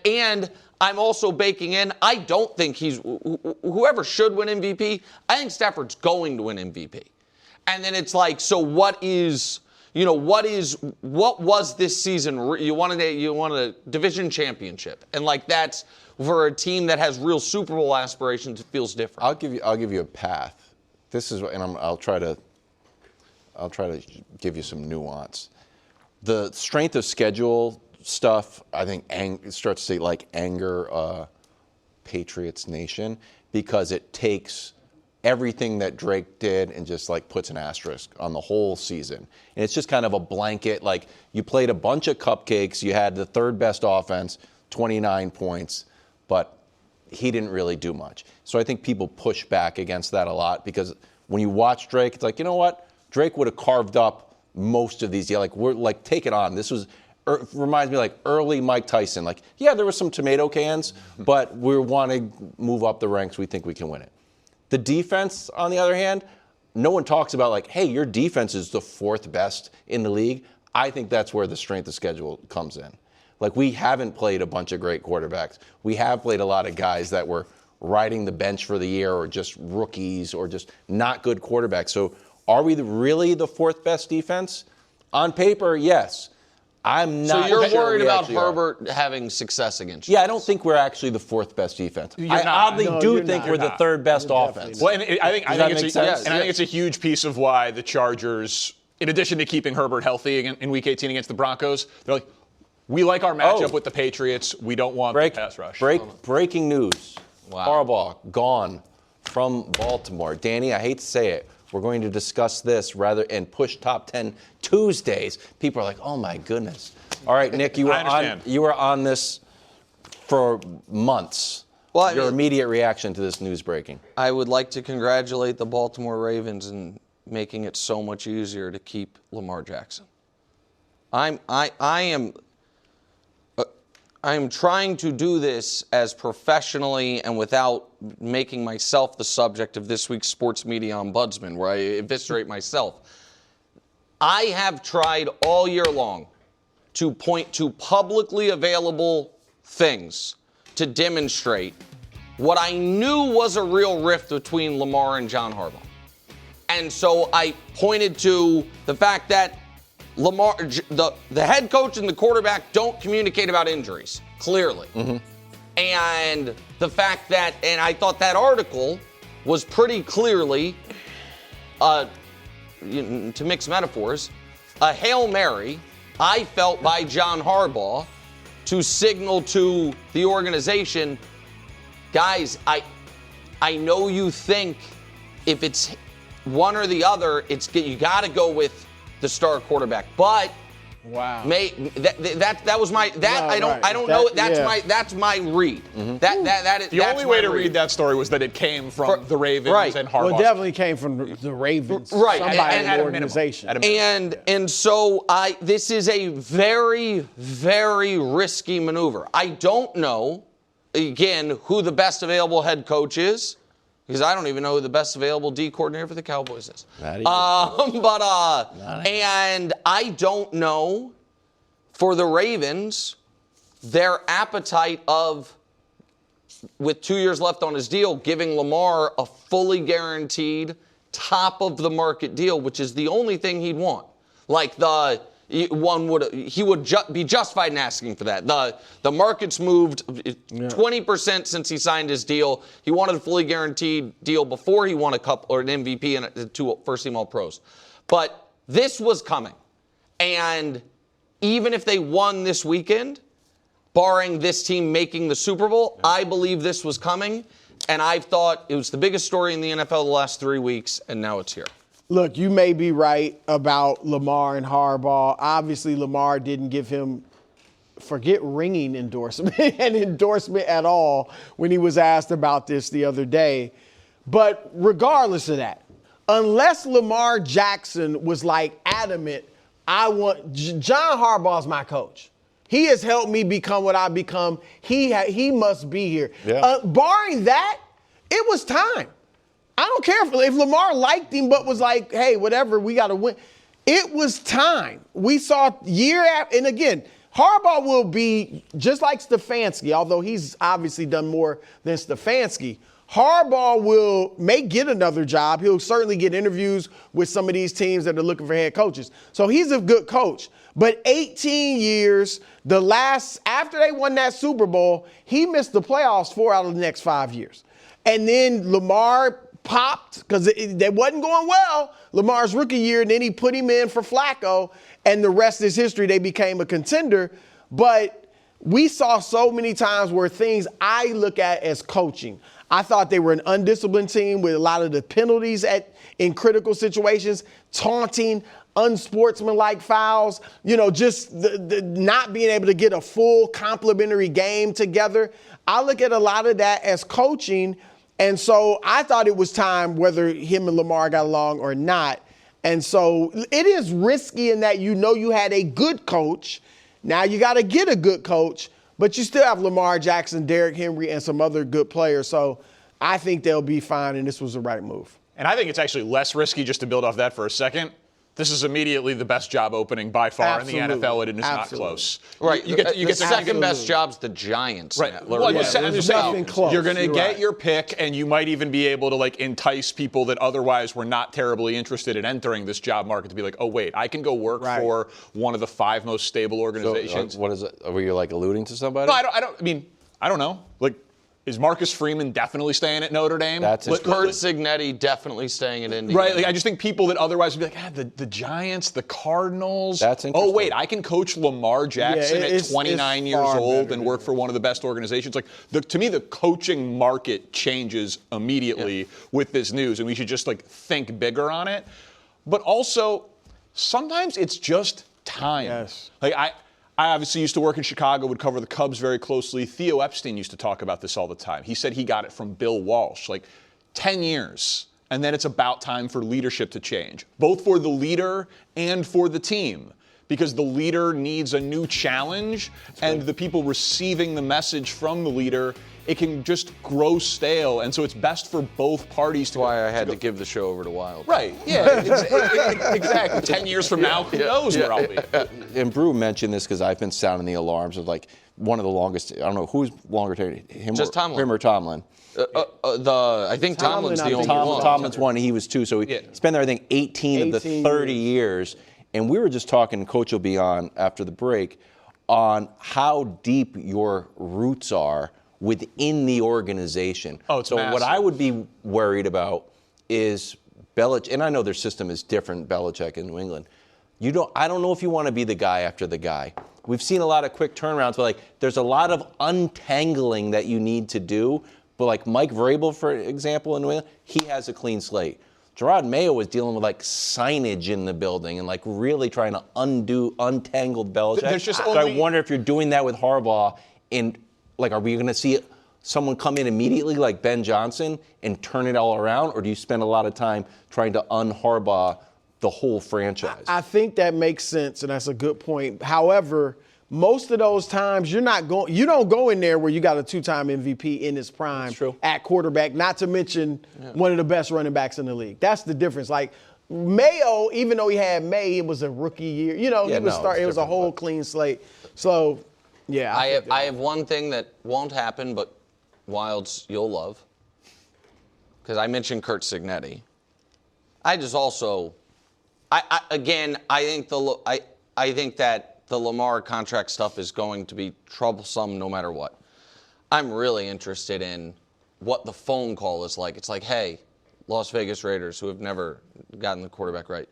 And I'm also baking in, I don't think whoever should win MVP, I think Stafford's going to win MVP. And then it's like, so what was this season? You wanted a division championship. And like that's, for a team that has real Super Bowl aspirations, it feels different. I'll give you a path. This is, and I'll try to give you some nuance. The strength of schedule stuff, I think, starts to anger Patriots Nation, because it takes everything that Drake did and just puts an asterisk on the whole season. And it's just kind of a blanket, you played a bunch of cupcakes, you had the third best offense, 29 points, but he didn't really do much. So I think people push back against that a lot, because when you watch Drake, it's like, you know what? Drake would have carved up most of these. Take it on. This was, reminds me early Mike Tyson. There were some tomato cans, but we want to move up the ranks. We think we can win it. The defense, on the other hand, no one talks about hey, your defense is the fourth best in the league. I think that's where the strength of schedule comes in. We haven't played a bunch of great quarterbacks. We have played a lot of guys that were riding the bench for the year, or just rookies, or just not good quarterbacks. So are we really the fourth best defense? On paper, yes. I'm not. So you're sure worried we about actually Herbert having success against you? Yeah, I don't think we're actually the fourth best defense. I oddly do think we're the third best offense. Well, and I think it's a huge piece of why the Chargers, in addition to keeping Herbert healthy in Week 18 against the Broncos, they're like, we like our matchup with the Patriots. We don't want the pass rush. Breaking news. Wow. Harbaugh gone from Baltimore. Danny, I hate to say it, we're going to discuss this and push top 10 Tuesdays. People are like, oh my goodness. All right, Nick, you were on this for months. Well, your immediate reaction to this news breaking? I would like to congratulate the Baltimore Ravens in making it so much easier to keep Lamar Jackson. I am trying to do this as professionally and without making myself the subject of this week's sports media ombudsman, where I eviscerate myself. I have tried all year long to point to publicly available things to demonstrate what I knew was a real rift between Lamar and John Harbaugh. And so I pointed to the fact that Lamar, the head coach and the quarterback don't communicate about injuries, clearly. Mm-hmm. And the fact that, and I thought that article was pretty clearly, to mix metaphors, a Hail Mary, I felt, by John Harbaugh to signal to the organization, guys, I know you think if it's one or the other, you got to go with the star quarterback, but wow, that was my I don't know. That's my read. Mm-hmm. The only way to read that story was that it came from the Ravens and Harbaugh. Well, it definitely came from the Ravens, right? Somebody in the organization. And so this is a very, very risky maneuver. I don't know, again, who the best available head coach is, because I don't even know who the best available D coordinator for the Cowboys is. And I don't know, for the Ravens, their appetite of, with 2 years left on his deal, giving Lamar a fully guaranteed top of the market deal, which is the only thing he'd want. He would be justified in asking for that. The market's moved 20% since he signed his deal. He wanted a fully guaranteed deal before he won a cup or an MVP and 2 first-team All-Pros. But this was coming. And even if they won this weekend, barring this team making the Super Bowl, I believe this was coming. And I thought it was the biggest story in the NFL the last 3 weeks, and now it's here. Look, you may be right about Lamar and Harbaugh. Obviously, Lamar didn't give him, forget ringing endorsement, an endorsement at all when he was asked about this the other day. But regardless of that, unless Lamar Jackson was adamant, John Harbaugh's my coach. He has helped me become what I've become. He must be here. Yeah. Barring that, it was time. I don't care if Lamar liked him but was like, hey, whatever, we got to win. It was time. We saw year after, and again, Harbaugh will be just like Stefanski, although he's obviously done more than Stefanski. Harbaugh may get another job. He'll certainly get interviews with some of these teams that are looking for head coaches. So he's a good coach. But 18 years, after they won that Super Bowl, he missed the playoffs 4 out of the next 5 years. And then Lamar popped because they wasn't going well Lamar's rookie year, and then he put him in for Flacco, and the rest is history. They became a contender. But we saw so many times where things I look at as coaching. I thought they were an undisciplined team with a lot of the penalties in critical situations, taunting, unsportsmanlike fouls, just the not being able to get a full complementary game together. I look at a lot of that as coaching. And so I thought it was time, whether him and Lamar got along or not. And so it is risky in that you had a good coach. Now you got to get a good coach, but you still have Lamar Jackson, Derrick Henry, and some other good players. So I think they'll be fine, and this was the right move. And I think it's actually less risky, just to build off that for a second. This is immediately the best job opening by far in the NFL, and it is not close. Right. You get the second best job's the Giants. Right. Well, nothing close. You're going to get your pick, and you might even be able to entice people that otherwise were not terribly interested in entering this job market to be like, oh wait, I can go work for one of the 5 most stable organizations. So, what is it? Were you alluding to somebody? No, I don't know. Is Marcus Freeman definitely staying at Notre Dame? That's Curt Cignetti definitely staying at Indiana. Right. I just think people that otherwise would be like, the Giants, the Cardinals. That's interesting. Oh, wait, I can coach Lamar Jackson at 29 years old and work for one of the best organizations. To me, the coaching market changes immediately with this news, and we should just think bigger on it. But also, sometimes it's just time. Yes. I obviously used to work in Chicago, would cover the Cubs very closely. Theo Epstein used to talk about this all the time. He said he got it from Bill Walsh, 10 years, and then it's about time for leadership to change, both for the leader and for the team, because the leader needs a new challenge, and the people receiving the message from the leader, it can just grow stale, and so it's best for both parties to. That's why I had to give the show over to Wild. Right? Yeah, exactly. 10 years from now, who knows where I'll be? And Brou mentioned this because I've been sounding the alarms of one of the longest. I don't know who's longer tenured, him or Tomlin. I think Tomlin's the only one. Tomlin's one. He was 2, so he spent there, I think, 18 of the 30 years. And we were just talking. Coach will be on after the break on how deep your roots are within the organization. Oh, it's massive. What I would be worried about is Belichick, and I know their system is different, Belichick in New England. I don't know if you want to be the guy after the guy. We've seen a lot of quick turnarounds, but there's a lot of untangling that you need to do. But Mike Vrabel, for example, in New England, he has a clean slate. Gerard Mayo was dealing with signage in the building and really trying to untangle Belichick. I wonder if you're doing that with Harbaugh. And are we going to see someone come in immediately like Ben Johnson and turn it all around, or do you spend a lot of time trying to un-Harbaugh the whole franchise? I think that makes sense, and that's a good point. However, most of those times you don't go in there where you got a 2-time MVP in his prime at quarterback, not to mention one of the best running backs in the league. That's the difference. Mayo, even though he had May, it was a rookie year. It was a whole clean slate. So, yeah. I have one thing that won't happen, but Wilds you'll love, because I mentioned Curt Cignetti. I just also, I think that the Lamar contract stuff is going to be troublesome no matter what. I'm really interested in what the phone call is like. It's hey, Las Vegas Raiders, who have never gotten the quarterback right,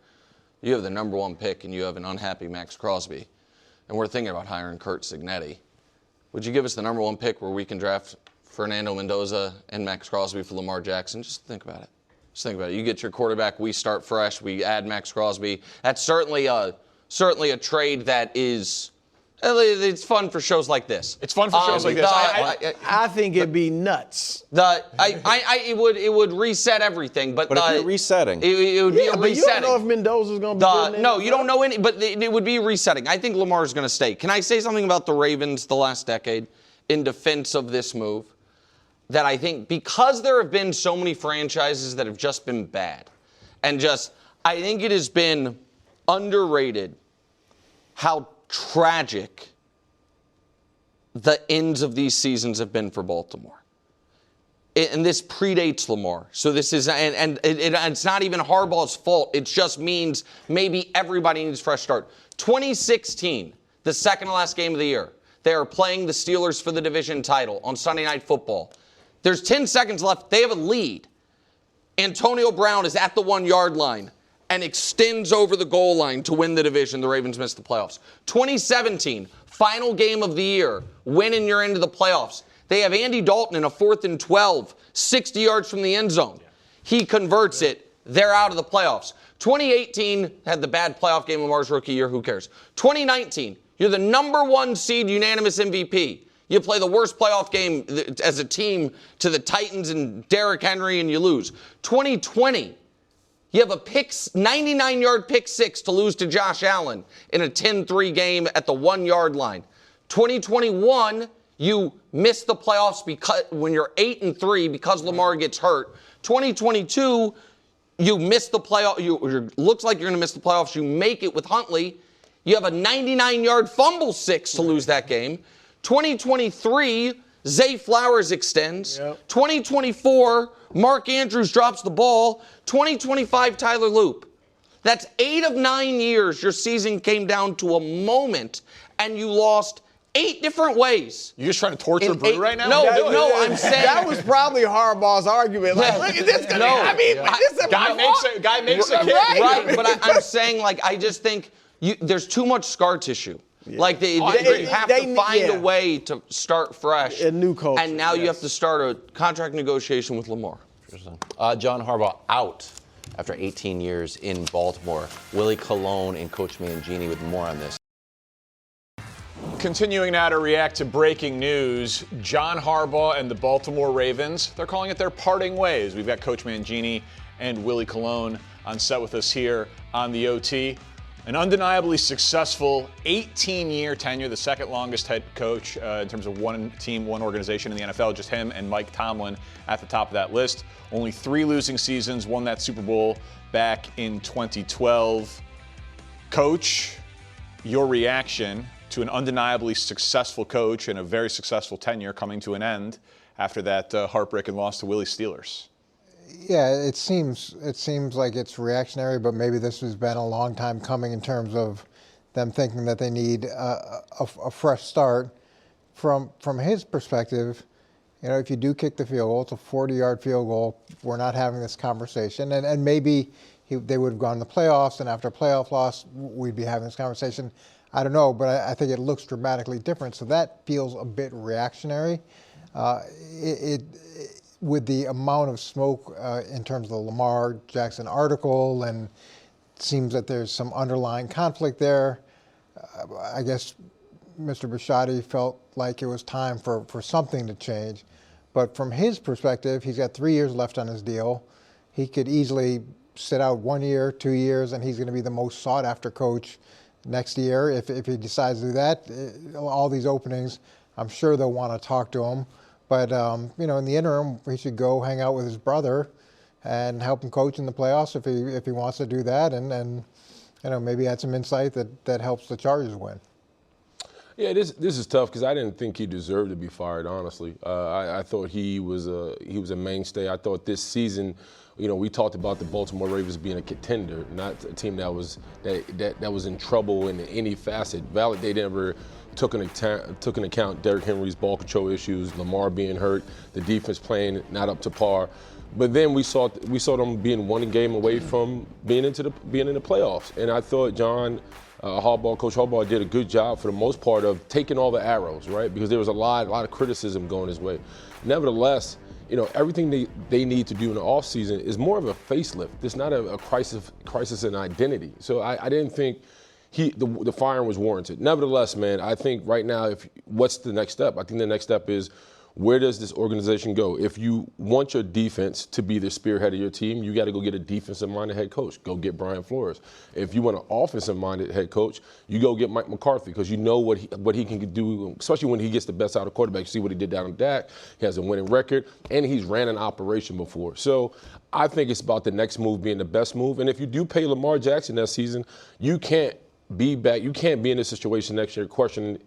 you have the number 1 pick and you have an unhappy Max Crosby, and we're thinking about hiring Curt Cignetti. Would you give us the number 1 pick where we can draft Fernando Mendoza and Max Crosby for Lamar Jackson? Just think about it. You get your quarterback, we start fresh, we add Max Crosby. That's certainly a trade that is, it's fun for shows like this. It's fun for shows like this. I think it'd be nuts. It would reset everything. But if you're resetting. It would be a resetting. But you don't know if Mendoza's going to be good. No, you don't know any, but it would be resetting. I think Lamar's going to stay. Can I say something about the Ravens the last decade in defense of this move? That I think because there have been so many franchises that have just been bad, and I think it has been underrated how tragic the ends of these seasons have been for Baltimore. And this predates Lamar. So this is, and it's not even Harbaugh's fault. It just means maybe everybody needs a fresh start. 2016, the second to last game of the year. They are playing the Steelers for the division title on Sunday Night Football. There's 10 seconds left. They have a lead. Antonio Brown is at the 1-yard line and extends over the goal line to win the division. The Ravens missed the playoffs. 2017, final game of the year. Win and you're into the playoffs. They have Andy Dalton in a 4th and 12, 60 yards from the end zone. He converts it. They're out of the playoffs. 2018 had the bad playoff game Lamar's rookie year. Who cares? 2019, you're the number 1 seed, unanimous MVP. You play the worst playoff game as a team to the Titans and Derrick Henry, and you lose. 2020, you have a 99-yard pick 6 to lose to Josh Allen in a 10-3 game at the 1-yard line. 2021, you miss the playoffs because when you're 8-3 because Lamar gets hurt. 2022, you miss the playoff. Looks like you're going to miss the playoffs. You make it with Huntley. You have a 99-yard fumble 6 to lose that game. 2023, Zay Flowers extends. 2024, Mark Andrews drops the ball. 2025, Tyler Loop. That's 8 of 9 years your season came down to a moment, and you lost 8 different ways. You're just trying to torture Brou right now? No, I'm saying that was probably Harbaugh's argument. Like, look at this guy. Guy makes a kick. Right, but I'm saying, like, I just think there's too much scar tissue. Yeah. Like they have to find a way to start fresh. A new culture. And now you have to start a contract negotiation with Lamar. John Harbaugh out after 18 years in Baltimore. Willie Colon and Coach Mangini with more on this. Continuing now to react to breaking news, John Harbaugh and the Baltimore Ravens, they're calling it their parting ways. We've got Coach Mangini and Willie Colon on set with us here on the OT. An undeniably successful 18-year tenure, the second longest head coach in terms of one team, one organization in the NFL, just him and Mike Tomlin at the top of that list. Only 3 losing seasons, won that Super Bowl back in 2012. Coach, your reaction to an undeniably successful coach and a very successful tenure coming to an end after that heartbreaking loss to Willie's Steelers? Yeah, it seems like it's reactionary, but maybe this has been a long time coming in terms of them thinking that they need a fresh start. From his perspective, you know, if you do kick the field goal, it's a 40-yard field goal. We're not having this conversation, and maybe they would have gone to the playoffs, and after a playoff loss, we'd be having this conversation. I don't know, but I think it looks dramatically different. So that feels a bit reactionary. With the amount of smoke in terms of the Lamar Jackson article, and it seems that there's some underlying conflict there. I guess Mr. Bisciotti felt like it was time for something to change. But from his perspective, he's got 3 years left on his deal. He could easily sit out 1 year, 2 years, and he's going to be the most sought-after coach next year. If he decides to do that, all these openings, I'm sure they'll want to talk to him. But, you know, in the interim, he should go hang out with his brother and help him coach in the playoffs if he wants to do that, and you know, maybe add some insight that helps the Chargers win. Yeah, this is tough because I didn't think he deserved to be fired, honestly. I thought he was a mainstay. I thought this season, you know, we talked about the Baltimore Ravens being a contender, not a team that was in trouble in any facet. They never took into account Derrick Henry's ball control issues, Lamar being hurt, the defense playing not up to par. But then we saw them being 1 game away from being in the playoffs. And I thought Coach Harbaugh did a good job for the most part of taking all the arrows, right? Because there was a lot of criticism going his way. Nevertheless, you know, everything they need to do in the offseason is more of a facelift. It's not a crisis in identity. So I didn't think the firing was warranted. Nevertheless, man, I think right now, what's the next step? I think the next step is, where does this organization go? If you want your defense to be the spearhead of your team, you got to go get a defensive-minded head coach. Go get Brian Flores. If you want an offensive-minded head coach, you go get Mike McCarthy, because you know what he can do, especially when he gets the best out of quarterback. You see what he did down in Dak. He has a winning record, and he's ran an operation before. So I think it's about the next move being the best move. And if you do pay Lamar Jackson that season, you can't be back. You can't be in this situation next year questioning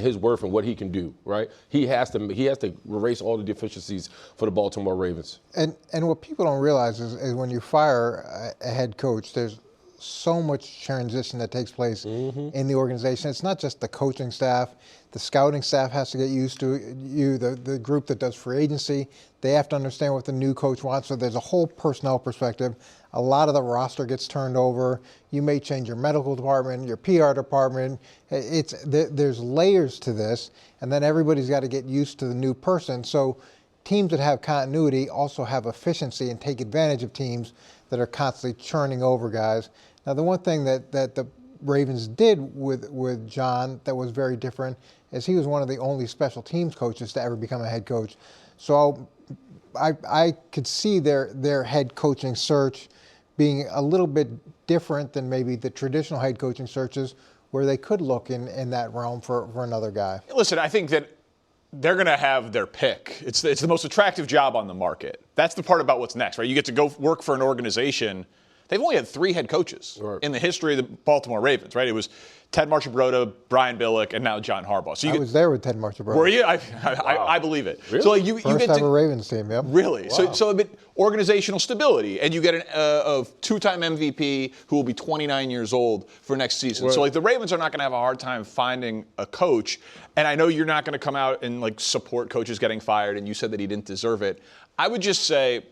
his worth and what he can do, right? He has to erase all the deficiencies for the Baltimore Ravens. And what people don't realize is when you fire a head coach, there's so much transition that takes place in the organization. It's not just the coaching staff. The scouting staff has to get used to you. The group that does free agency, they have to understand what the new coach wants. So there's a whole personnel perspective. A lot of the roster gets turned over. You may change your medical department, your PR department. There's layers to this, and then everybody's got to get used to the new person. So teams that have continuity also have efficiency and take advantage of teams that are constantly churning over guys. Now, the one thing that the Ravens did with John that was very different is he was one of the only special teams coaches to ever become a head coach. So I could see their head coaching search being a little bit different than maybe the traditional head coaching searches where they could look in that realm for another guy. Listen, I think that they're going to have their pick. It's the most attractive job on the market. That's the part about what's next, right? You get to go work for an organization. They've only had 3 head coaches in the history of the Baltimore Ravens, right? It was Ted Marchibroda, Brian Billick, and now John Harbaugh. So I was there with Ted Marchibroda. Were you? I believe it. Really? So you First get ever Ravens team, yep. Really? Wow. So a bit organizational stability, and you get a 2-time MVP who will be 29 years old for next season. Right. So the Ravens are not going to have a hard time finding a coach. And I know you're not going to come out and support coaches getting fired, and you said that he didn't deserve it. I would just say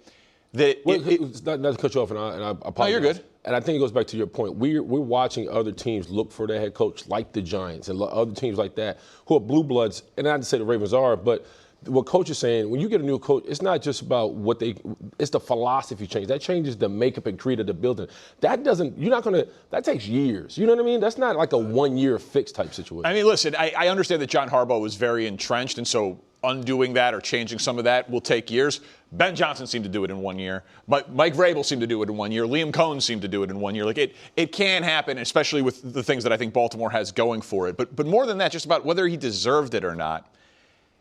that not to cut you off, and I apologize. No, you're good. And I think it goes back to your point. We're watching other teams look for their head coach, like the Giants and other teams like that, who are blue bloods. And not to say the Ravens are, but what coach is saying, when you get a new coach, it's not just about it's the philosophy change. That changes the makeup and creed of the building. That takes years. You know what I mean? That's not like a 1-year fix type situation. I mean, listen, I understand that John Harbaugh was very entrenched, and so undoing that or changing some of that will take years. Ben Johnson seemed to do it in 1 year. But Mike Vrabel seemed to do it in 1 year. Liam Cohen seemed to do it in 1 year. Like it can happen, especially with the things that I think Baltimore has going for it. But more than that, just about whether he deserved it or not,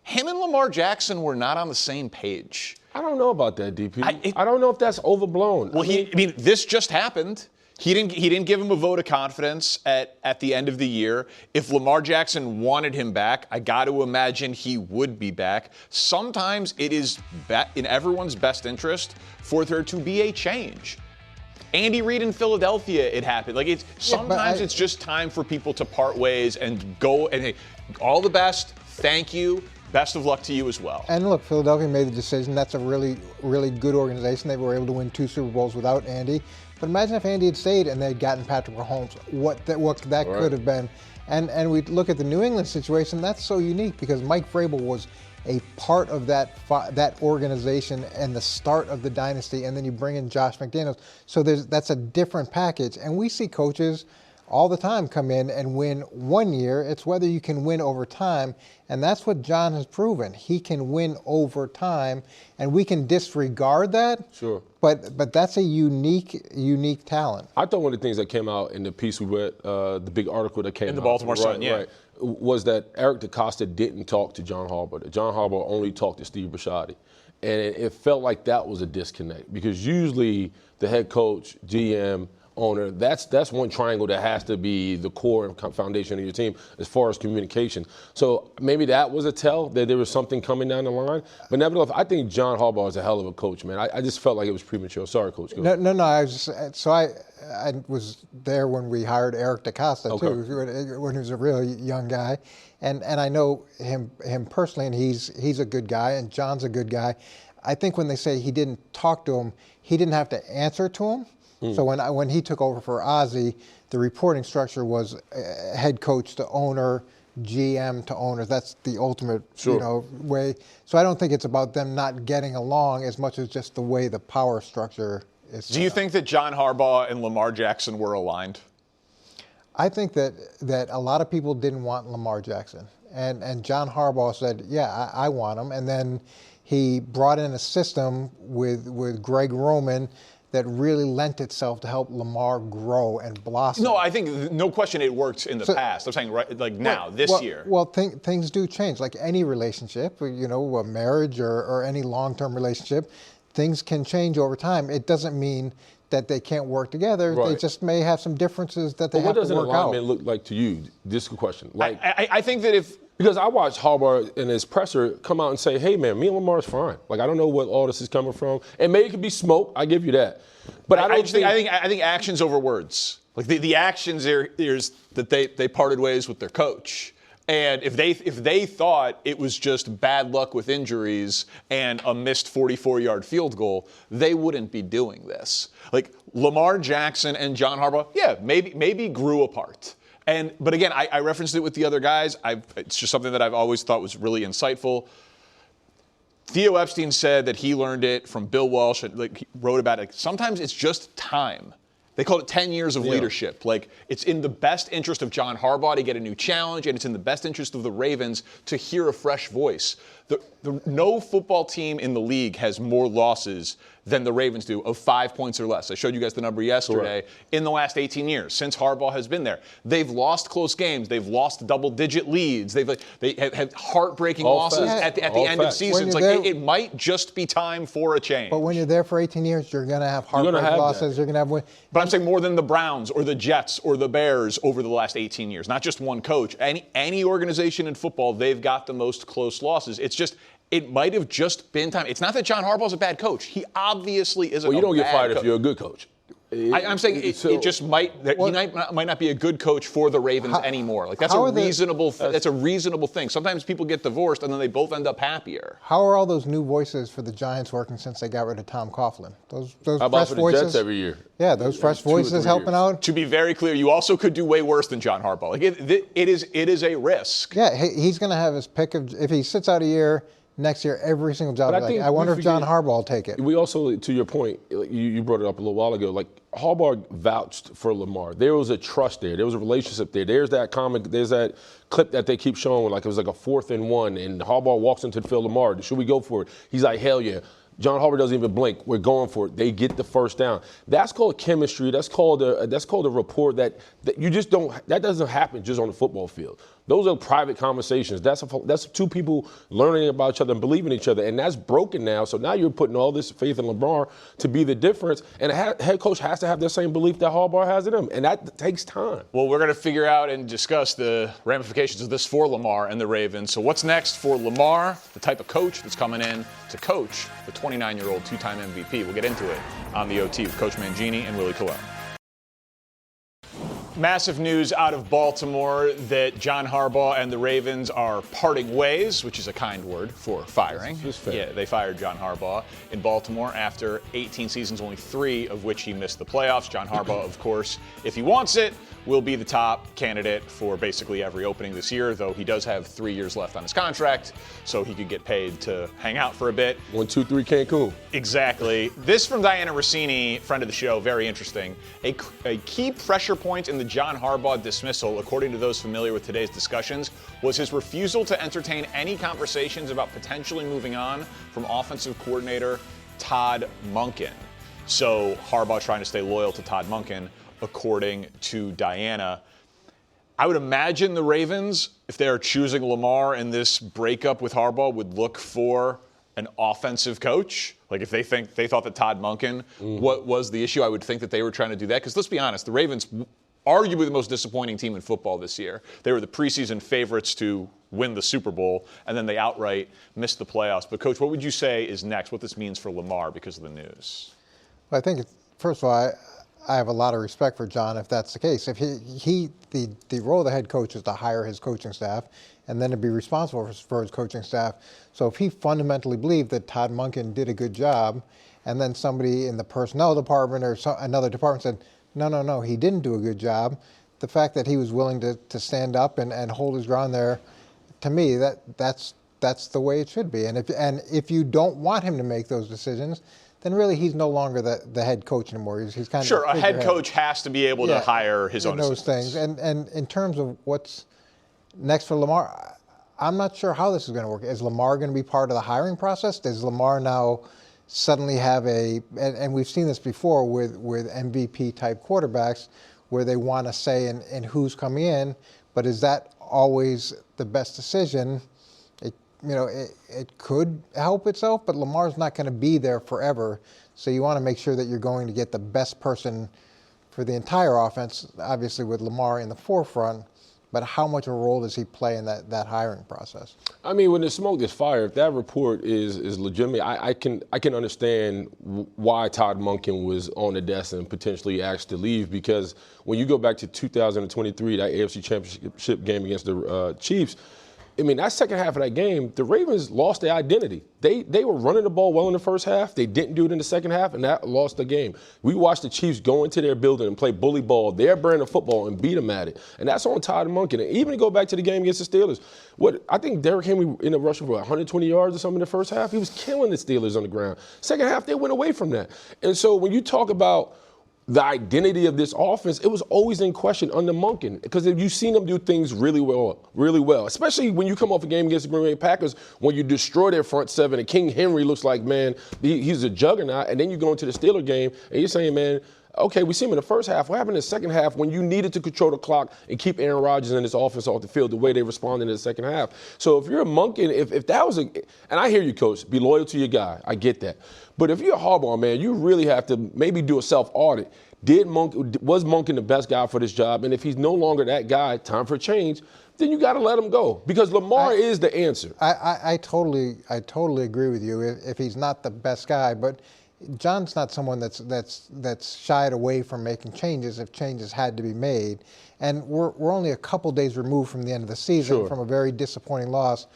him and Lamar Jackson were not on the same page. I don't know about that, DP. I don't know if that's overblown. Well, this just happened. He didn't give him a vote of confidence at the end of the year. If Lamar Jackson wanted him back, I got to imagine he would be back. Sometimes it is in everyone's best interest for there to be a change. Andy Reid in Philadelphia, it happened. Sometimes it's just time for people to part ways and go. And hey, all the best. Thank you. Best of luck to you as well. And look, Philadelphia made the decision. That's a really, really good organization. They were able to win 2 Super Bowls without Andy. But imagine if Andy had stayed and they'd gotten Patrick Mahomes, what that could have been. And we look at the New England situation, that's so unique because Mike Vrabel was a part of that organization and the start of the dynasty, and then you bring in Josh McDaniels. So that's a different package. And we see coaches all the time come in and win 1 year. It's whether you can win over time, and that's what John has proven. He can win over time, and we can disregard that. Sure. But that's a unique talent. I thought one of the things that came out in the piece we read, the big article that came out. In the Baltimore Sun, yeah. Was that Eric DeCosta didn't talk to John Harbaugh. John Harbaugh only talked to Steve Bisciotti. And it felt like that was a disconnect because usually the head coach, GM, owner, that's one triangle that has to be the core and foundation of your team as far as communication. So maybe that was a tell that there was something coming down the line. But nevertheless, I think John Harbaugh is a hell of a coach, man. I just felt like it was premature. Sorry, Coach. No. I was there when we hired Eric DeCosta too, when he was a real young guy, and I know him personally, and he's a good guy, and John's a good guy. I think when they say he didn't talk to him, he didn't have to answer to him. So when he took over for Ozzie, the reporting structure was head coach to owner, GM to owner. That's the ultimate way. So I don't think it's about them not getting along as much as just the way the power structure is. Do you think that John Harbaugh and Lamar Jackson were aligned? I think that a lot of people didn't want Lamar Jackson. And John Harbaugh said, yeah, I want him. And then he brought in a system with Greg Roman that really lent itself to help Lamar grow and blossom. No, I think, no question, it worked in the past. I'm saying this year. Well, things do change. Like any relationship, a marriage or any long-term relationship, things can change over time. It doesn't mean that they can't work together. Right. They just may have some differences that they But what have does to an work out. alignment look like to you? This is a question. Like, I think that because I watched Harbaugh in his presser come out and say, "Hey, man, me and Lamar's fine. Like, I don't know what all this is coming from, and maybe it could be smoke. I give you that, but I don't think. I think actions over words. Like the actions is that they parted ways with their coach. And if they thought it was just bad luck with injuries and a missed 44-yard field goal, they wouldn't be doing this. Like Lamar Jackson and John Harbaugh, yeah, maybe grew apart. But again, I referenced it with the other guys. It's just something that I've always thought was really insightful. Theo Epstein said that he learned it from Bill Walsh. He wrote about it. Sometimes it's just time. They called it 10 years of leadership. Like, it's in the best interest of John Harbaugh to get a new challenge, and it's in the best interest of the Ravens to hear a fresh voice. No football team in the league has more losses than the Ravens do of 5 points or less. I showed you guys the number yesterday. Correct. In the last 18 years, since Harbaugh has been there. They've lost close games. They've lost double-digit leads. They have had heartbreaking losses at the end of seasons. It might just be time for a change. But when you're there for 18 years, you're going to have heartbreak losses. You're going to have win. But I'm saying more than the Browns or the Jets or the Bears over the last 18 years. Not just one coach. Any organization in football, they've got the most close losses. It's just, it might have just been time. It's not that John Harbaugh's a bad coach. He obviously isn't. Well, you don't get fired coach. if you're a good coach. I'm saying it just might. He might not be a good coach for the Ravens anymore. Like that's a reasonable thing. Sometimes people get divorced and then they both end up happier. How are all those new voices for the Giants working since they got rid of Tom Coughlin? Those How about fresh for the voices Jets every year? Yeah, those fresh voices helping out. To be very clear, you also could do way worse than John Harbaugh. Like it is a risk. Yeah, he's going to have his pick of if he sits out a year. Next year, every single job. I wonder if John Harbaugh will take it. We also, to your point, you brought it up a little while ago. Like Harbaugh vouched for Lamar. There was a trust there. There was a relationship there. There's that clip that they keep showing. Like it was like a 4th and 1, and Harbaugh walks into the field. Lamar, should we go for it? He's like, hell yeah. John Harbaugh doesn't even blink. We're going for it. They get the first down. That's called chemistry. That's called a rapport that you just don't. That doesn't happen just on the football field. Those are private conversations. That's two people learning about each other and believing in each other, and that's broken now. So now you're putting all this faith in Lamar to be the difference, and a head coach has to have the same belief that Harbaugh has in him, and that takes time. Well, we're going to figure out and discuss the ramifications of this for Lamar and the Ravens. So what's next for Lamar, the type of coach that's coming in to coach the 29-year-old two-time MVP? We'll get into it on the OT with Coach Mangini and Willie Colon. Massive news out of Baltimore that John Harbaugh and the Ravens are parting ways, which is a kind word for firing. Yeah, they fired John Harbaugh in Baltimore after 18 seasons, only 3 of which he missed the playoffs. John Harbaugh, of course, if he wants it, will be the top candidate for basically every opening this year, though he does have 3 years left on his contract, so he could get paid to hang out for a bit. 1, 2, 3, Cancun. Exactly. This from Diana Rossini, friend of the show, very interesting. A key pressure point in the John Harbaugh dismissal, according to those familiar with today's discussions, was his refusal to entertain any conversations about potentially moving on from offensive coordinator Todd Monken. So Harbaugh trying to stay loyal to Todd Monken, according to Diana. I would imagine the Ravens, if they're choosing Lamar in this breakup with Harbaugh, would look for an offensive coach. Like if they thought that Todd Monken what was the issue, I would think that they were trying to do that. Because let's be honest, the Ravens, arguably the most disappointing team in football this year. They were the preseason favorites to win the Super Bowl, and then they outright missed the playoffs. But Coach, what would you say is next? What this means for Lamar because of the news? Well, I think first of all, I have a lot of respect for John if that's the case. If the role of the head coach is to hire his coaching staff and then to be responsible for his coaching staff. So if he fundamentally believed that Todd Monken did a good job and then somebody in the personnel department or another department said, no, he didn't do a good job, the fact that he was willing to stand up and hold his ground there, to me, that's the way it should be. And if you don't want him to make those decisions, then really he's no longer the head coach anymore. He's kind of a head coach has to be able to hire his own those assistants. things. And in terms of what's next for Lamar, I'm not sure how this is going to work. Is Lamar going to be part of the hiring process? Does Lamar now suddenly have and we've seen this before with MVP type quarterbacks where they want to say in who's coming in, but is that always the best decision? It could help itself, but Lamar's not going to be there forever. So you want to make sure that you're going to get the best person for the entire offense, obviously with Lamar in the forefront, but how much a role does he play in that hiring process? I mean, when the smoke is fired, if that report is legitimate, I can understand why Todd Monken was on the desk and potentially asked to leave, because when you go back to 2023, that AFC Championship game against the Chiefs, I mean, that second half of that game, the Ravens lost their identity. They were running the ball well in the first half. They didn't do it in the second half, and that lost the game. We watched the Chiefs go into their building and play bully ball, their brand of football, and beat them at it. And that's on Todd Monken. And even to go back to the game against the Steelers, I think Derrick Henry ended up rushing for 120 yards or something in the first half. He was killing the Steelers on the ground. Second half, they went away from that. And so when you talk about the identity of this offense, it was always in question under Monken, because you've seen them do things really well, especially when you come off a game against the Green Bay Packers, when you destroy their front seven and King Henry looks like, man, he's a juggernaut, and then you go into the Steeler game and you're saying, man, okay, we see him in the first half. What happened in the second half when you needed to control the clock and keep Aaron Rodgers and his offense off the field the way they responded in the second half? So if you're a Monken, if that was and I hear you, Coach, be loyal to your guy. I get that. But if you're a Harbaugh, man, you really have to maybe do a self-audit. Was Monken the best guy for this job? And if he's no longer that guy, time for change, then you got to let him go, because Lamar is the answer. I totally agree with you if he's not the best guy, but John's not someone that's shied away from making changes if changes had to be made. And we're only a couple days removed from the end of the season, from a very disappointing loss.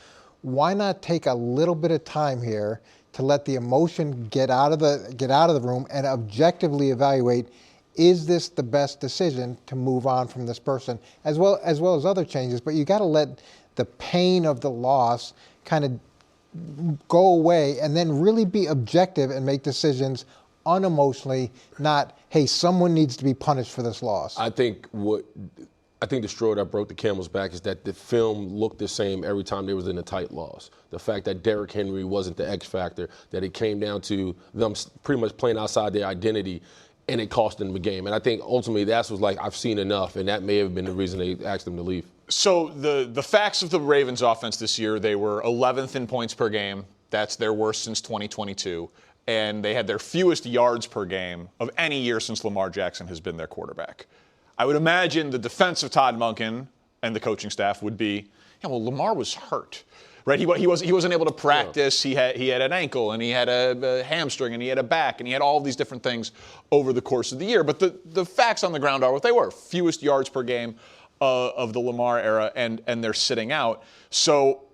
Why not take a little bit of time here to let the emotion get out of the room and objectively evaluate, is this the best decision to move on from this person, as well as other changes? But you got to let the pain of the loss kind of go away, and then really be objective and make decisions unemotionally, not, hey, someone needs to be punished for this loss. I think the straw that broke the camel's back is that the film looked the same every time there was in a tight loss. The fact that Derrick Henry wasn't the X factor, that it came down to them pretty much playing outside their identity, and it cost them the game. And I think ultimately that's was like, I've seen enough, and that may have been the reason they asked them to leave. So the facts of the Ravens offense this year, they were 11th in points per game. That's their worst since 2022. And they had their fewest yards per game of any year since Lamar Jackson has been their quarterback. I would imagine the defense of Todd Monken and the coaching staff would be, yeah, well, Lamar was hurt. Right, he wasn't able to practice. Yeah. He had an ankle, and he had a hamstring, and he had a back, and he had all these different things over the course of the year. But the facts on the ground are what they were: fewest yards per game of the Lamar era, and they're sitting out. So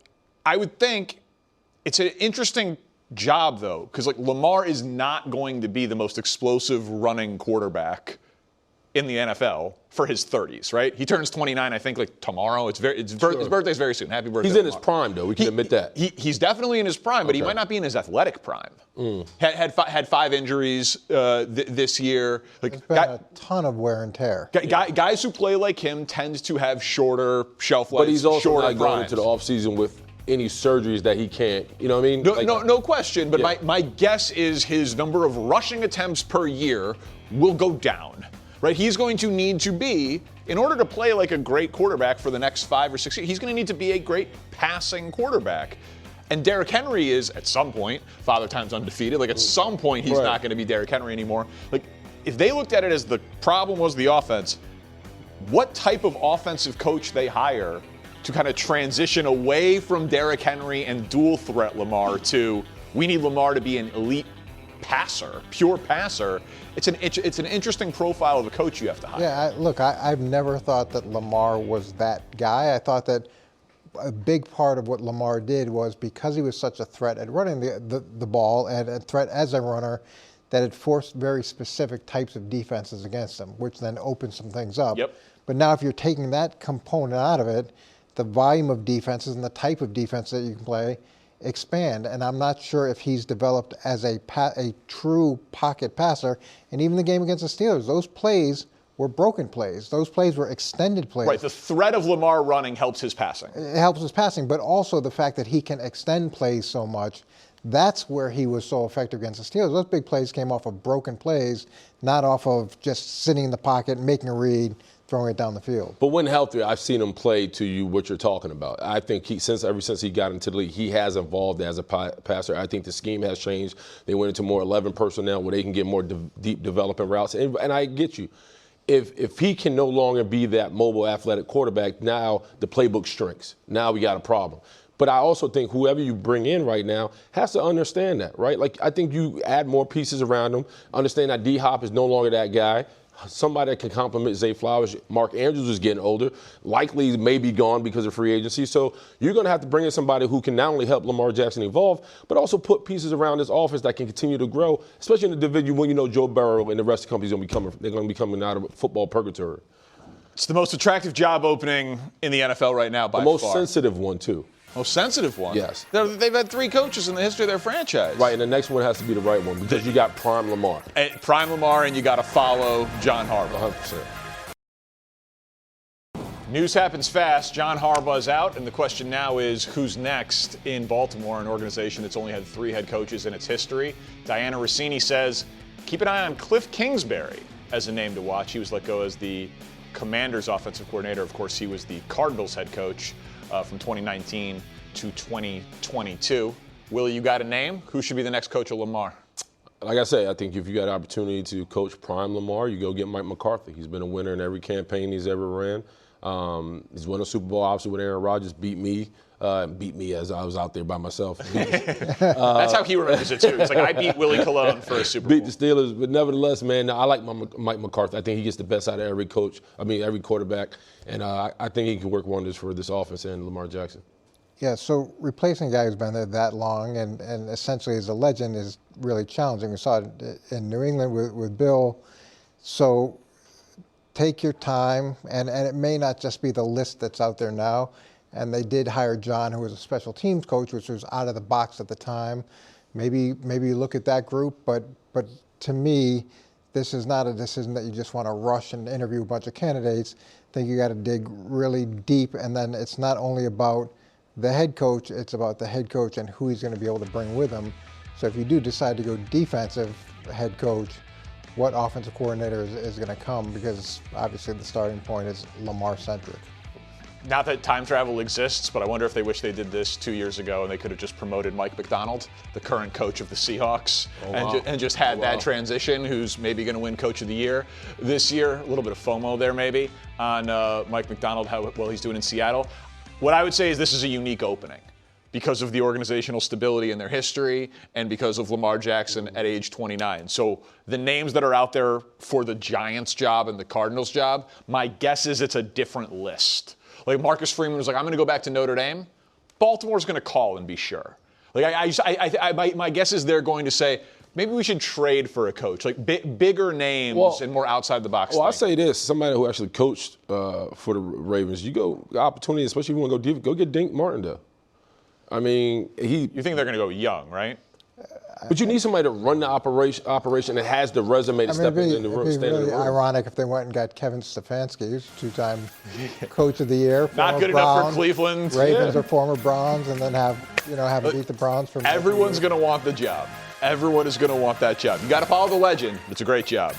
I would think it's an interesting job, though, because like Lamar is not going to be the most explosive running quarterback in the NFL for his 30s, right? He turns 29, I think, like tomorrow. His birthday's very soon. Happy birthday! He's in his prime, though. We can admit that. He's definitely in his prime, but he might not be in his athletic prime. Had 5 injuries this year. Like, there's been a ton of wear and tear. Guys who play like him tend to have shorter shelf lives. But he's also not going primes. into the offseason with any surgeries that he can't. You know what I mean? No question. But my guess is his number of rushing attempts per year will go down. Right, he's going to need to be, in order to play like a great quarterback for the next 5 or 6 years, he's going to need to be a great passing quarterback. And Derrick Henry is, at some point, Father Time's undefeated. Like, at some point, he's not going to be Derrick Henry anymore. Like, if they looked at it as the problem was the offense, what type of offensive coach they hire to kind of transition away from Derrick Henry and dual threat Lamar to, we need Lamar to be an elite passer, pure passer. It's an interesting profile of a coach you have to hire. Yeah, I've never thought that Lamar was that guy. I thought that a big part of what Lamar did was, because he was such a threat at running the ball and a threat as a runner, that it forced very specific types of defenses against him, which then opened some things up. Yep. But now if you're taking that component out of it, the volume of defenses and the type of defense that you can play expand, and I'm not sure if he's developed as a true pocket passer. And even the game against the Steelers, those plays were broken plays. Those plays were extended plays. Right, the threat of Lamar running helps his passing. It helps his passing, but also the fact that he can extend plays so much That's where he was so effective against the Steelers. Those big plays came off of broken plays, not off of just sitting in the pocket, making a read, throwing it down the field. But when healthy, I've seen him play to you what you're talking about. I think ever since he got into the league, he has evolved as a passer. I think the scheme has changed. They went into more 11 personnel where they can get more deep developing routes. And I get you. If he can no longer be that mobile, athletic quarterback, now the playbook shrinks. Now we got a problem. But I also think whoever you bring in right now has to understand that, right? Like, I think you add more pieces around him, understand that D-Hop is no longer that guy. Somebody that can complement Zay Flowers. Mark Andrews is getting older, likely may be gone because of free agency. So you're going to have to bring in somebody who can not only help Lamar Jackson evolve, but also put pieces around this offense that can continue to grow, especially in the division when you know Joe Burrow and the rest of the company's they're going to be coming out of football purgatory. It's the most attractive job opening in the NFL right now by far. The most sensitive one, too. Most sensitive one? Yes. They've had 3 coaches in the history of their franchise. Right, and the next one has to be the right one because you got prime Lamar. Prime Lamar, and you got to follow John Harbaugh. 100%. News happens fast. John Harbaugh's out, and the question now is who's next in Baltimore, an organization that's only had 3 head coaches in its history. Diana Rossini says, keep an eye on Cliff Kingsbury as a name to watch. He was let go as the Commanders' offensive coordinator. Of course, he was the Cardinals' head coach from 2019 to 2022. Willie, you got a name? Who should be the next coach of Lamar? Like I say, I think if you got an opportunity to coach prime Lamar, you go get Mike McCarthy. He's been a winner in every campaign he's ever ran. He's won a Super Bowl, obviously, with Aaron Rodgers, beat me as I was out there by myself. That's how he remembers it, too. It's like, I beat Willie Colon for a Super Bowl. Beat the Steelers, but nevertheless, man, I like Mike McCarthy. I think he gets the best out of every quarterback, and I think he can work wonders for this offense and Lamar Jackson. Yeah, so replacing a guy who's been there that long and essentially is a legend is really challenging. We saw it in New England with Bill. So take your time, and it may not just be the list that's out there now. And they did hire John, who was a special teams coach, which was out of the box at the time. Maybe you look at that group, but to me, this is not a decision that you just want to rush and interview a bunch of candidates. I think you got to dig really deep, and then it's not only about the head coach, it's about the head coach and who he's going to be able to bring with him. So if you do decide to go defensive head coach, what offensive coordinator is going to come? Because obviously the starting point is Lamar-centric. Not that time travel exists, but I wonder if they wish they did this 2 years ago and they could have just promoted Mike Macdonald, the current coach of the Seahawks, and just had that transition, who's maybe going to win Coach of the Year this year. A little bit of FOMO there maybe on Mike Macdonald, how well he's doing in Seattle. What I would say is this is a unique opening because of the organizational stability in their history and because of Lamar Jackson at age 29. So the names that are out there for the Giants job and the Cardinals job, my guess is it's a different list. Like Marcus Freeman was like, I'm going to go back to Notre Dame. Baltimore's going to call and be sure. Like my guess is they're going to say, maybe we should trade for a coach, like bigger names and more outside the box. Well, I say this: somebody who actually coached for the Ravens, you go opportunity, especially if you want to go deep, go get Dink Martindale. I mean, you think they're going to go young, right? But you need somebody to run the operation that has the resume to step in the room. It'd be really ironic if they went and got Kevin Stefanski, who's two-time Coach of the Year. Not good enough for Cleveland. Ravens are former Browns, and then have him beat the Browns for. Everyone's going to want the job. Everyone is going to want that job. You got to follow the legend. It's a great job.